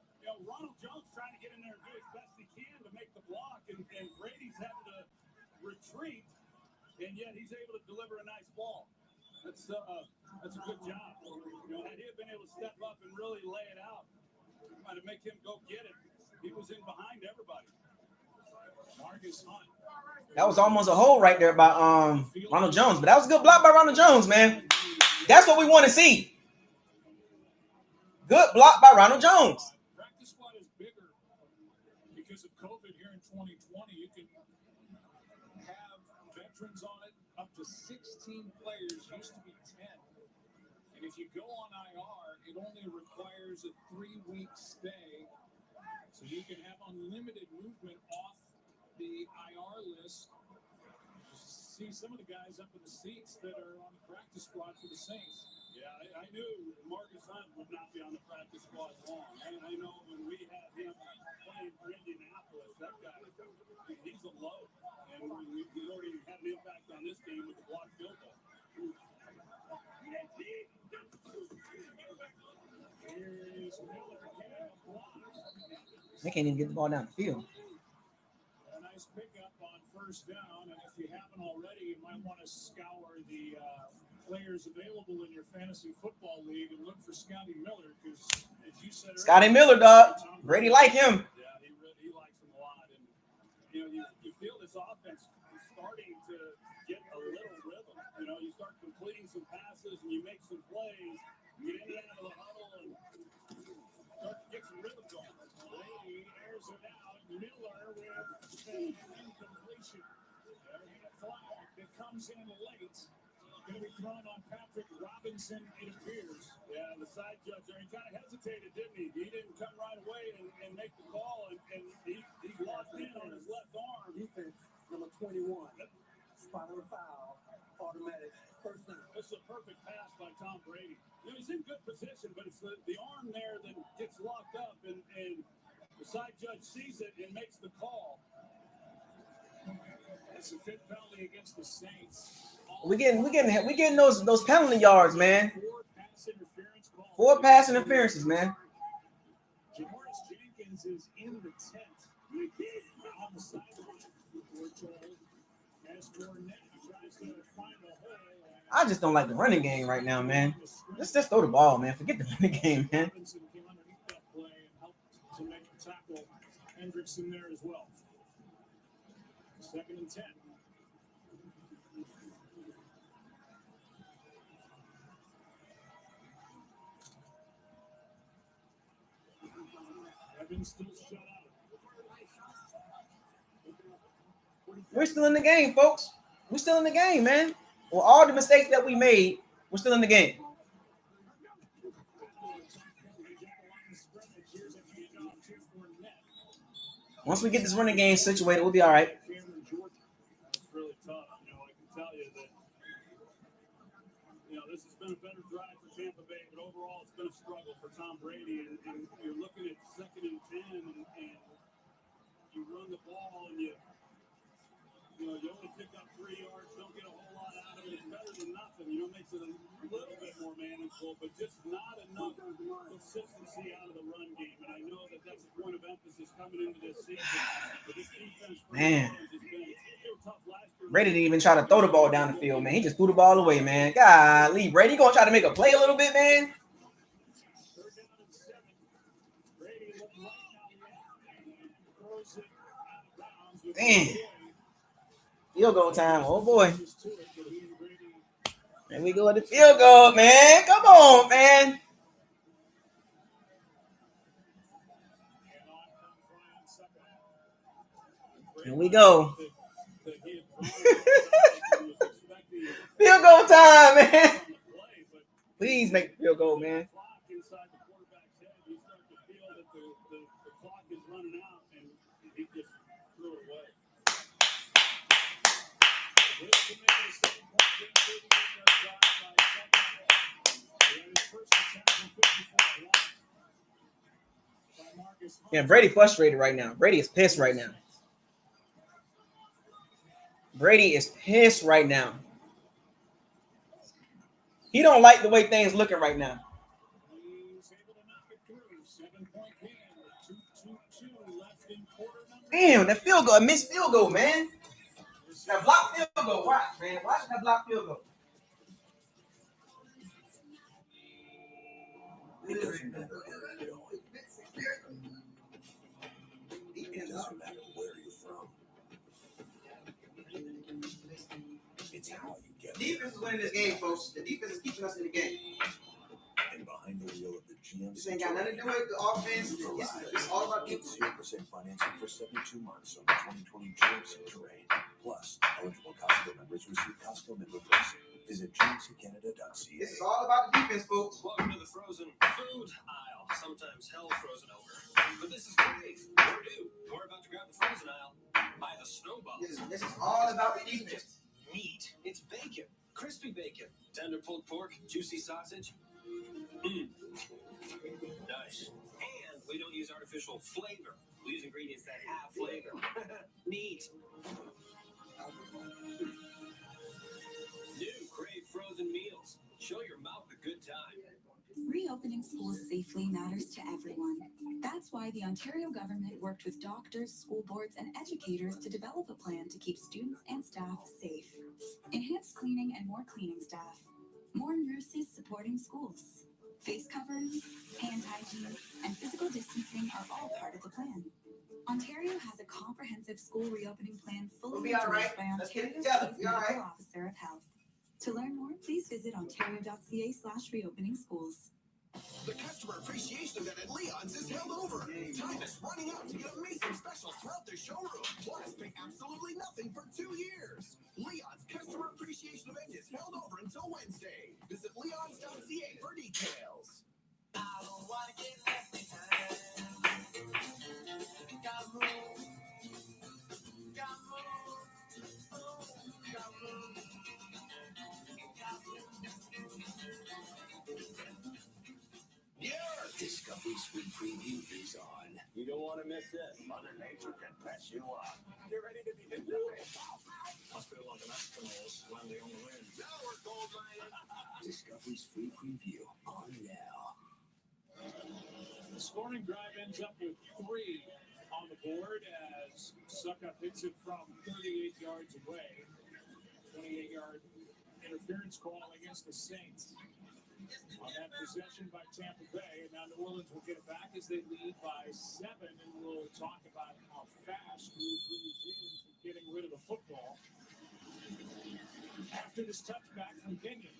Ronald Jones trying to get in there and do as best he can to make the block, and Brady's having to retreat, and yet he's able to deliver a nice ball. That's a good job. Had he been able to step up and really lay it out, might have make him go get it. He was in behind everybody. Marcus Hunt. That was almost a hold right there by Ronald Jones, but that was a good block by Ronald Jones, man. That's what we want to see. Good block by Ronald Jones. Practice squad is bigger because of COVID here in 2020. You can have veterans on it up to 16 players. Used to be 10. And if you go on IR, it only requires a 3-week stay. So you can have unlimited movement off the IR list. You see some of the guys up in the seats that are on the practice squad for the Saints. Yeah, I knew Marcus Hunt would not be on the practice squad long. I know when we had him playing for Indianapolis, that guy, he's a load. And we already had an impact on this game with the block field goal. Here's Miller getting a block. They can't even get the ball down the field. A nice pickup on first down, and if you haven't already, you might want to scour the players available in your fantasy football league and look for Scotty Miller, because as you said earlier, Scotty Miller, dog. Brady like him. Yeah, he likes him a lot, and you feel this offense is starting to get a little rhythm. You start completing some passes and you make some plays, you get in and out of the huddle and start to get some rhythm going. Brady airs it out. Miller with an incompletion. There's a flag that comes in late. Going to be thrown on Patrick Robinson, it appears. Yeah, the side judge there, he kind of hesitated, didn't he? He didn't come right away and make the call, and he's locked in on his left arm. Defense, number 21. Spot on the foul. Automatic. First down. This is a perfect pass by Tom Brady. He's in good position, but it's the arm there that gets locked up, and the side judge sees it and makes the call. It's a fifth penalty against the Saints. We getting those penalty yards, man. 4 pass interferences, man. Janoris Jenkins is in the tent on the sideline, we're told. As Fournette tries to find a hole. I just don't like the running game right now, man. Let's just throw the ball, man. Forget the running game, man. Robinson came underneath that play and helped to make a tackle. Hendrickson there as well. 2nd and 10. Evans still shut out. We're still in the game, folks. We're still in the game, man. Well, all the mistakes that we made, we're still in the game. Once we get this running game situated, we'll be all right. That's really tough. I can tell you that, this has been a better drive for Tampa Bay, but overall it's been a struggle for Tom Brady. And you're looking at 2nd and 10, and you run the ball, and you only pick up 3 yards, don't get a whole lot out of it. It's better than nothing. Makes it a little bit more manageable, but just not enough consistency out of the run game. And I know that that's a point of emphasis coming into this season. But this defense, Man, they were tough last year. Brady didn't even try to throw the ball down the field, man. He just threw the ball away, man. Golly, Brady, you gonna try to make a play a little bit, man? 3rd down and 7. Brady looked right now and throws it out of bounds. Damn. Field goal time. Oh, boy. There we go at the field goal, man. Come on, man. Here we go. Field goal time, man. Please make the field goal, man. Inside the quarterback's head, you start to feel that the clock is running out, and he just threw it away. Yeah, Brady frustrated right now. Brady is pissed right now. Brady is pissed right now. He don't like the way things looking right now. Damn, that field goal, a missed field goal, man. That block field goal. Watch, man. Watch that block field goal. It doesn't matter where you're going. It doesn't matter where you're from. It's how you get there. Defense is winning this game, folks. The defense is keeping us in the game. And behind the wheel of the GMC. This ain't got nothing to do with the offense. It's all about defense. 0% financing for 72 months on the 2020 GMC Terrain. Plus, eligible Costco members receive Costco member pricing. Visit GMCCanada.ca. This is all about the defense, folks. Welcome to the frozen food aisle. Sometimes hell frozen over. But this is great. We're new. We're about to grab the frozen aisle by the snowball. This is all about the defense. Meat. It's bacon. Crispy bacon. Tender pulled pork. Juicy sausage. Nice. And we don't use artificial flavor. We use ingredients that have flavor. Neat. New Crave frozen meals. Show your mouth a good time. Reopening schools safely matters to everyone. That's why the Ontario government worked with doctors, school boards, and educators to develop a plan to keep students and staff safe. Enhanced cleaning and more cleaning staff. More nurses supporting schools. Face coverings, hand hygiene, and physical distancing are all part of the plan. Ontario has a comprehensive school reopening plan fully endorsed by Ontario's Chief Medical Officer of Health. To learn more, please visit ontario.ca/reopening schools. The customer appreciation event at Leon's is held over. Time is running out to get amazing specials throughout the showroom. Plus, pay absolutely nothing for 2 years. Leon's customer appreciation event is held over until Wednesday. Visit leons.ca for details. I don't want to get left behind. Gotta move. Gotta move. Gotta move. Your Discovery's free preview is on. You don't want to miss this. Mother Nature can mess you up. Get ready to be hit that way. I feel like an Eskimos landing on the wind. Now we're gold mining. Discovery's free preview on now. The scoring drive ends up with 3 on the board as Suckup hits it from 38 yards away. 28-yard interference call against the Saints on that possession by Tampa Bay. And now New Orleans will get it back as they lead by 7, and we'll talk about how fast Drew Brees is at getting rid of the football after this touchback from Kenyon.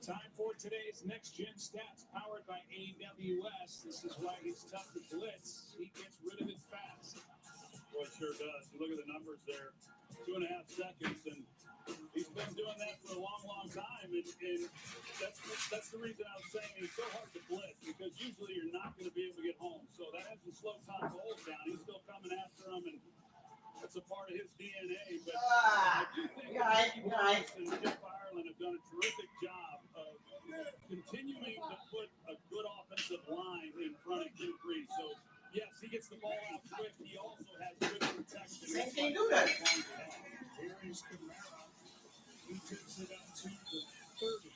Time for today's Next Gen Stats, powered by AWS. This is why he's tough to blitz. He gets rid of it fast. Boy, it sure does. You look at the numbers there, 2.5 seconds, and he's been doing that for a long, long time. And that's the reason I was saying it's so hard to blitz, because usually you're not going to be able to get home. So that hasn't slowed Tom Bowles down. He's still coming after him, and that's a part of his DNA. But I do think Bowles and Jeff Ireland have done a terrific job of continuing to put a good offensive line in front of Drew Brees. So, yes, he gets the ball out quick. He also has good protection. Saints can't do that. Here is Kamara. He takes it up to the 30.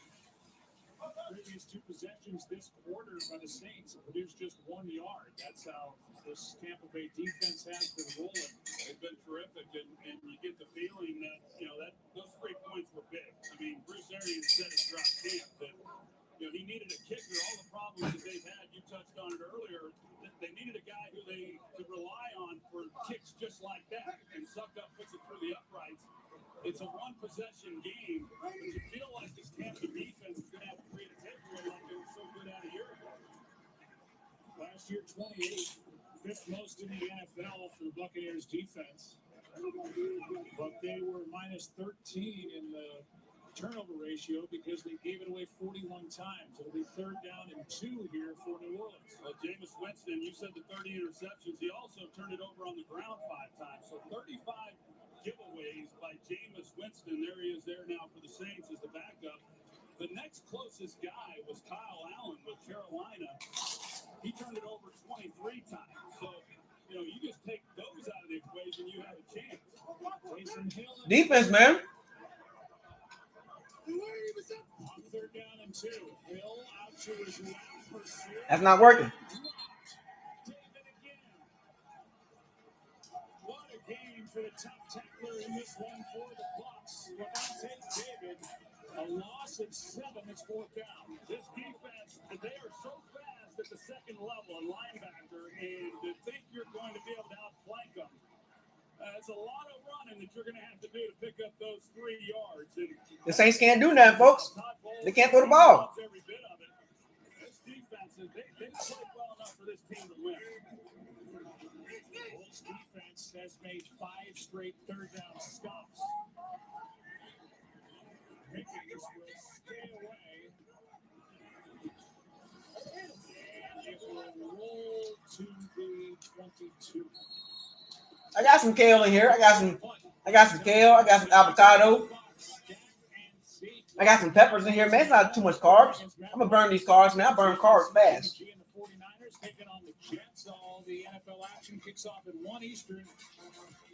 Previous 2 possessions this quarter by the Saints have produced just 1 yard. That's how this Tampa Bay defense has been rolling. They've been terrific, and you get the feeling that, that those 3 points were big. I mean, Bruce Arians said it throughout camp that, he needed a kicker. All the problems that they've had, you touched on it earlier, they needed a guy who they could rely on for kicks just like that. And Suckup puts it through the uprights. It's a 1-possession game, but you feel like this Tampa defense is going to have to create a takeaway like they were so good at a year ago. Last year, 28, 5th most in the NFL for the Buccaneers defense. But they were minus 13 in the turnover ratio because they gave it away 41 times. It'll be 3rd down and 2 here for New Orleans. Jameis Winston, you said the 30 interceptions. He also turned it over on the ground 5 times. So 35 giveaways by Jameis Winston. There he is there now for the Saints as the backup. The next closest guy was Kyle Allen with Carolina. He turned it over 23 times. So, you just take those out of the equation, you have a chance. Defense, man. On 3rd down and 2. Hill out to his left pursuit. That's not working. What a game for the top tackler in this one for the Bucs. Levante David, a loss of 7. It's 4th down. This defense, they are so fast at the second level, a linebacker, and to think you're going to be able to outflank them. It's a lot of running that you're going to have to do to pick up those 3 yards. And the Saints can't do that, folks. They can't throw the ball. Every bit of it. This defense, they played well enough for this team to win. Bulls defense has made 5 straight 3rd down stops. Pickens will stay away. And it will roll to the 22. I got some kale in here. I got some kale. I got some avocado. I got some peppers in here, man. It's not too much carbs. I'm gonna burn these carbs, man. I burn carbs fast. Bears taking on the Jets. All the NFL action kicks off at 1 Eastern.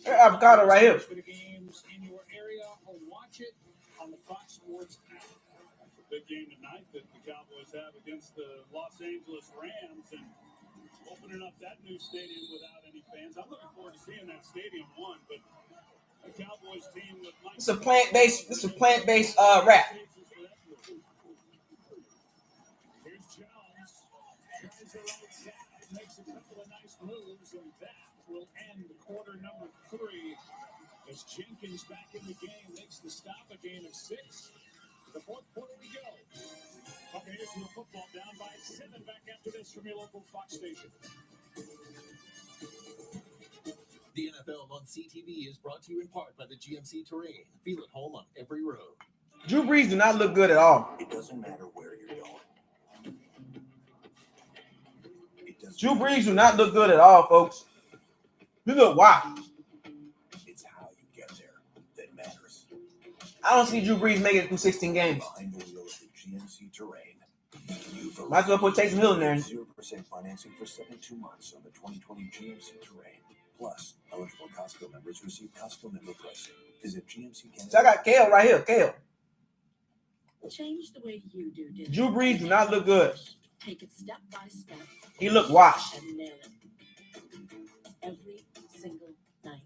Avocado right here. For the games in your area, or watch it on the Fox Sports app. It's a big game tonight that the Cowboys have against the Los Angeles Rams, and opening up that new stadium without any fans. I'm looking forward to seeing that stadium one, but the Cowboys team with Mike. This is a plant-based wrap. Here's Jones. Tries the right side, makes a couple of nice moves, and that will end quarter number 3 as Jenkins back in the game makes the stop, a gain of 6. The fourth quarter we go. Buccaneers with football down by 7 back after this from your local Fox station. The NFL on CTV is brought to you in part by the GMC Terrain. Feel at home on every road. Drew Brees do not look good at all. It doesn't matter where you're going. Drew Brees do not look good at all, folks. You look wild. It's how you get there that matters. I don't see Drew Brees making it through 16 games. Behind the wheel of the GMC Terrain. Might as well put Taysom Hill in there. 0% financing for 72 months on the 2020 GMC Terrain. Plus, eligible Costco members receive Costco member pricing. Visit GMC Canada. So I got Kale right here. Kale. Change the way you do dinner. Drew Brees do not look good. Take it step by step. He looked washed. And nail it. Every single night.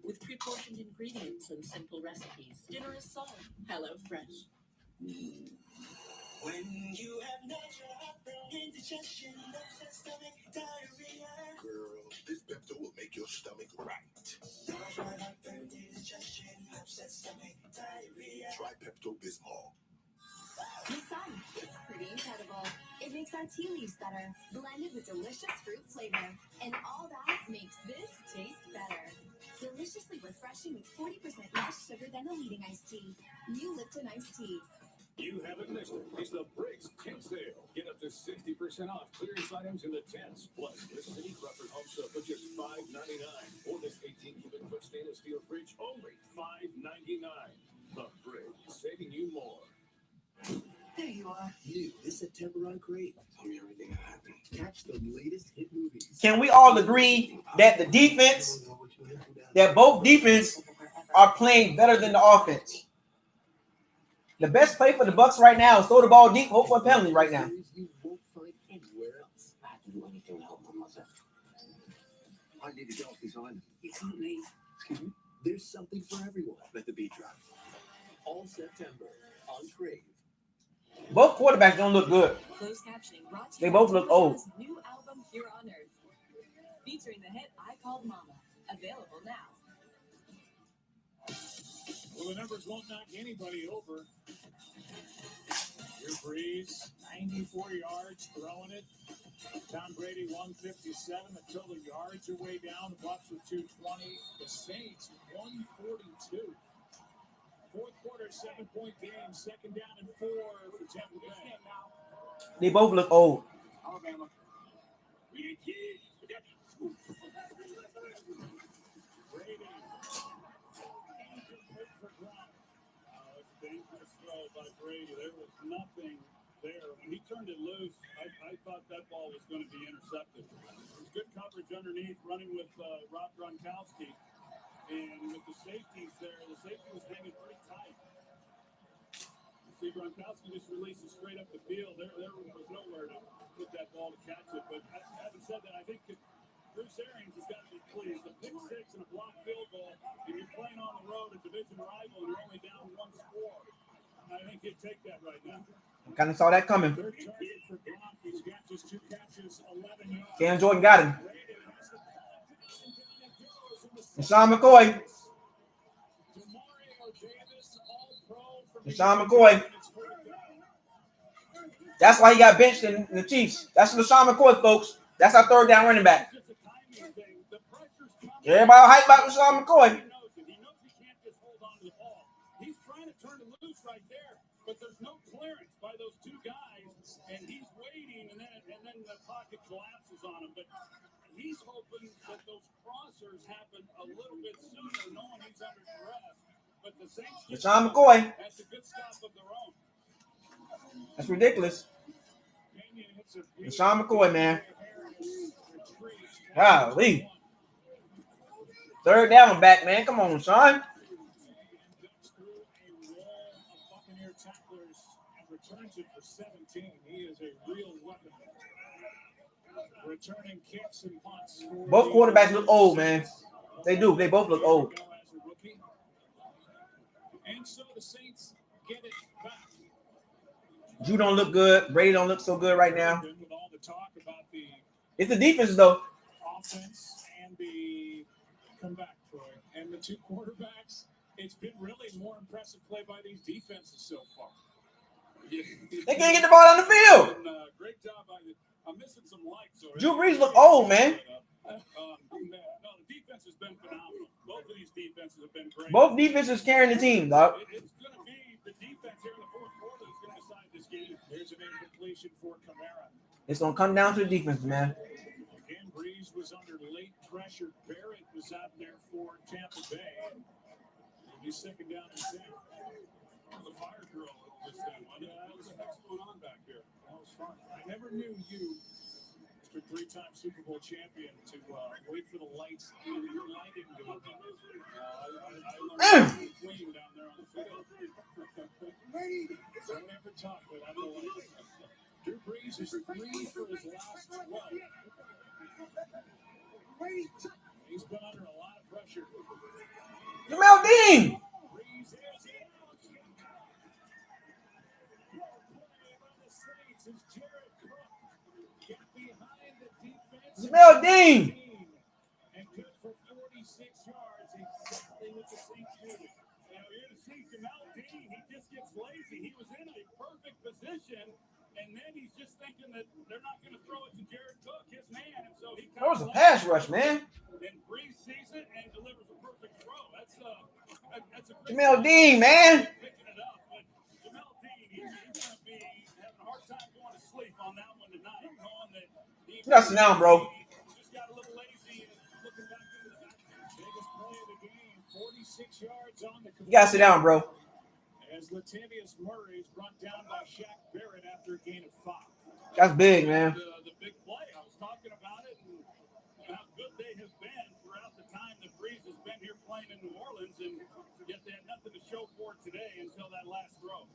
With pre-portioned ingredients and simple recipes. Dinner is solid. Hello Fresh. When you have natural heartburn, indigestion, upset stomach, diarrhea. Girl, this Pepto will make your stomach right. Natural heartburn, indigestion, upset stomach, diarrhea. Try Pepto-Bismol. The sun, it's pretty incredible. It makes our tea leaves better, blended with delicious fruit flavor. And all that makes this taste better. Deliciously refreshing with 40% less sugar than the leading iced tea. New Lipton iced tea. You haven't missed it. It's the Briggs Tent Sale. Get up to 60% off clearance items in the tents. Plus, this mini Crawford home stuff for just $5.99. Or this 18-cubic-foot stainless steel fridge, only $5.99. The Briggs, saving you more. There you are. New this September on Crave. Tell me everything happened. Catch the latest hit movies. Can we all agree that the defense, that both defense are playing better than the offense? The best play for the Bucs right now is throw the ball deep, hope for a penalty right now. You won't find anywhere else. I have to do anything to help my mother. I need to go if he's on. You can't leave. Excuse me? There's something for everyone at the beat drop. All September on Crave. Both quarterbacks don't look good. Closed captioning brought to They you both by look old. Tampa's new album Here on Earth, featuring the hit I Called Mama, available now. Well, the numbers won't knock anybody over. Drew Brees, 94 yards, throwing it. Tom Brady, 157. The total yards are way down. The Bucs with 220. The Saints, 142. Fourth quarter, 7-point game. Second down and 4 for Tampa Bay. They both look old. Alabama. Brady. Dangerous throw by Brady. There was nothing there. When he turned it loose, I thought that ball was going to be intercepted. It was good coverage underneath, running with Rob Gronkowski. And with the safeties there, the safety was hanging pretty tight. You see Gronkowski just releases straight up the field. There was nowhere to put that ball to catch it. But having said that, I think Bruce Arians has got to be pleased. A pick six and a blocked field goal, and you're playing on the road, a division rival, and you're only down 1 score. I think he'd take that right now. Kind of saw that coming. Third target for Gronk. He's got just 2 catches, 11 yards. Cam Jordan got him. Deshaun McCoy. LaShawn McCoy. That's why he got benched in the Chiefs. That's LaShawn McCoy, folks. That's our third down running back. Everybody hype about LaShawn McCoy. He knows he can't just hold on to the ball. He's trying to turn it loose right there, but there's no clearance by those 2 guys, and he's waiting, and then the pocket collapses on him. But he's hoping that those crossers happen a little bit sooner, knowing he's under duress. But the Saints, LaShawn McCoy. That's a good stop of their own. That's ridiculous. LaShawn McCoy, man. Golly. Third down back, man. Come on, son. Buccaneer tacklers and returns it for 17. He is a real weapon. Returning kicks and punts. Both quarterbacks look old, man. They do. They both look old. And so the Saints get it back. Drew don't look good. Brady don't look so good right now. With all the talk about the It's the defense, though. offense and the comeback, Troy, and the two quarterbacks, it's been really more impressive play by these defenses so far. They can't get the ball on the field. Great job by the. I'm missing some lights. Drew Brees look old, man. No, the defense has been phenomenal. Both of these defenses have been great. Both defenses carrying the team, dog. It's going to be the defense here in the fourth quarter that's going to decide this game. Here's an incompletion for Kamara. It's gonna come down to the defense, man. Again, Brees was under late pressure. Barrett was out there for Tampa Bay. He's second down and 10. The fire drill just then. What the heck's going on back here? That was fun. I never knew you, Mr. Three-time Super Bowl champion, to wait for the lights. Your lighting to go down. I learned clean down there on the field. Don't ever talk without the lights. Drew Brees is 3 for his last 12. He's been under a lot of pressure. Jamel Dean. Jamel Dean. And good for 46 yards, exactly what the Saints needed. Now you're to see Jamel Dean. He just gets lazy. He was in a perfect position, and then he's just thinking that they're not going to throw it to Jared Cook, his man, and so he That was a pass rush, man. And Brees sees it and delivers a perfect throw. That's a Jamel Dean, man. picking it up, but Jamel Dean, he's going to be having a hard time going to sleep on that one tonight, knowing that he That's down, bro. just got a little lazy and looking back into the back. Biggest play of the game, 46 yards on the. You gotta sit down, bro. As Latavius Murray is brought down by Shaq Barrett after a gain of 5. That's big, man. The big play, I was talking about it and how good they have been throughout the time that Brees has been here playing in New Orleans, and yet they had nothing to show for it today until that last throw.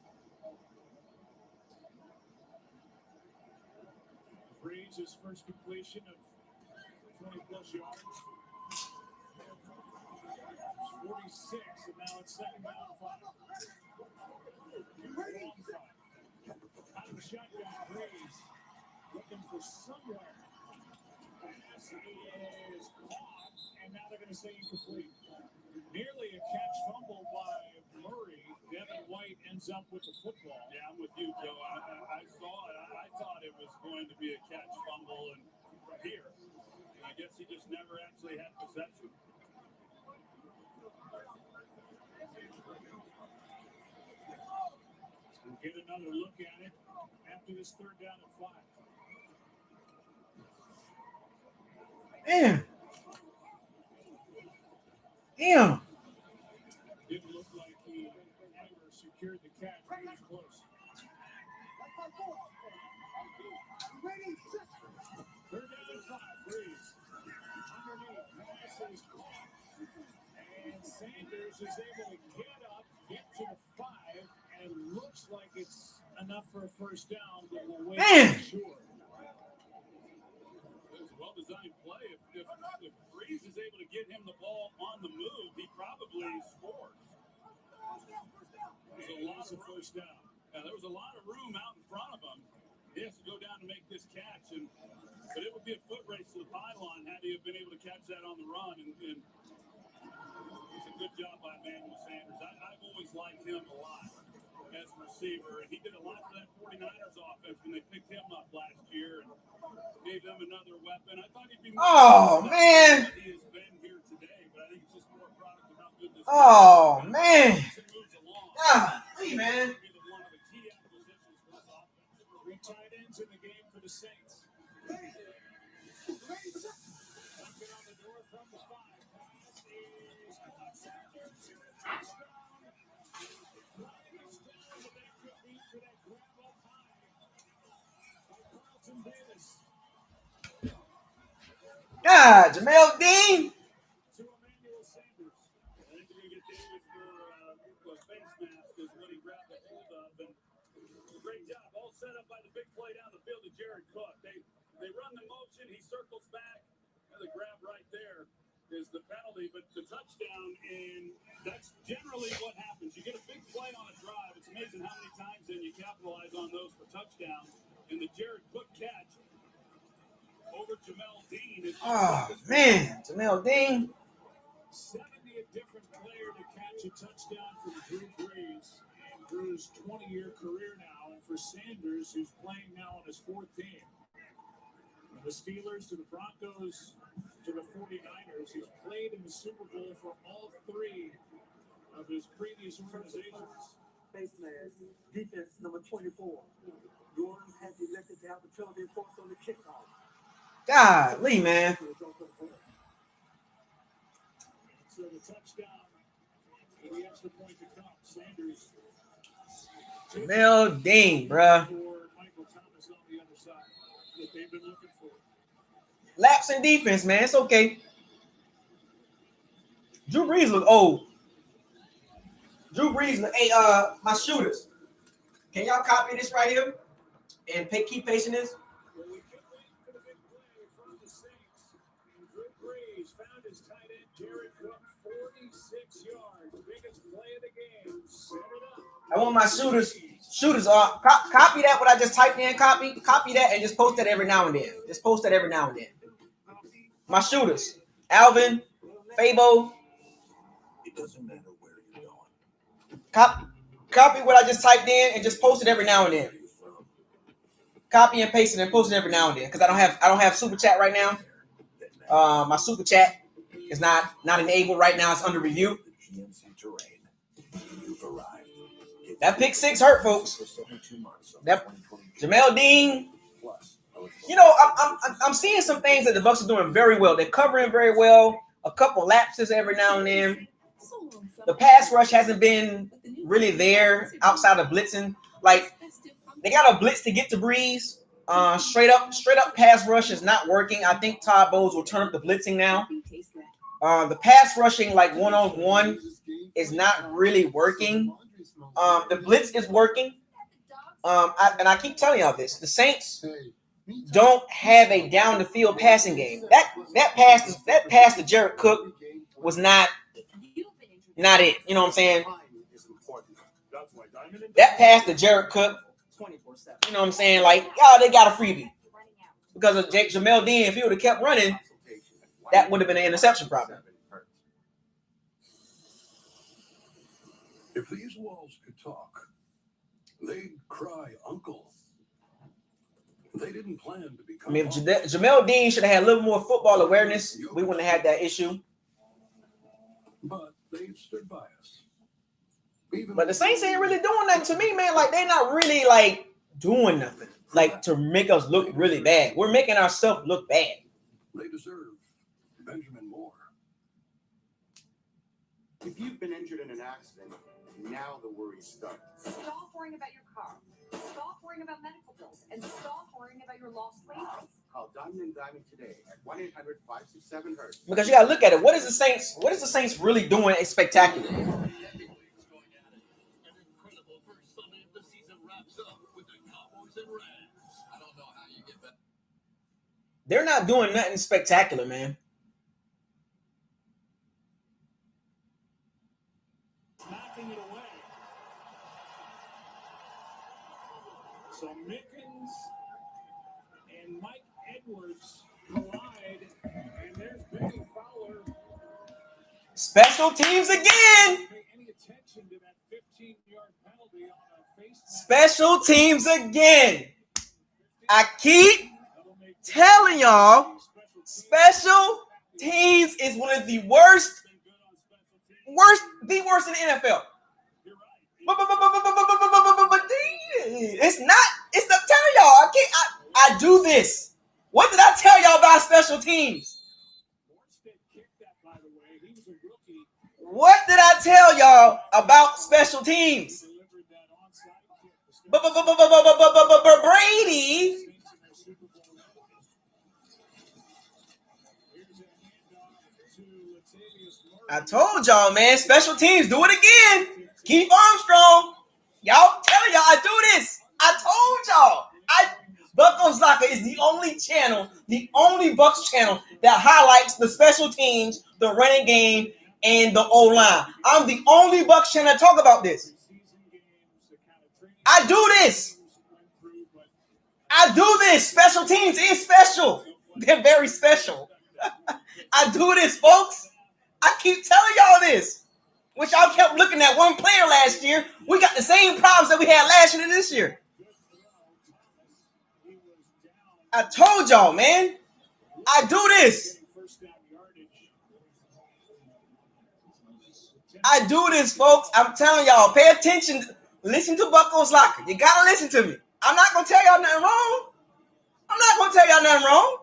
Brees' his first completion of 20-plus yards. 46, and now it's second down and 5. Out of the shotgun, Brees looking for somewhere. Pass is caught, and now they're going to say incomplete. Nearly a catch fumble by Murray. Devin White ends up with the football. Yeah, I'm with you, Joe. I saw it. I thought it was going to be a catch fumble, and here, I guess he just never actually had possession. We'll get another look at it after this third down and 5. Damn. Damn. Didn't look like he ever secured the catch, but he was close. Third down and 5, Brees. Underneath, pass is caught. And Sanders is able to get up, get to the 5, and looks like it's enough for a first down, but we'll wait to be sure. It was a well-designed play. If Brees is able to get him the ball on the move, he probably scores. It was a loss of first down. Now, there was a lot of room out in front of him. He has to go down to make this catch, but it would be a foot race to the pylon had he have been able to catch that on the run. And it's a good job by Emmanuel Sanders. I've always liked him a lot as a receiver, and he did a lot for that 49ers offense when they picked him up last year and gave them another weapon. I thought he'd be more man. he has been here today, but I think it's just more a product of how good this Man. Golly, man. one of the key acquisitions for this offense. 3 tight ends in the game for the Saints. Knocking on the door from the 5. Pass is caught. Sanders to the touchdown. God, Jamel Dean. To Emmanuel Sanders. I think they're going to get Davis for a face mask is what he grabbed a hold of. And great job. All set up by the big play down the field to Jared Cook. They run the motion. He circles back. And the grab right there is the penalty. But the touchdown, and that's generally what happens. You get a big play on a drive. It's amazing how many times then you capitalize on those for touchdowns. And the Jared Cook catch over Jamel Dean. Oh, man. Jamel Dean. 70 a different player to catch a touchdown from Drew Brees. And Drew's 20-year career now. And for Sanders, who's playing now on his fourth team. From the Steelers to the Broncos to the 49ers, he's played in the Super Bowl for all three of his previous organizations. Face mask, defense number 24. Gordon has elected to have the penalty enforced on the kickoff. Golly, man. So the touchdown and the extra point to come. Sanders. Jamel Dean, bruh. For Michael Thomas on the other side that they've been looking for. Laps in defense, man. It's okay. Drew Brees look old. Drew Brees look, hey, my shooters. Can y'all copy this right here? And keep pasting this? Well, we kept waiting for the big play from the Saints. And Drew Brees found his tight end, Jared Cook, 46 yards. Biggest play of the game. Set it up. I want my shooters. Shooters are copy that what I just typed in. Copy that and just post that every now and then. Just post that every now and then. My shooters, Alvin, Fabo. It doesn't matter where you're going. Copy what I just typed in and just post it every now and then. Copy and paste it and post it every now and then because I don't have super chat right now. My super chat is not enabled right now. It's under review. That pick six hurt, folks. That Jamel Dean. You know, I'm seeing some things that the Bucs are doing very well. They're covering very well. A couple lapses every now and then. The pass rush hasn't been really there outside of blitzing. Like they got a blitz to get to Breeze. Straight up pass rush is not working. I think Todd Bowles will turn up the blitzing now. The pass rushing like one-on-one is not really working. The blitz is working. And I keep telling y'all this. The Saints don't have a down the field passing game. That pass to Jared Cook was not it. You know what I'm saying? That pass to Jared Cook, you know what I'm saying? Like, they got a freebie. Because of Jamel Dean, if he would have kept running, that would have been an interception problem. If these walls could talk, they'd cry uncle. They didn't plan to become. I mean, if Jamel Dean should have had a little more football awareness, we wouldn't have had that issue. But they stood by us. But the Saints ain't really doing nothing to me, man. Like, they're not really, like, doing nothing. Like, to make us look really bad. We're making ourselves look bad. They deserve Benjamin Moore. If you've been injured in an accident, now the worries start. Stop worrying about your car. Stop worrying about medical bills. And stop worrying about your lost wages. Call Diamond & Diamond today at 1-800-567-HURT. Because you got to look at it. What is the Saints really doing spectacular? They're not doing nothing spectacular, man. Knocking it away. So Mickens and Mike Edwards collide, and there's Benny Fowler. Special teams again. Pay any attention to that 15-yard penalty on a face mask. Special teams again. I keep telling y'all, special teams is one of the worst in the NFL. But it's not. I'm telling y'all, I do this. What did I tell y'all about special teams? What did I tell y'all about special teams? Brady. I told y'all, man. Special teams, do it again. Keith Armstrong. Y'all telling y'all I do this. I told y'all. BucosLocker is the only channel, the only Bucs channel that highlights the special teams, the running game, and the O-line. I'm the only Bucs channel that talk about this. I do this. I do this. Special teams is special. They're very special. I do this, folks. I keep telling y'all this. Which y'all kept looking at one player last year. We got the same problems that we had last year to this year. I told y'all, man. I do this. I do this, folks. I'm telling y'all. Pay attention. Listen to BucosLocker. You gotta listen to me. I'm not gonna tell y'all nothing wrong. I'm not gonna tell y'all nothing wrong.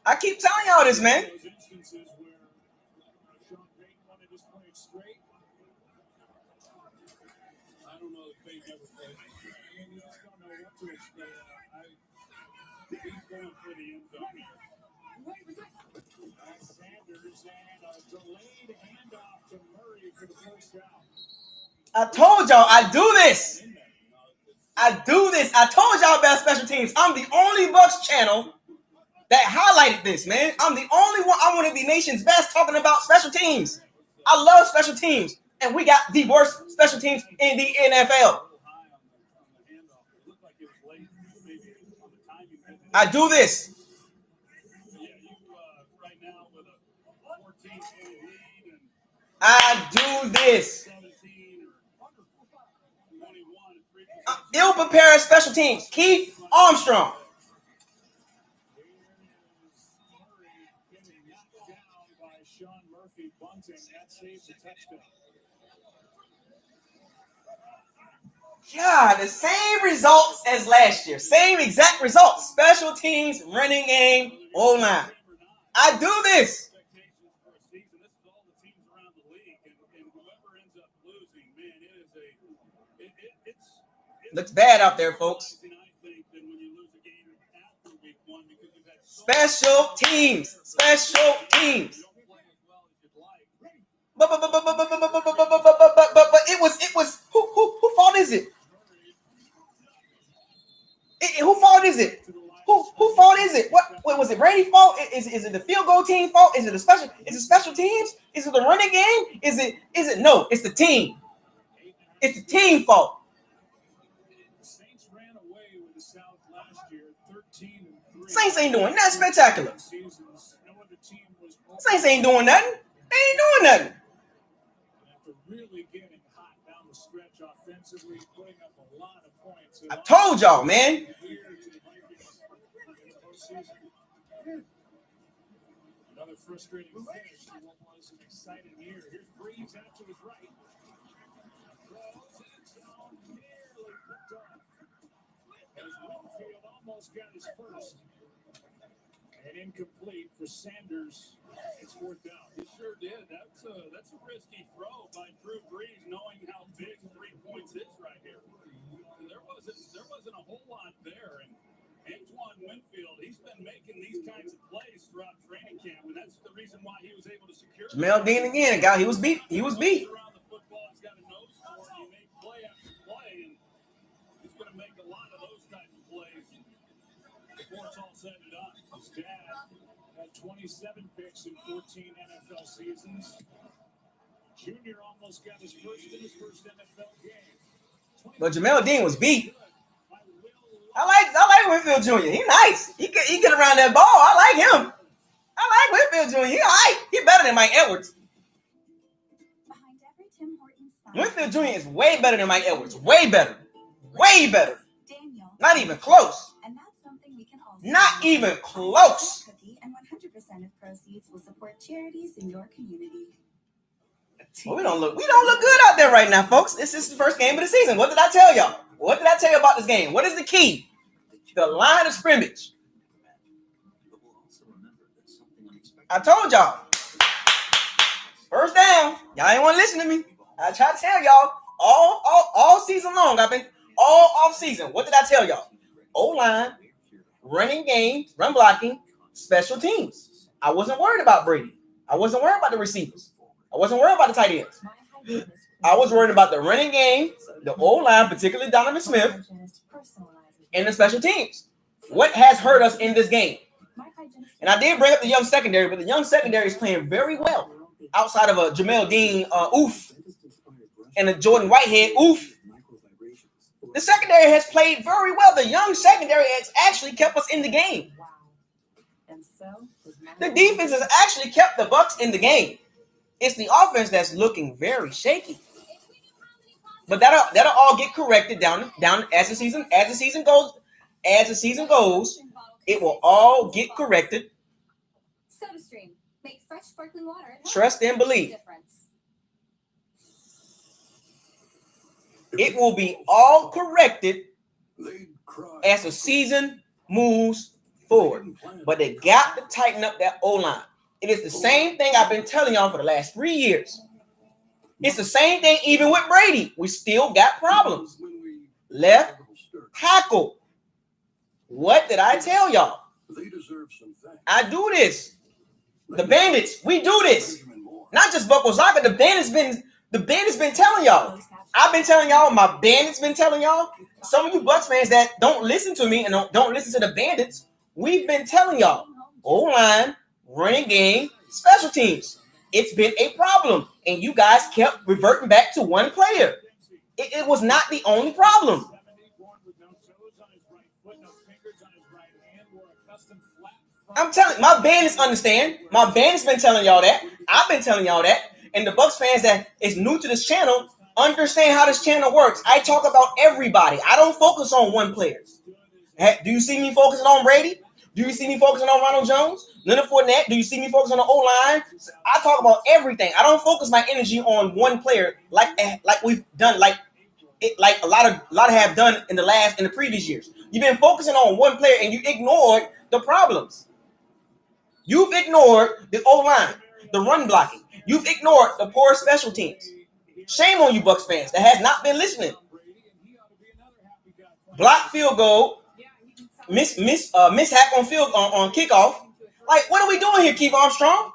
I keep telling y'all this, man. I told y'all I do this. I do this. I told y'all about special teams. I'm the only Bucs channel that highlighted this, man. I'm the only one. I want to be nation's best talking about special teams. I love special teams. And we got the worst special teams in the NFL. I do this. I do this. Ill-prepared special teams. Keith Armstrong. God, the same results as last year. Same exact results. Special teams, running game, O-line. I do this. Looks bad out there, folks. Special teams. Special teams. But it was who fault is it? Who fault is it? Who fault is it? What was it? Brady fault? Is it the field goal team fault? Is it special teams? Is it the running game? Is it no? It's the team. It's the team fault. Saints ain't doing nothing spectacular. Saints ain't doing nothing. They ain't doing nothing. I told y'all, man. Another frustrating finish to what was an exciting year. Here's Breeze out to his right. Nearly picked off. As Winfield almost got his first. And incomplete for Sanders. It's fourth down. He sure did. That's a risky throw by Drew Brees, knowing how big 3 points is right here. There wasn't a whole lot there, and Antoine Winfield, he's been making these kinds of plays throughout training camp, and that's the reason why he was able to secure. Jamel Dean again, guy. He was beat. Around the football, he's got a nose for it. He made play after play, and he's going to make a lot of those types of plays before it's all said and done. His dad had 27 picks in 14 NFL seasons. Junior almost got his first NFL game. But Jamel Dean was beat. I like Winfield Jr. He nice. He get around that ball. I like him. I like Winfield Jr. He all right. He better than Mike Edwards. Winfield Jr. is way better than Mike Edwards. Way better. Way better. Not even close. Not even close. And 100% of proceeds will support charities in your community. Well, we don't look good out there right now, folks. This is the first game of the season. What did I tell y'all? What did I tell you about this game? What is the key? The line of scrimmage. I told y'all. First down. Y'all ain't want to listen to me. I tried to tell y'all all season long. I've been all off season. What did I tell y'all? O-line, running game, run blocking, special teams. I wasn't worried about Brady. I wasn't worried about the receivers. I wasn't worried about the tight ends. I was worried about the running game, the O-line, particularly Donovan Smith, and the special teams. What has hurt us in this game? And I did bring up the young secondary, but the young secondary is playing very well. Outside of a Jamel Dean, oof, and a Jordan Whitehead, oof. The secondary has played very well. The young secondary has actually kept us in the game. The defense has actually kept the Bucs in the game. It's the offense that's looking very shaky. But that'll all get corrected down as the season goes. As the season goes, it will all get corrected. SodaStream. Make fresh sparkling water at home. Trust and believe. It will be all corrected as the season moves forward. But they got to tighten up that O-line. It is the same thing I've been telling y'all for the last 3 years. It's the same thing even with Brady. We still got problems. Left tackle. What did I tell y'all? I do this. The Bandits, we do this. Not just BucosLocker. The Bandits been telling y'all. I've been telling y'all. My Bandits been telling y'all. Some of you Bucs fans that don't listen to me and don't listen to the Bandits, we've been telling y'all. O-line, running game, special teams. It's been a problem. And you guys kept reverting back to one player. It was not the only problem. I'm telling my Bandits understand. My Bandits been telling y'all that. I've been telling y'all that. And the Bucs fans that is new to this channel understand how this channel works. I talk about everybody. I don't focus on one player. Do you see me focusing on Brady? Do you see me focusing on Ronald Jones? Leonard Fournette? Do you see me focusing on the O-line? I talk about everything. I don't focus my energy on one player like we've done, like a lot of have done in the previous years. You've been focusing on one player and you ignored the problems. You've ignored the O-line, the run blocking. You've ignored the poor special teams. Shame on you, Bucs fans, that has not been listening. Block field goal, mishap on kickoff. Like, what are we doing here, Keith Armstrong?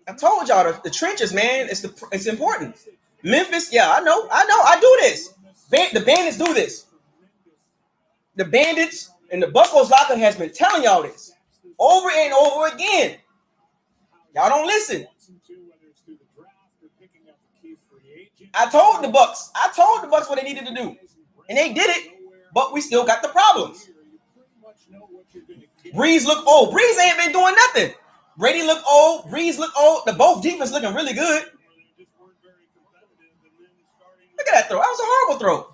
I told y'all the trenches, man. It's important. Memphis, yeah, I know. I do this. The Bandits do this. The Bandits and the BucosLocker has been telling y'all this over and over again. Y'all don't listen. I told the Bucs what they needed to do, and they did it. But we still got the problems. Breeze look old. Breeze ain't been doing nothing. Brady look old. Breeze look old. The both defense looking really good. Look at that throw. That was a horrible throw.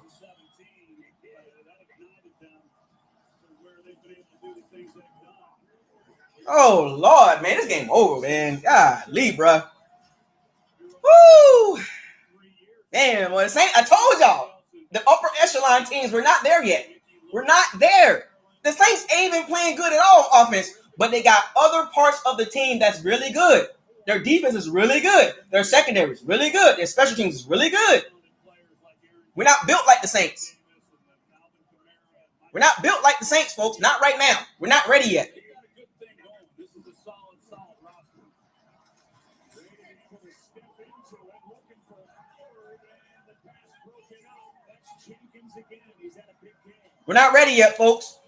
Oh, Lord, man. This game over, man. Golly, bro. Woo. Man, well, I told y'all. The upper echelon teams, we're not there yet. We're not there. The Saints ain't been playing good at all offense, but they got other parts of the team that's really good. Their defense is really good. Their secondary is really good. Their special teams is really good. We're not built like the Saints. We're not built like the Saints, folks. Not right now. We're not ready yet. We're not ready yet, folks.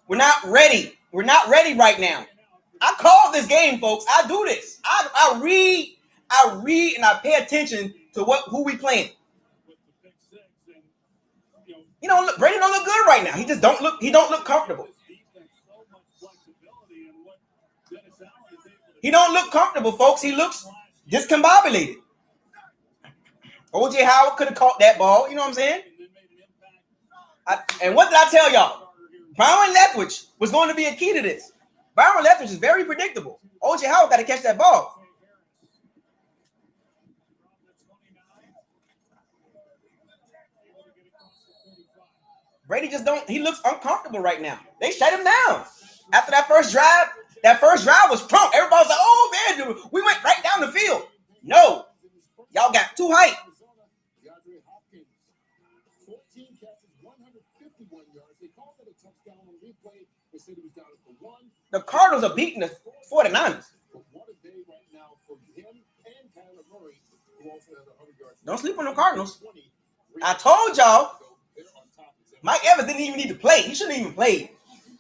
We're not ready. We're not ready right now. I called this game, folks. I do this. I read, and I pay attention to who we playing. You know, Brady don't look good right now. He don't look comfortable. He don't look comfortable, folks. He looks discombobulated. O.J. Howard could have caught that ball. You know what I'm saying? And what did I tell y'all? Byron Leftwich was going to be a key to this. Byron Leftwich is very predictable. O.J. Howard got to catch that ball. Brady he looks uncomfortable right now. They shut him down. After that first drive was prompt. Everybody was like, oh, man, we went right down the field. No. Y'all got too hype. 14 catches, 151 yards. They called it a touchdown on replay. They said he was down for one. The Cardinals are beating the 49ers. But what a day right now for him and Kyler Murray, who also has 100 yards. Don't sleep on the Cardinals. I told y'all, Mike Evans didn't even need to play. He shouldn't even play.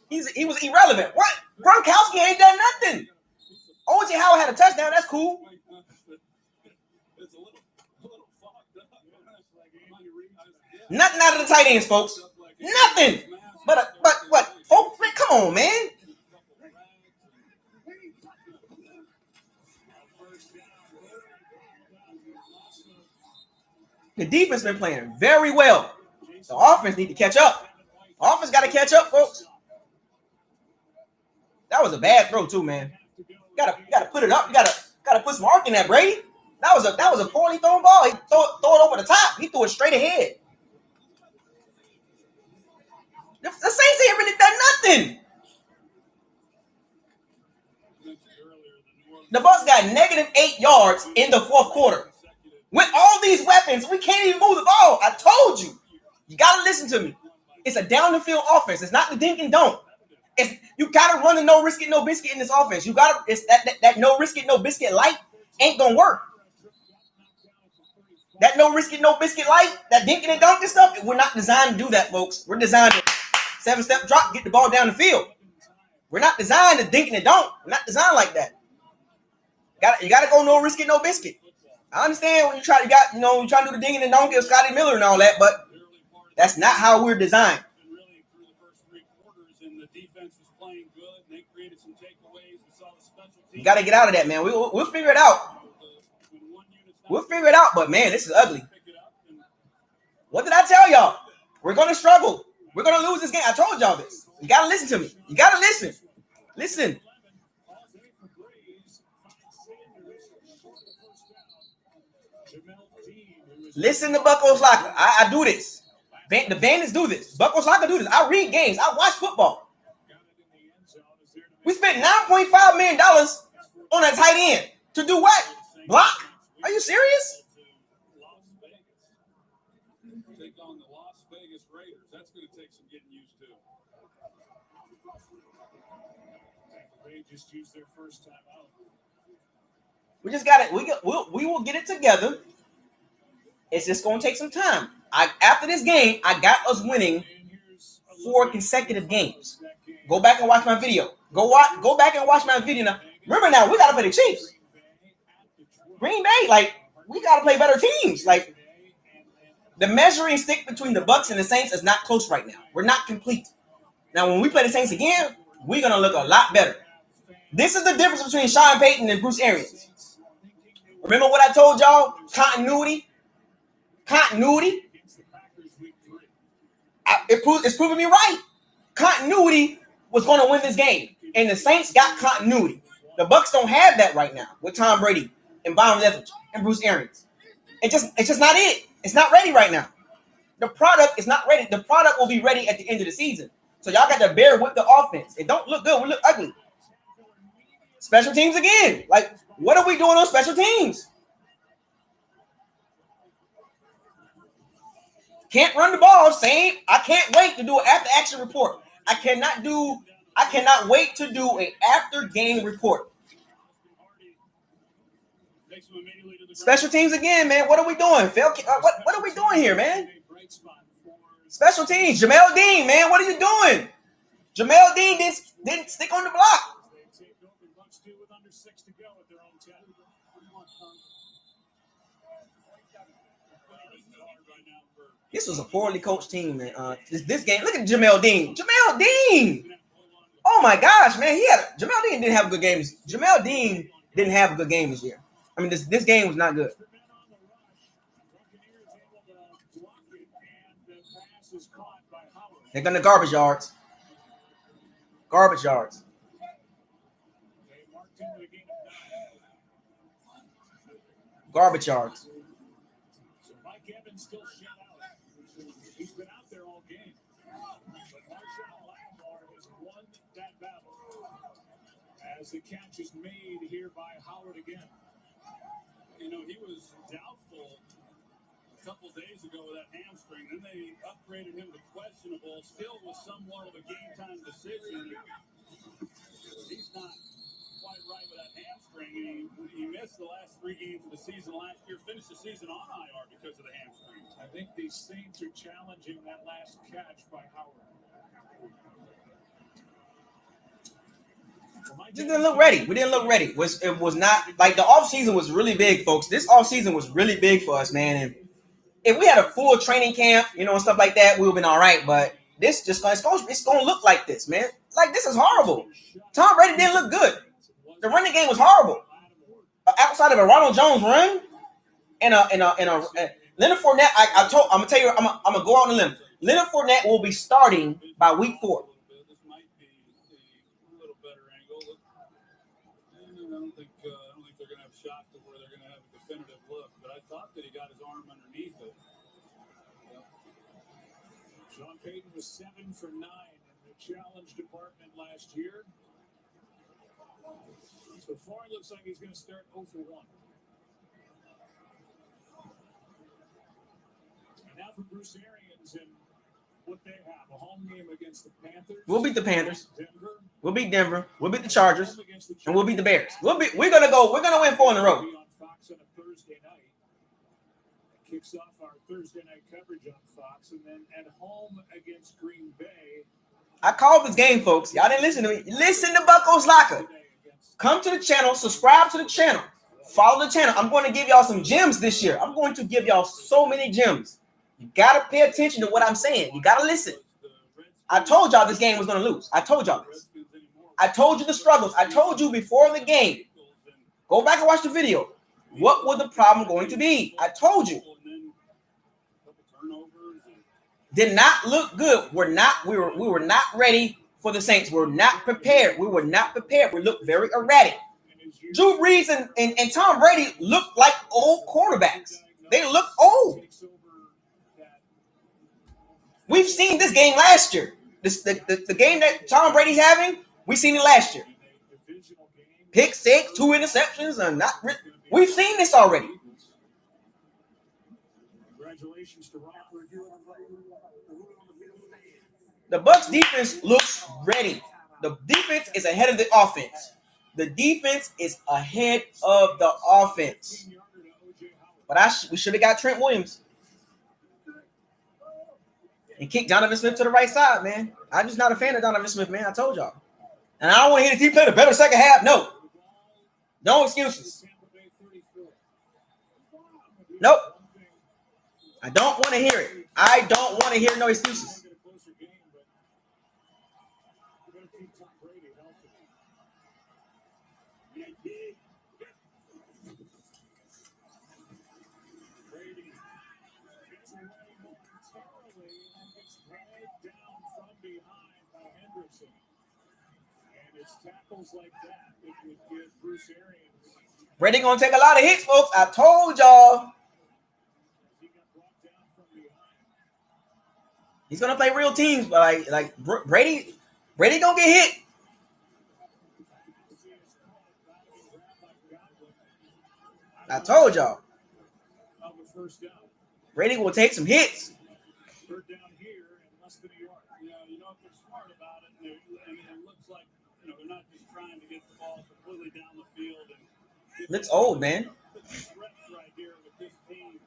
He was irrelevant. What? Gronkowski ain't done nothing. O.J. Howard had a touchdown. That's cool. Nothing out of the tight ends, folks. Nothing. But what? Folks, man, come on, man. The defense been playing very well. The offense need to catch up. Offense got to catch up, folks. That was a bad throw too, man. Gotta put it up. You gotta put some arc in that, Brady. That was a poorly thrown ball. He throw it over the top. He threw it straight ahead. The Saints ain't really done nothing. The Bucs got -8 yards in the fourth quarter. With all these weapons, we can't even move the ball. I told you. You got to listen to me. It's a down the field offense. It's not the dink and dunk. You got to run the no risk it, no biscuit in this offense. You got to. It's that no risk it, no biscuit light ain't gonna work. That no risk it, no biscuit light, that dink and dunk and stuff. We're not designed to do that, folks. We're designed to 7-step drop, get the ball down the field. We're not designed to dink and dunk. We're not designed like that. You got to go no risk it, no biscuit. I understand when you try to do the ding and the dunk of Scotty Miller and all that, but that's not how we're designed. You got to get out of that, man. We'll figure it out. We'll figure it out, but man, this is ugly. What did I tell y'all? We're going to struggle. We're going to lose this game. I told y'all this. You got to listen to me. You got to listen. Listen. Listen to BucosLocker. I do this. The Bandits do this. BucosLocker do this. I read games. I watch football. We spent $9.5 million on a tight end to do what? Block? Are you serious? Take on the Las Vegas Raiders. That's going to take some getting used to. Tampa Bay just used their first time out. We just got it. We will get it together. It's just going to take some time. After this game, I got us winning 4 consecutive games. Go back and watch my video. Go back and watch my video now. Remember now, we got to play the Chiefs. Green Bay, we got to play better teams. The measuring stick between the Bucs and the Saints is not close right now. We're not complete. Now, when we play the Saints again, we're going to look a lot better. This is the difference between Sean Payton and Bruce Arians. Remember what I told y'all? Continuity. It's proving me right. Continuity was going to win this game, and the Saints got continuity. The Bucs don't have that right now with Tom Brady and Von Leverage and Bruce Arians. It's just not it. It's not ready right now. The product is not ready. The product will be ready at the end of the season. So y'all got to bear with the offense. It don't look good. We look ugly. Special teams again. What are we doing on special teams? Can't run the ball. Same. I can't wait to do an after action report. I cannot wait to do an after game report. Special teams again, man. What are we doing? What are we doing here, man? Special teams. Jamel Dean, man. What are you doing? Jamel Dean didn't stick on the block. This was a poorly coached team, man. This game, look at Jamel Dean. Jamel Dean! Oh my gosh, man. Jamel Dean didn't have a good game. Jamel Dean didn't have a good game this year. I mean, this game was not good. They're going to garbage yards. Garbage yards. Garbage yards. So Mike Evans still shut out. He's been out there all game. But Marshawn Lattimore has won that battle as the catch is made here by Howard again. You know, he was doubtful a couple days ago with that hamstring. Then they upgraded him to questionable. Still was somewhat of a game-time decision. He's not quite right with that hamstring. He missed the last 3 games of the season last year. Finished the season on IR because of the hamstring. I think the Saints are challenging that last catch by Howard. Just didn't look ready. We didn't look ready. It was not like the offseason was really big, folks. This offseason was really big for us, man. And if we had a full training camp, you know, and stuff like that, we would have been all right. But this just it's gonna look like this, man. Like, this is horrible. Tom Brady didn't look good. The running game was horrible. Outside of a Ronald Jones run and a Leonard Fournette, I'm gonna tell you, I'm gonna go out on a limb. Leonard Fournette will be starting by week 4. I don't think they're going to have shots to where they're going to have a definitive look. But I thought that he got his arm underneath it. Sean Payton was 7 for 9 in the challenge department last year. So far, it looks like he's going to start 0 for 1. And now for Bruce Arians and what they have, a home game against the Panthers. We'll beat the Panthers. Denver. We'll beat Denver. We'll beat the Chargers, and we'll beat the Bears. We're gonna win 4 in a row. On Fox on a Thursday night. It kicks off our Thursday night coverage on Fox, and then at home against Green Bay. I called this game, folks. Y'all didn't listen to me. Listen to BucosLocker. Come to the channel. Subscribe to the channel. Follow the channel. I'm going to give y'all some gems this year. I'm going to give y'all so many gems. You gotta pay attention to what I'm saying. You gotta listen. I told y'all this game was gonna lose. I told y'all this. I told you the struggles. I told you before the game. Go back and watch the video. What was the problem going to be? I told you. Did not look good. We were not ready for the Saints. We're not prepared. We were not prepared. We looked very erratic. Drew Brees and Tom Brady looked like old quarterbacks. They look old. We've seen this game last year. The game that Tom Brady's having, we've seen it last year. Pick 6, 2 interceptions, and not. We've seen this already. Congratulations to Rock. The Bucs defense looks ready. The defense is ahead of the offense. The defense is ahead of the offense. But we should have got Trent Williams. And kick Donovan Smith to the right side, man. I'm just not a fan of Donovan Smith, man. I told y'all. And I don't want to hear the team play a better second half. No. No excuses. Nope. I don't want to hear it. I don't want to hear no excuses. Like that, it would give Bruce Arians. Brady gonna take a lot of hits, folks. I told y'all. He's gonna play real teams, but like Brady gonna get hit. I told y'all. Brady will take some hits. Third down here in less than a yard. Yeah, you know, if they're smart about it, it looks like, they're not just trying to get the ball completely down the field. And looks old, man. The threats right here with this team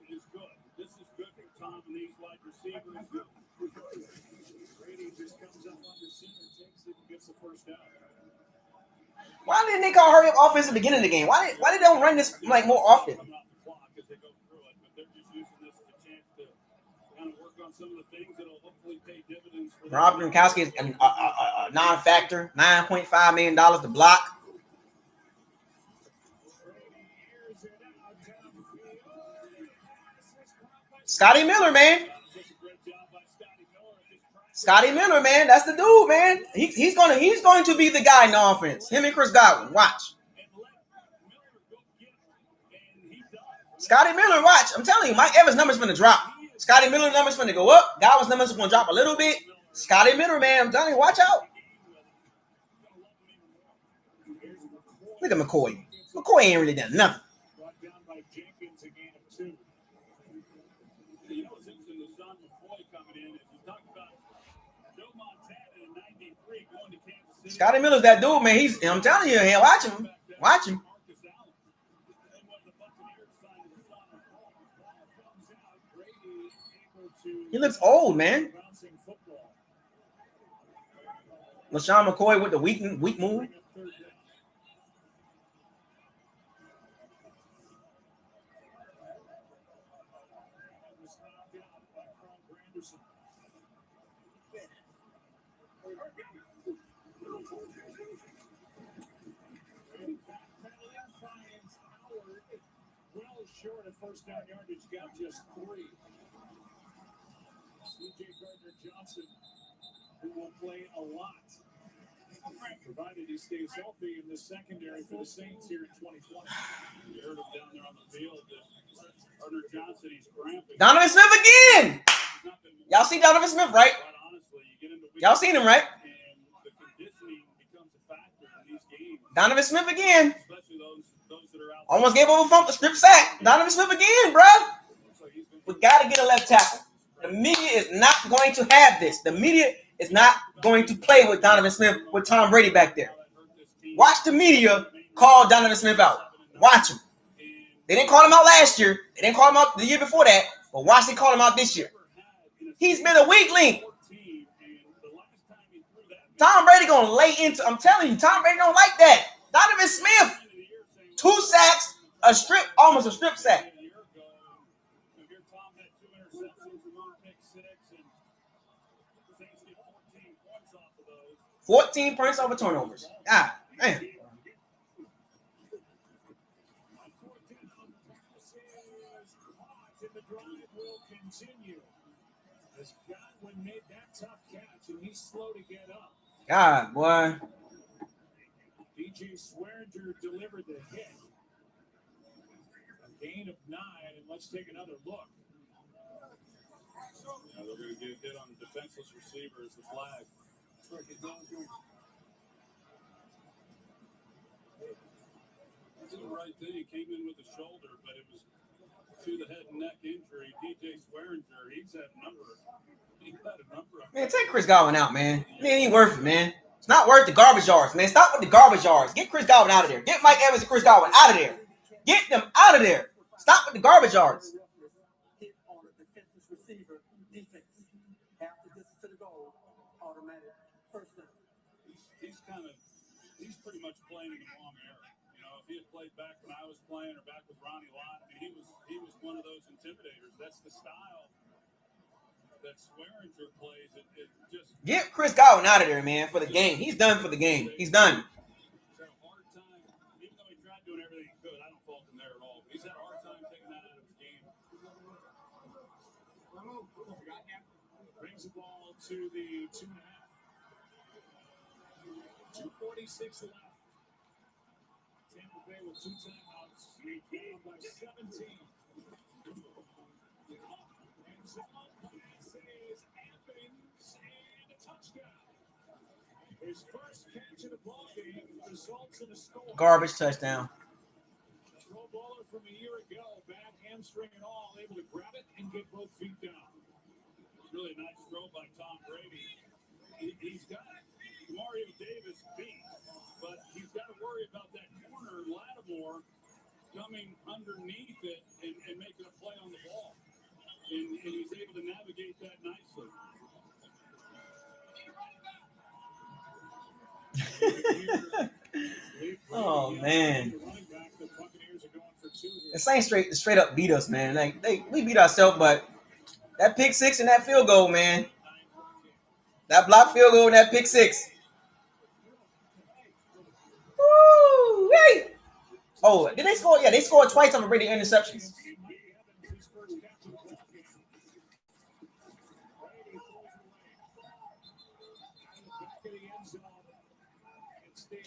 is good. This is good for Tom and these wide receivers. Brady just comes up under center, takes it, and gets the first down. Why didn't they call hurry up offense at the beginning of the game? Why they don't run this like more often? Rob Gronkowski is a non-factor, $9.5 million to block. Scotty Miller, man. Scotty Miller, man. That's the dude, man. He's going to be the guy in the offense. Him and Chris Godwin. Watch. Scotty Miller, watch. I'm telling you, Mike Evans' numbers going to drop. Scotty Miller numbers going to go up. Godwin's numbers are going to drop a little bit. Scotty Miller, man, I'm telling you, watch out. Look at McCoy. McCoy ain't really done nothing. Jenkins a gain of 2. You know what's interesting with Sean McCoy coming in is you talk about Joe Montana in 93 going to Kansas City. Scotty Miller's that dude, man. I'm telling you, man, watch him. Watch him. He looks old, man. LaShawn McCoy with the weak move. Well short of first down yardage, got just 3. C.J. Gardner-Johnson, who will play a lot, provided he stays healthy in the secondary for the Saints here in 2020. You heard him down there on the field. Gardner-Johnson, he's cramping. Donovan Smith again. Y'all see Donovan Smith, right? Y'all seen him, right? And the conditioning becomes a factor in these games. Donovan Smith again. Especially those that are out. Almost gave over the strip sack. Donovan Smith again, bro. We got to get a left tackle. The media is not going to have this. The media is not going to play with Donovan Smith with Tom Brady back there. Watch the media call Donovan Smith out. Watch him. They didn't call him out last year. They didn't call him out the year before that. But watch they call him out this year. He's been a weak link. Tom Brady gonna lay into. I'm telling you, Tom Brady don't like that. Donovan Smith, 2 sacks, almost a strip sack. 14 points over turnovers. God damn. God, boy. DJ Swearinger delivered the hit. A gain of 9, and let's take another look. They're going to get hit on the defenseless receiver as the flag. That's the right thing. He came in with the shoulder, but it was to the head and neck injury. DJ Swearinger, he's had a number of. Man, take Chris Godwin out, man. It ain't worth it, man. It's not worth the garbage yards, man. Stop with the garbage yards. Get Chris Godwin out of there. Get Mike Evans and Chris Godwin out of there. Get them out of there. Stop with the garbage yards. Hit on a defensive receiver defense. Half the distance to the goal, automatic first down. He's pretty much playing in the wrong era. You know, if he had played back when I was playing or back with Ronnie Lott, I mean, he was one of those intimidators. That's the style that Swearinger plays. It just get Chris Godwin out of there, man, for the game. He's done for the game. He's done. He's had a hard time, even though he tried doing everything he could. I don't fault him there at all. But he's had a hard time taking that out of his game. Brings the ball to the 2.5. 2:46 left. Tampa Bay with 2 timeouts. Down by 17. And so passes Evans and a touchdown. His first catch of the ball game results in a score. Garbage touchdown. Pro bowler from a year ago, bad hamstring and all, able to grab it and get both feet down. Really nice throw by Tom Brady. He's got Mario Davis beat, but he's got to worry about that corner, Lattimore, coming underneath it and making a play on the ball. And he's able to navigate that nicely. Oh, man. The Saints straight up beat us, man. Like we beat ourselves, but that pick 6 and that field goal, man. That block field goal and that pick 6. Woo! Hey! Oh, did they score? Yeah, they scored twice on the Brady interceptions.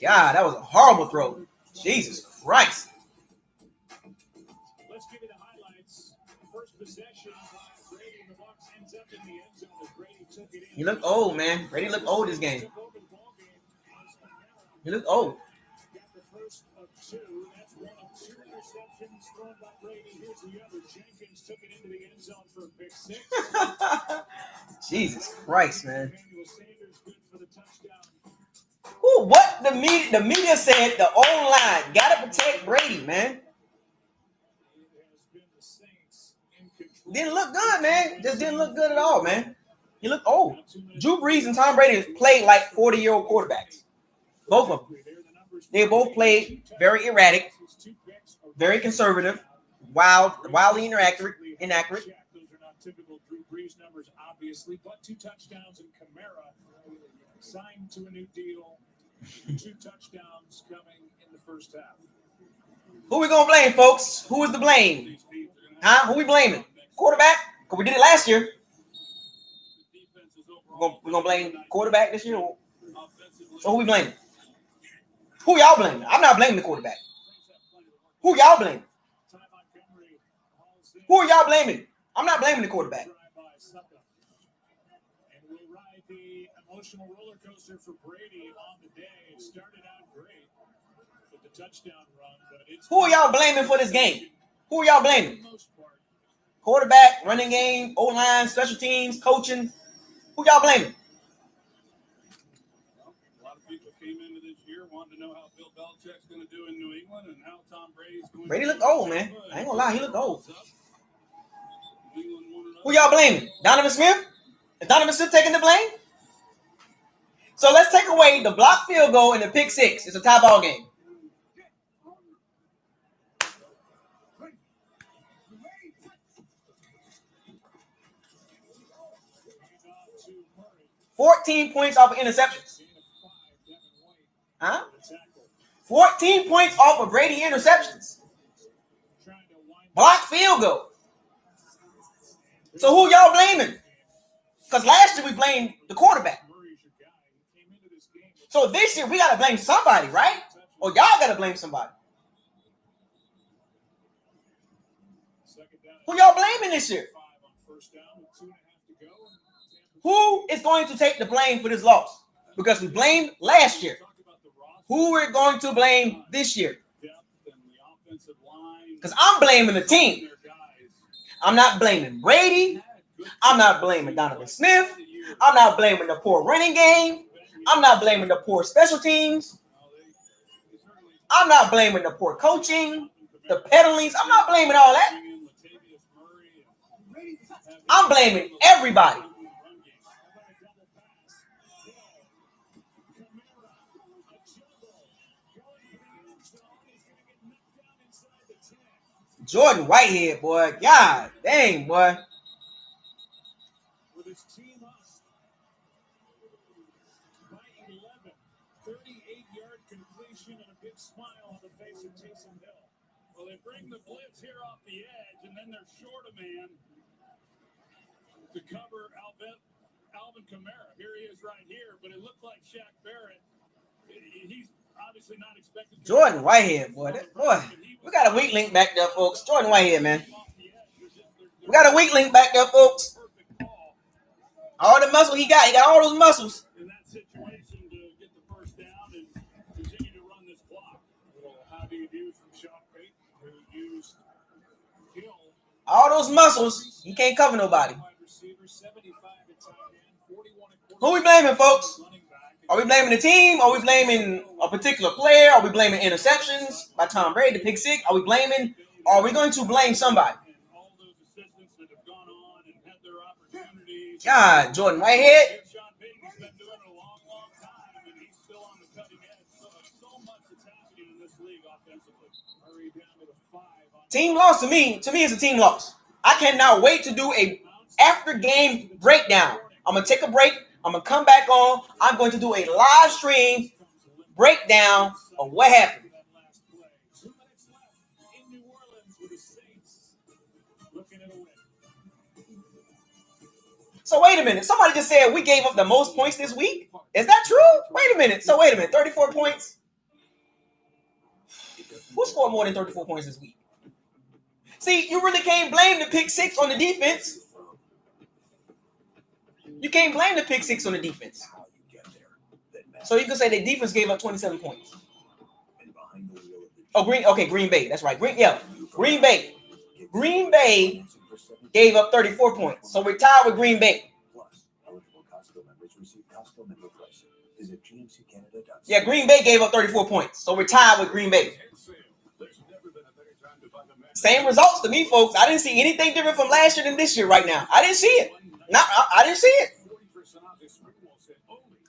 God, that was a horrible throw. Jesus Christ. Let's give you the highlights. First possession by Brady, and the Bucs ends up in the end zone as Brady took it in. He looked old, man. Brady looked old this game. He looked old. Got the first of 2. That's 1 of 2 interceptions thrown by Brady. Here's the other. Jenkins took it into the end zone for a pick six. Jesus Christ, man. Emmanuel Sanders good for the touchdown. Ooh, what the media said the O-line gotta protect Brady, man. Didn't look good, man. Just didn't look good at all, man. He looked old. Drew Brees and Tom Brady played like 40-year-old quarterbacks. Both of them. They both played very erratic, very conservative, wildly inaccurate. Those are not typical Drew Brees numbers, obviously, but 2 touchdowns in Kamara. Signed to a new deal. 2 touchdowns coming in the first half. Who we gonna blame, folks? Who is the blame? Huh? Who we blaming? Quarterback? Because we did it last year. We're gonna blame quarterback this year. So who we blaming? Who y'all blaming? I'm not blaming the quarterback. Who y'all blaming? Who are y'all blaming? I'm not blaming the quarterback. And we'll ride the emotional roller coaster for Brady on the day. It started out great with the touchdown run, but it's Who are y'all blaming for this game? Who are y'all blaming? Quarterback, running game, O-line, special teams, coaching. Who y'all blaming? A lot of people came into this year wanting to know how Bill Belichick's going to do in New England and how Tom Brady's going Brady to looked old, man. I ain't gonna lie, he looked old. Who y'all blaming? Donovan Smith? Is Donovan Smith taking the blame? So let's take away the blocked field goal and the pick six. It's a tie ball game. $14 points off of interceptions. Huh? 14 points off of Brady interceptions. Blocked field goal. So who y'all blaming? Because last year we blamed the quarterback. So this year we got to blame somebody, right? Or y'all got to blame somebody. Who y'all blaming this year? Who is going to take the blame for this loss? Because we blamed last year. Who we're going to blame this year? Because I'm blaming the team. I'm not blaming Brady. I'm not blaming Donovan Smith. I'm not blaming the poor running game. I'm not blaming the poor special teams. I'm not blaming the poor coaching, the penalties. I'm not blaming all that. I'm blaming everybody. Jordan Whitehead, boy. God dang, boy. With his team up by 11, 38-yard completion and a big smile on the face of Taysom Hill. Well, they bring the blitz here off the edge, and then they're short a man to cover Alvin Kamara. Here he is right here, but it looked like Shaq Barrett. He's obviously not expected. Jordan Whitehead, boy. We got a weak link back there, folks. Jordan Whitehead, man. We got a weak link back there, folks. All the muscle he got all those muscles. In that situation to get the first down and continue to run this clock. How do you do from Sean Payton, who used Hill? All those muscles, he can't cover nobody. Who we blaming, folks? Are we blaming the team? Are we blaming a particular player? Are we blaming interceptions by Tom Brady, the pick six? Are we blaming? Or are we going to blame somebody? God, Jordan Whitehead. Team loss to me it's a team loss. I cannot wait to do a after game breakdown. I'm gonna take a break. I'm gonna come back on. I'm going to do a live stream breakdown of what happened. So wait a minute. Somebody just said we gave up the most points this week. Is that true? Wait a minute. 34 points. Who scored more than 34 points this week? See, you really can't blame the pick six on the defense. You can't blame the pick six on the defense. So you can say the defense gave up 27 points. Oh, Green Bay. That's right. Green Bay. Green Bay gave up 34 points. So we're tied with Green Bay. Yeah, Green Bay gave up 34 points. So we're tied with Green Bay. Same results to me, folks. I didn't see anything different from last year than this year right now. I didn't see it. I didn't see it.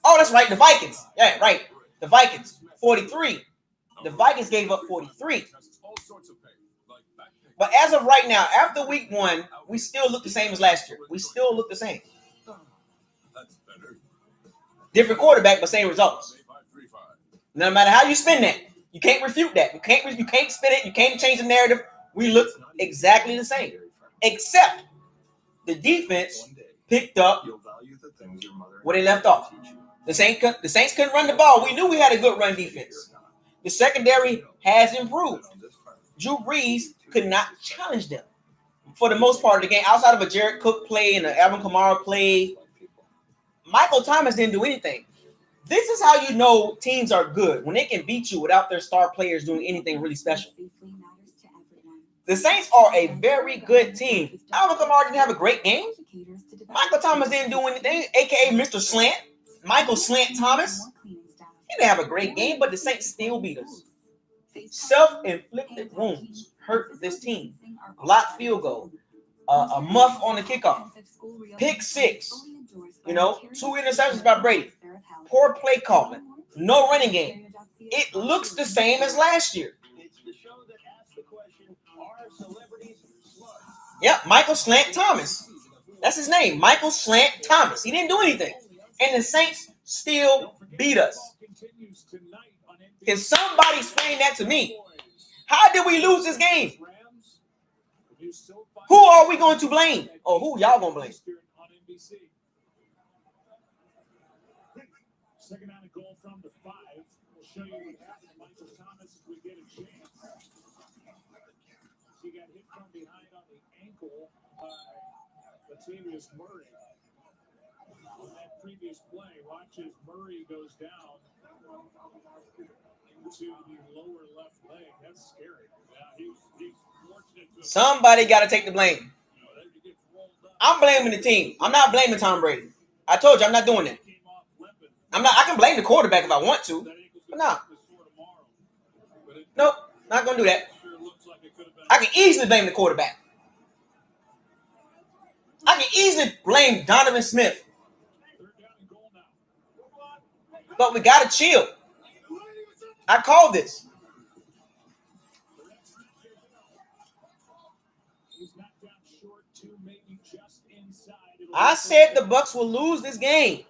Oh, that's right. The Vikings. Yeah, right. The Vikings. 43. The Vikings gave up 43. But as of right now, after week 1, we still look the same as last year. We still look the same. Different quarterback, but same results. No matter how you spin that, you can't refute that. You can't spin it. You can't change the narrative. We look exactly the same, except the defense picked up where they left off. The Saints couldn't run the ball. We knew we had a good run defense. The secondary has improved. Drew Brees could not challenge them for the most part of the game. Outside of a Jared Cook play and an Alvin Kamara play, Michael Thomas didn't do anything. This is how you know teams are good, when they can beat you without their star players doing anything really special. The Saints are a very good team. Alvin Kamara didn't have a great game. Michael Thomas didn't do anything, a.k.a. Mr. Slant. Michael Slant Thomas. He didn't have a great game, but the Saints still beat us. Self-inflicted wounds hurt this team. Blocked field goal. A muff on the kickoff. Pick 6. 2 interceptions by Brady. Poor play calling. No running game. It looks the same as last year. Yep, Michael Slant Thomas. That's his name, Michael Slant Thomas. He didn't do anything. And the Saints still beat us. Can somebody explain that to me? How did we lose this game? Who are we going to blame? Or who y'all going to blame? Second down and goal from the 5. We'll show you what happened to Michael Thomas if we get a chance. He got hit from behind on the ankle by Latavius Murray. On that previous play, watch as Murray goes down into the lower left leg. That's scary. Yeah, he's fortunate to Somebody got to take the blame. I'm blaming the team. I'm not blaming Tom Brady. I told you I'm not doing that. I can blame the quarterback if I want to, but no. Nope, not gonna do that. I can easily blame the quarterback. I can easily blame Donovan Smith. But we gotta chill. I called this. I said the Bucs will lose this game.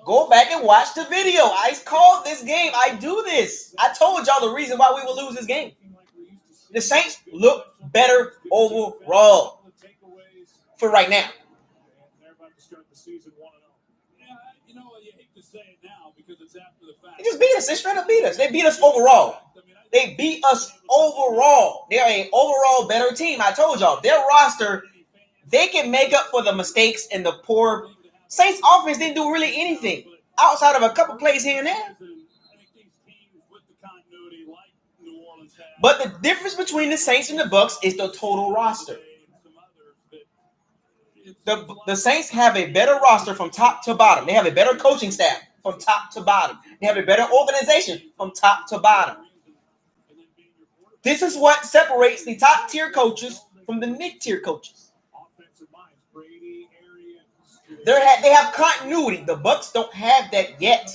Go back and watch the video. I called this game. I do this. I told y'all the reason why we will lose this game. The Saints look better overall for right now. They're about to start the season 1-0. Yeah, you hate to say it now because it's after the fact. They just beat us. They straight up beat us. They beat us overall. They beat us overall. They're an overall better team. I told y'all, their roster, they can make up for the mistakes and the poor. Saints offense didn't do really anything outside of a couple plays here and there. But the difference between the Saints and the Bucs is the total roster. The Saints have a better roster from top to bottom. They have a better coaching staff from top to bottom. They have a better organization from top to bottom. This is what separates the top-tier coaches from the mid-tier coaches. They have continuity. The Bucs don't have that yet.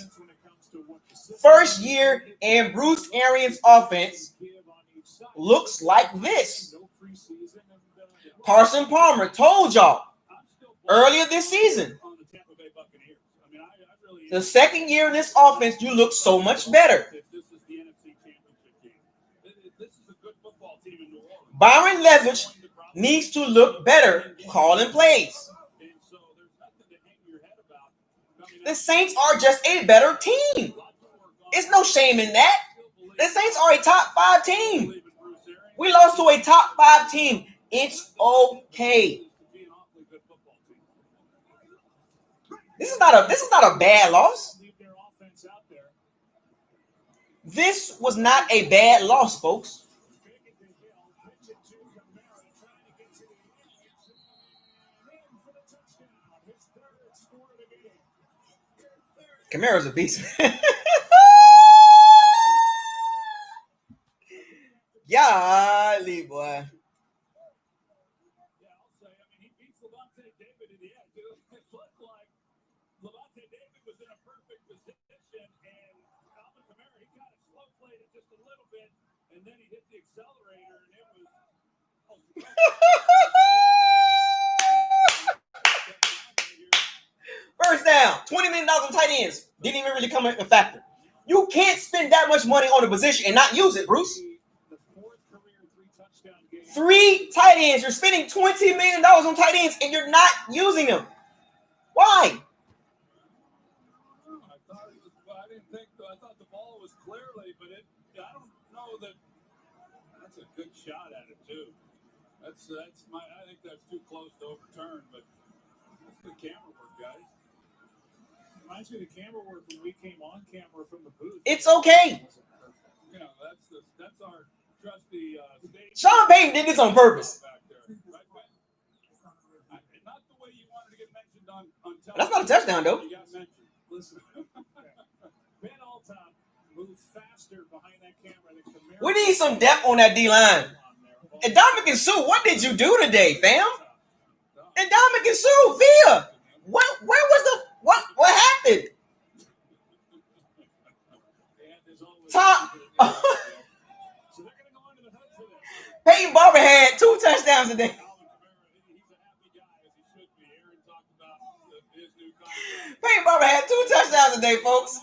First year in Bruce Arians' offense looks like this. Carson Palmer told y'all earlier this season, the second year in this offense, you look so much better. Byron Leftwich needs to look better calling plays. The Saints are just a better team. There's no shame in that. The Saints are a top 5 team. We lost to a top 5 team. It's okay. This is not a bad loss. This was not a bad loss, folks. Kamara's a beast. Golly, boy. And then he hit the accelerator, and it was. First down, $20 million on tight ends. Didn't even really come a factor. You can't spend that much money on a position and not use it, Bruce. 3 tight ends. You're spending $20 million on tight ends, and you're not using them. Why? I thought the ball was clearly, but I don't know that. That's a good shot at it too. I think that's too close to overturn, but that's the camera work, guys. Reminds me of the camera work when we came on camera from the booth. It's okay. You know, that's our trusty Sean Payton did this on purpose. Not the way you wanted to get mentioned on television. That's not a touchdown, though. You got mentioned. Listen. Ben Altop moves faster behind that camera than Kamara. We need some depth on that D-line. And Dominican Sue, what did you do today, fam? And Dominican Sue, Via, where was the what happened? Tom Peyton Barber had 2 touchdowns today. Peyton Barber had 2 touchdowns today, folks.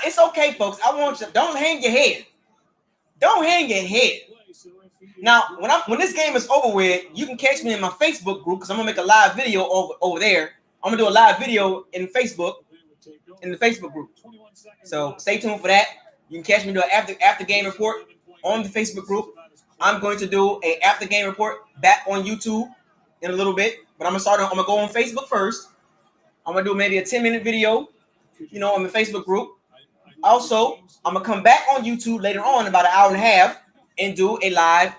It's okay, folks. I want you. Don't hang your head. Don't hang your head. Now, when this game is over with, you can catch me in my Facebook group because I'm gonna make a live video over there. I'm gonna do a live video in the Facebook group. So stay tuned for that. You can catch me do an after game report on the Facebook group. I'm going to do a after game report back on YouTube in a little bit, but I'm gonna go on Facebook first. I'm gonna do maybe a 10-minute video, on the Facebook group. Also, I'm gonna come back on YouTube later on, about an hour and a half, and do a live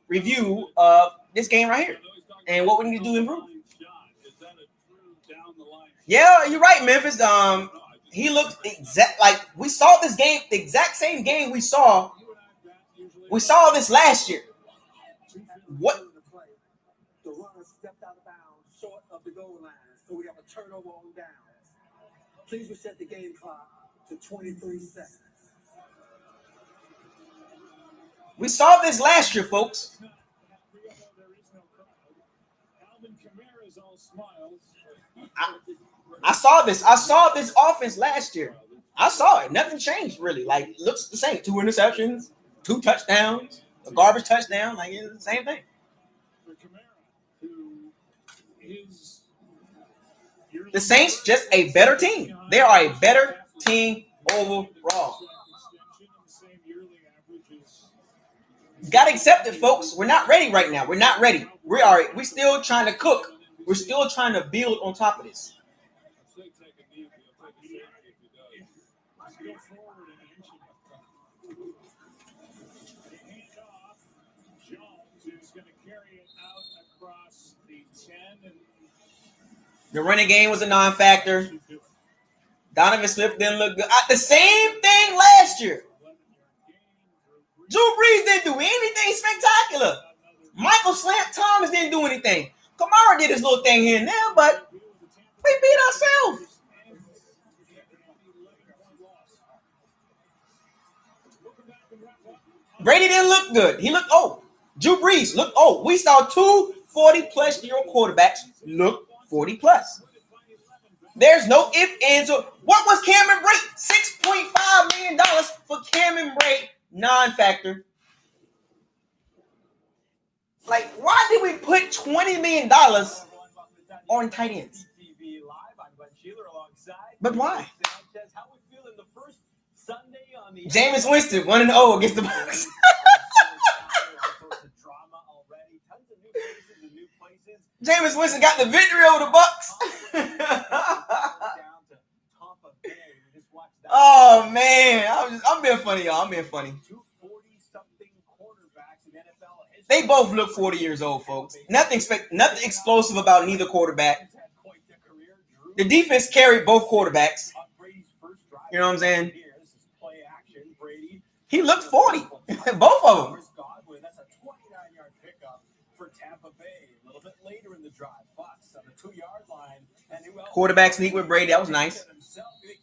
review of this game right here and what we need to do to improve. Yeah, you're right, Memphis. He looked exact like we saw this game, the exact same game we saw. We saw this last year. What? The runner stepped out of bounds short of the goal line, so we have a turnover on downs. Please reset the game clock to 23 seconds. We saw this last year, folks. I saw this. I saw this offense last year. I saw it. Nothing changed really. Like, it looks the same. 2 interceptions, 2 touchdowns, a garbage touchdown. Like, it's the same thing. The Saints just a better team. They are a better team overall. Got to accept it, folks. We're not ready right now. We're not ready. We're still trying to cook. We're still trying to build on top of this. The running game was a non-factor. Donovan Smith didn't look good. The same thing last year. Drew Brees didn't do anything spectacular. Michael Slant Thomas didn't do anything. Kamara did his little thing here and there, but we beat ourselves. Brady didn't look good. He looked old. Drew Brees looked old. We saw 2 40-plus-year-old quarterbacks look 40-plus. There's no if, ands, or what was Cameron Brate? $6.5 million for Cameron Brate, non-factor. Like, why did we put $20 million on tight ends? But why? Jameis Winston 1-0 against the Bucs. Jameis Winston got the victory over the Bucks. Oh man, I'm being funny, y'all. I'm being funny. They both look 40 years old, folks. Nothing explosive about neither quarterback. The defense carried both quarterbacks. You know what I'm saying? He looked 40. Both of them. That's a 29-yard pickup for Tampa Bay. A little bit later in the drive, Bucks on the 2-yard line. And Quarterback sneak with Brady. That was nice.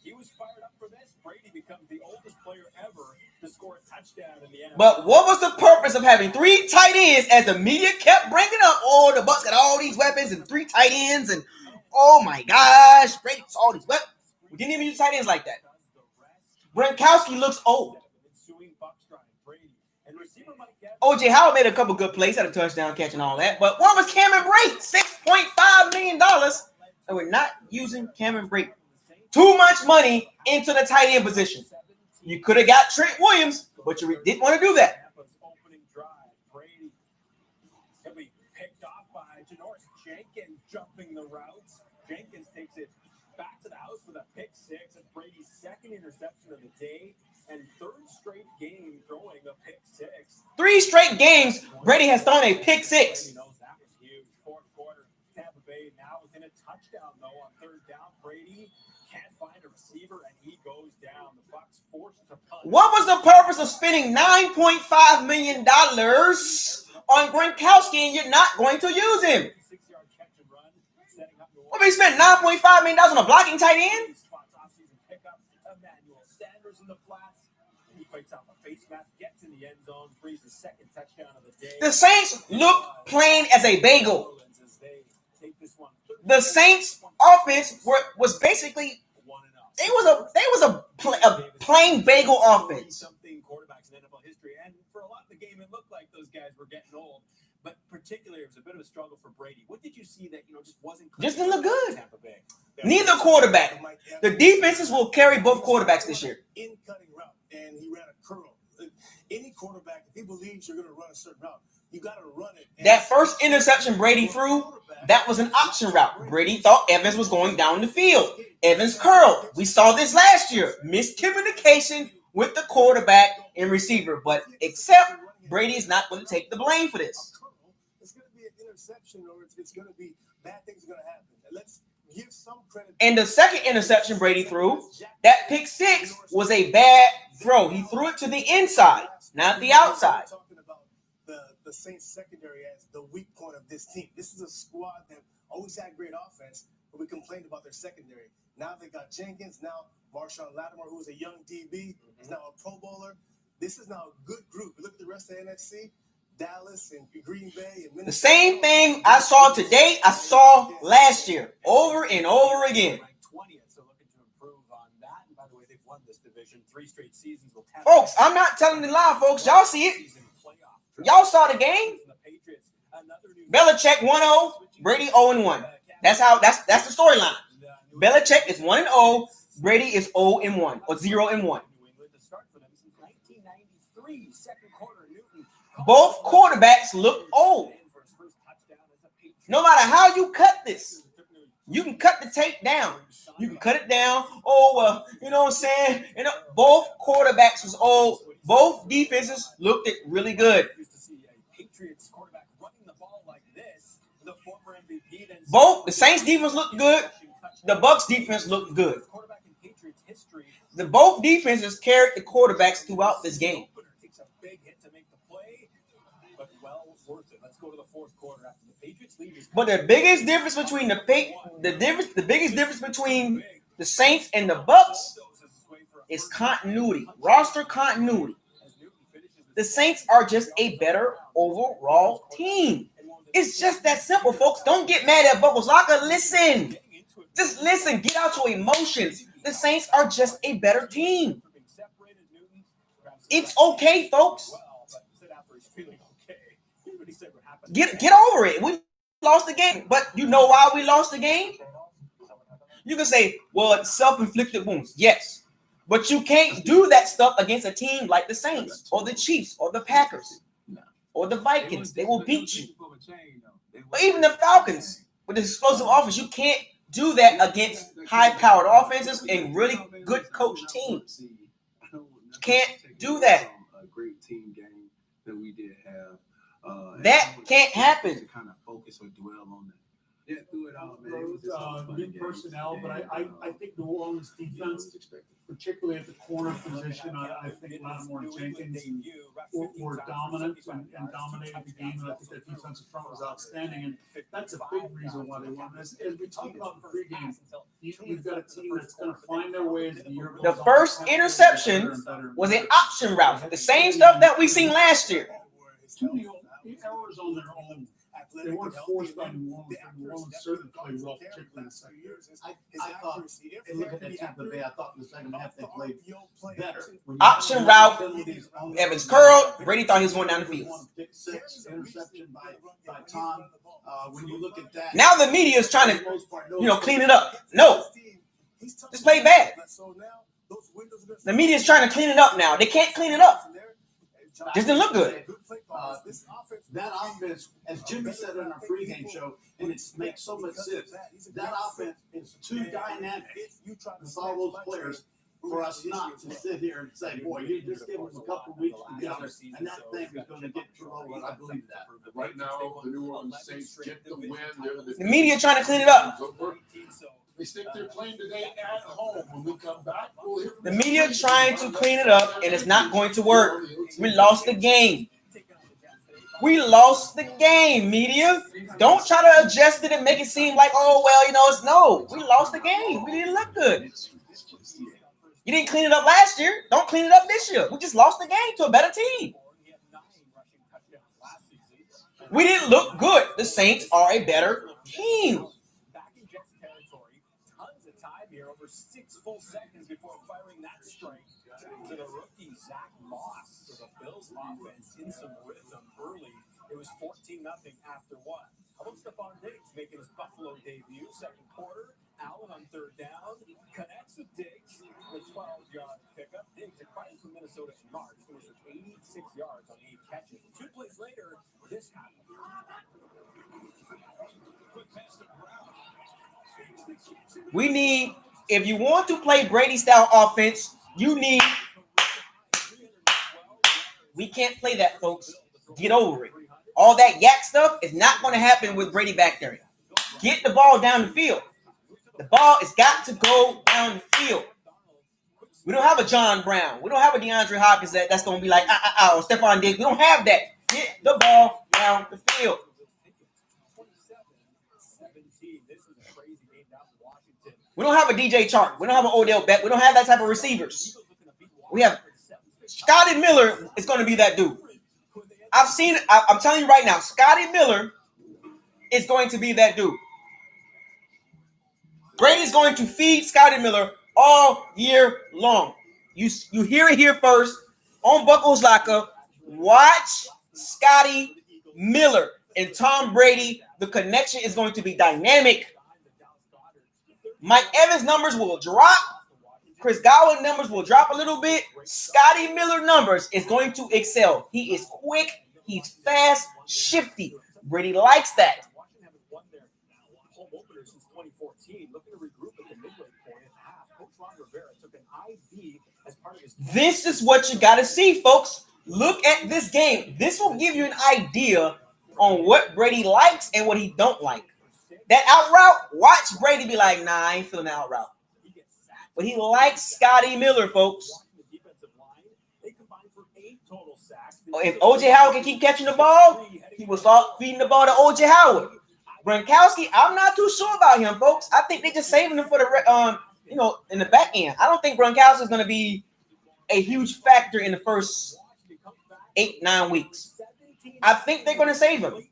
He was fired up for this. Brady becomes the oldest player ever to score a touchdown in the NFL. But what was the purpose of having 3 tight ends as the media kept bringing up? Oh, the Bucks got all these weapons and 3 tight ends, and oh my gosh, Brady's all these weapons. We didn't even use tight ends like that. Gronkowski looks old. OJ Howard made a couple good plays, had a touchdown catch and all that. But what was Cameron Brate? $6.5 million. And we're not using Cameron Brate. Too much money into the tight end position. You could have got Trent Williams, but you didn't want to do that. Opening drive, Brady will be picked off by Janoris Jenkins jumping the routes. Jenkins takes it back to the house with a pick 6. It's Brady's second interception of the day and 3rd straight game throwing a pick 6. 3 straight games, Brady has thrown a pick 6. That was huge. 4th quarter, Tampa Bay now within a touchdown though on 3rd down. Brady can't find a receiver and he goes down. The Bucks forced to punt. What was the purpose of spending $9.5 million on Gronkowski and you're not going to use him? 6-yard catch and run, setting up What, we spent $9.5 million on a blocking tight end? Sanders in the flats. He fights out the face mask, gets in the end zone, brings the 2nd touchdown of the day. The Saints look plain as a bagel. The Saints offense was basically they was a plain bagel offense. Something quarterbacks in NFL history, and for a lot of the game, it looked like those guys were getting old. But particularly, it was a bit of a struggle for Brady. What did you see that just wasn't? Just didn't look good. Neither quarterback. The defenses will carry both quarterbacks this year. In cutting route, and he ran a curl. Any quarterback, if he believes you're going to run a certain route, you got to run it. That first interception Brady threw, that was an option route. Brady thought Evans was going down the field. Evans curled. We saw this last year. Miscommunication with the quarterback and receiver. But except Brady is not going to take the blame for this. It's going to be an interception, or it's going to be bad things are going to happen. Let's give some credit. And the second interception Brady threw, that pick 6 was a bad throw. He threw it to the inside, not the outside. Talking about the Saints secondary as the weak point of this team. This is a squad that always had great offense, but we complained about their secondary. Now they got Jenkins. Now Marshawn Lattimore, who was a young DB, is now a Pro Bowler. This is now a good group. Look at the rest of the NFC. Dallas and Green Bay and Minnesota. The same thing I saw today, I saw last year, over and over again. 20th, so looking to improve on that. And by the way, they've won this division 3 straight seasons. Folks, I'm not telling the lie, folks. Y'all see it. Y'all saw the game. Belichick 1-0, Brady 0-1. That's the storyline. Belichick is 1-0, Brady is 0-1 or 0-1. Both quarterbacks look old. No matter how you cut this, you can cut the tape down. You can cut it down. Oh, well, you know what I'm saying? Both quarterbacks was old. Both defenses looked it really good. Both the Saints defense looked good. The Bucks defense looked good. Both defenses carried the quarterbacks throughout this game. But the biggest difference between the biggest difference between the Saints and the Bucks is continuity, roster continuity. The Saints are just a better overall team. It's just that simple, folks. Don't get mad at BucosLocker. Listen. Just listen. Get out your emotions. The Saints are just a better team. It's okay, folks. Get over it. We lost the game. But you know why we lost the game? You can say, well, it's self-inflicted wounds. Yes. But you can't do that stuff against a team like the Saints or the Chiefs or the Packers or the Vikings. They will beat you. But even the Falcons, with the explosive offense, you can't do that against high-powered offenses and really good coach teams. You can't do that. A great team game that we did have. That can't happen. To kind of focus or dwell on that. Yeah, through it all, man. It was just New personnel, but I think New Orleans defense, particularly at the corner position, I think Lattimore and Jenkins were dominant and dominated the game, and I think that defensive front was outstanding, and that's a big reason why they won. As we talk about the pregame, you've got a team that's going to find their way as the year goes on. The first interception was an option route, the same stuff that we seen last year. Two errors on their own. They weren't forced by New Orleans. New Orleans certainly played well, particularly in the second year. I thought, looking at Tampa Bay, I thought in the second half they played better. Option route, Evans curled. Brady thought he was going down the field. Six interception by Tom. When you look at that, now the media is trying to, clean it up. No, this played bad. The media is trying to clean it up now. They can't clean it up. Just didn't look good. That offense, as Jimmy said in our pregame show, and it makes so much sense, that offense is too dynamic with all those players for us not to sit here and say, boy, you just give them a couple weeks together, and that thing is going to get rolling. I believe that. Right now, the New Orleans Saints get the win. The media trying to clean it up. They stick their claim today at home. When we come back, we'll hear from the media trying to clean it up, and it's not going to work. We lost the game. We lost the game, media. Don't try to adjust it and make it seem like, it's no. We lost the game. We didn't look good. You didn't clean it up last year. Don't clean it up this year. We just lost the game to a better team. We didn't look good. The Saints are a better team. Over 6 full seconds before firing that strike to the rookie Zach Moss. So the Bills offense in some rhythm early. It was 14-0 after one. How about Stephon Diggs making his Buffalo debut, second quarter? Allen on third down, connects with Diggs, the 12-yard pickup. Diggs acquired from Minnesota in March, finished with 86 yards on 8 catches. 2 plays later, this happened. We need, if you want to play Brady-style offense, we can't play that, folks. Get over it. All that yak stuff is not going to happen with Brady back there. Get the ball down the field. The ball has got to go down the field. We don't have a John Brown. We don't have a DeAndre Hopkins that's going to be like, or Stephon Diggs. We don't have that. Get the ball down the field. We don't have a DJ Chark. We don't have an Odell Beck. We don't have that type of receivers. We have Scotty Miller is going to be that dude. I've seen it. I'm telling you right now, Scotty Miller is going to be that dude. Brady's going to feed Scotty Miller all year long. You hear it here first on BucosLocker. Watch Scotty Miller and Tom Brady. The connection is going to be dynamic. Mike Evans' numbers will drop. Chris Godwin numbers will drop a little bit. Scotty Miller numbers is going to excel. He is quick. He's fast, shifty. Brady likes that. This is what you got to see, folks. Look at this game. This will give you an idea on what Brady likes and what he don't like. That out route, watch Brady be like, nah, I ain't feeling the out route. But he likes Scotty Miller, folks. If O.J. Howard can keep catching the ball, he will start feeding the ball to O.J. Howard. Gronkowski, I'm not too sure about him, folks. I think they're just saving him for the, in the back end. I don't think Gronkowski is going to be a huge factor in the first 8-9 weeks. I think they're going to save him.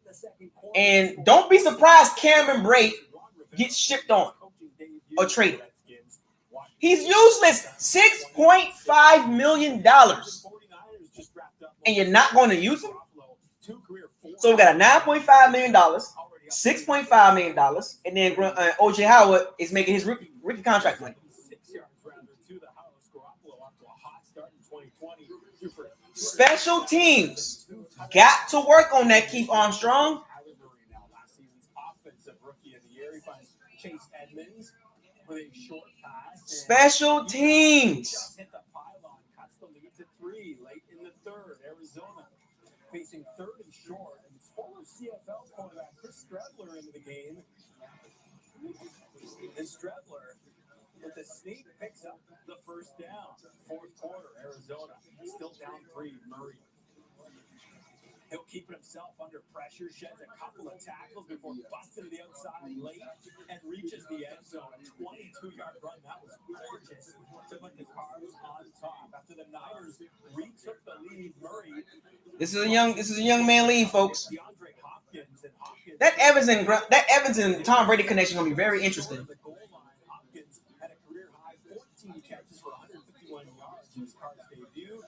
And don't be surprised Cameron Brate gets shipped on or traded. He's useless. $6.5 million. And you're not going to use him? So we got a $9.5 million, $6.5 million, and then O.J. Howard is making his rookie contract money. Special teams got to work on that, Keith Armstrong. Chase Edmonds with a short pass. Special teams. Just hit the pylon, cuts the lead to 3 late in the third. Arizona facing 3rd and short, and former CFL quarterback Chris Stredler into the game. And Stredler, with the sneak, picks up the first down. 4th quarter, Arizona still down 3. Murray. He'll keep it himself under pressure, sheds a couple of tackles before busting to the outside late and reaches the end zone. A 22-yard run. That was gorgeous to put the Cards on top. After the Niners retook the lead, Murray. This is a young man lead, folks. That Evans and Tom Brady connection gonna be very interesting. Hopkins had a career high 14 catches for 151 yards in his Cards debut.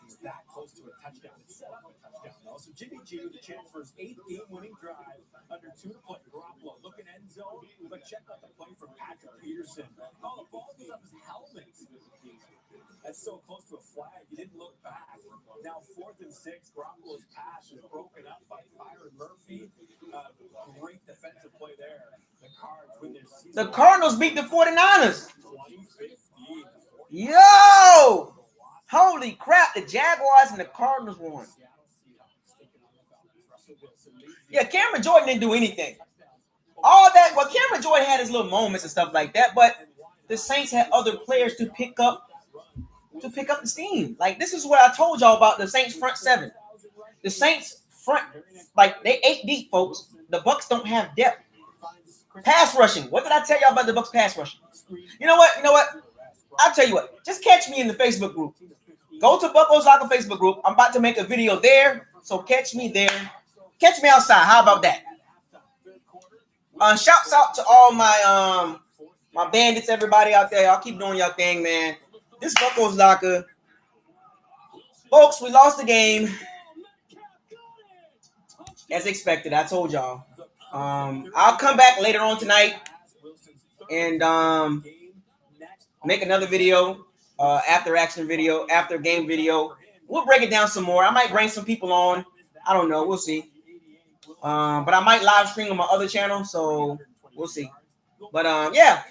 He's that close to a touchdown. It set up a touchdown though. So Jimmy G with a chance for his 8th game-winning drive under 2 to play. Garoppolo looking end zone, but check out the play from Patrick Peterson. Oh, the ball goes up his helmet. That's so close to a flag. He didn't look back. Now 4th and 6. Garoppolo's pass is broken up by Byron Murphy. Great defensive play there. The Cards win their season. The Cardinals beat the 49ers. 2015. Yo! Holy crap, the Jaguars and the Cardinals won. Yeah, Cameron Jordan didn't do anything. All that, well, Cameron Jordan had his little moments and stuff like that, but the Saints had other players to pick up the steam. Like, this is what I told y'all about the Saints front 7. The Saints front, like, they 8 deep, folks. The Bucs don't have depth. Pass rushing. What did I tell y'all about the Bucs pass rushing? You know what? I'll tell you what. Just catch me in the Facebook group. Go to BucosLocker Facebook group. I'm about to make a video there, so catch me there. Catch me outside. How about that? Shouts out to all my my bandits, everybody out there. Y'all keep doing your thing, man. This BucosLocker. Folks, we lost the game. As expected, I told y'all. I'll come back later on tonight and make another video, after action video, after game video. We'll break it down some more. I might bring some people on. I don't know. We'll see. But I might live stream on my other channel, so we'll see. But yeah.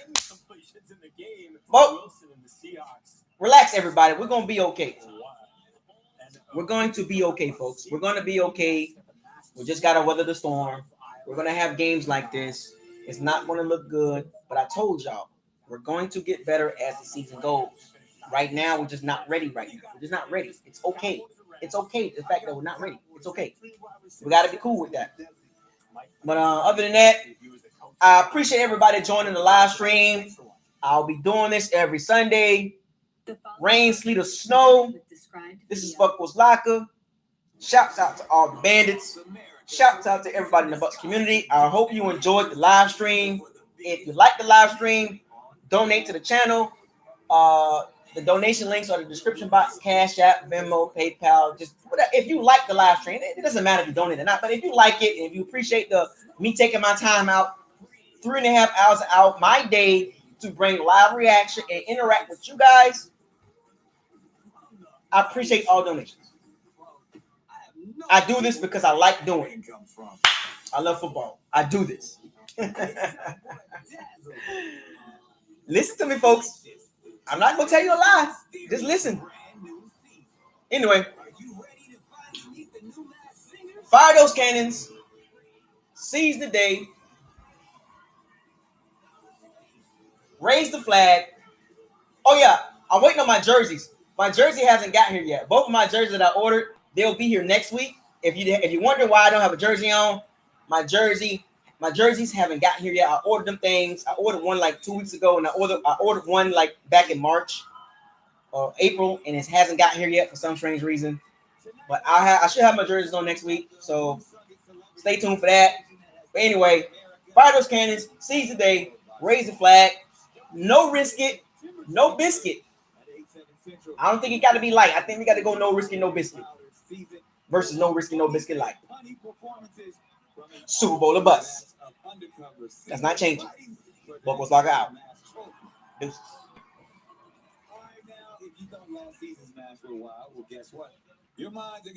Well, relax, everybody. We're gonna be okay. We're going to be okay, folks. We're gonna be okay. We just gotta weather the storm. We're gonna have games like this. It's not gonna look good, but I told y'all we're going to get better as the season goes. Right now, we're just not ready. Right now, we're just not ready. It's okay. It's okay. The fact that we're not ready. It's okay. We gotta be cool with that. But other than that, I appreciate everybody joining the live stream. I'll be doing this every Sunday. Rain, sleet, or snow. This is BucosLocker. Shouts out to all the bandits. Shouts out to everybody in the Bucs community. I hope you enjoyed the live stream. If you like the live stream, donate to the channel. The donation links are in the description box. CashApp, Venmo, PayPal. Just whatever. If you like the live stream, it doesn't matter if you donate or not. But if you like it, and if you appreciate me taking my time out, 3.5 hours out my day to bring live reaction and interact with you guys, I appreciate all donations. I do this because I like doing it. I love football. I do this. Listen to me, folks. I'm not going to tell you a lie. Just listen. Anyway. Fire those cannons. Seize the day. Raise the flag. Oh, yeah. I'm waiting on my jerseys. My jersey hasn't got here yet. Both of my jerseys that I ordered, they'll be here next week. If you wonder why I don't have a jersey on, my jerseys haven't got here yet. I ordered them things. I ordered one like 2 weeks ago, and I ordered one like back in March or April, and it hasn't got here yet for some strange reason. But I should have my jerseys on next week, so stay tuned for that. But anyway, fire those cannons, seize the day, raise the flag. No risk it, no biscuit. I don't think it got to be light. I think we got to go no risk it, no biscuit versus no risk it, no biscuit light. Super Bowl or bust. That's not changing. BucosLocker out. Deuces. All right, now, if you thought last season's match for a while, well, guess what? Your mind's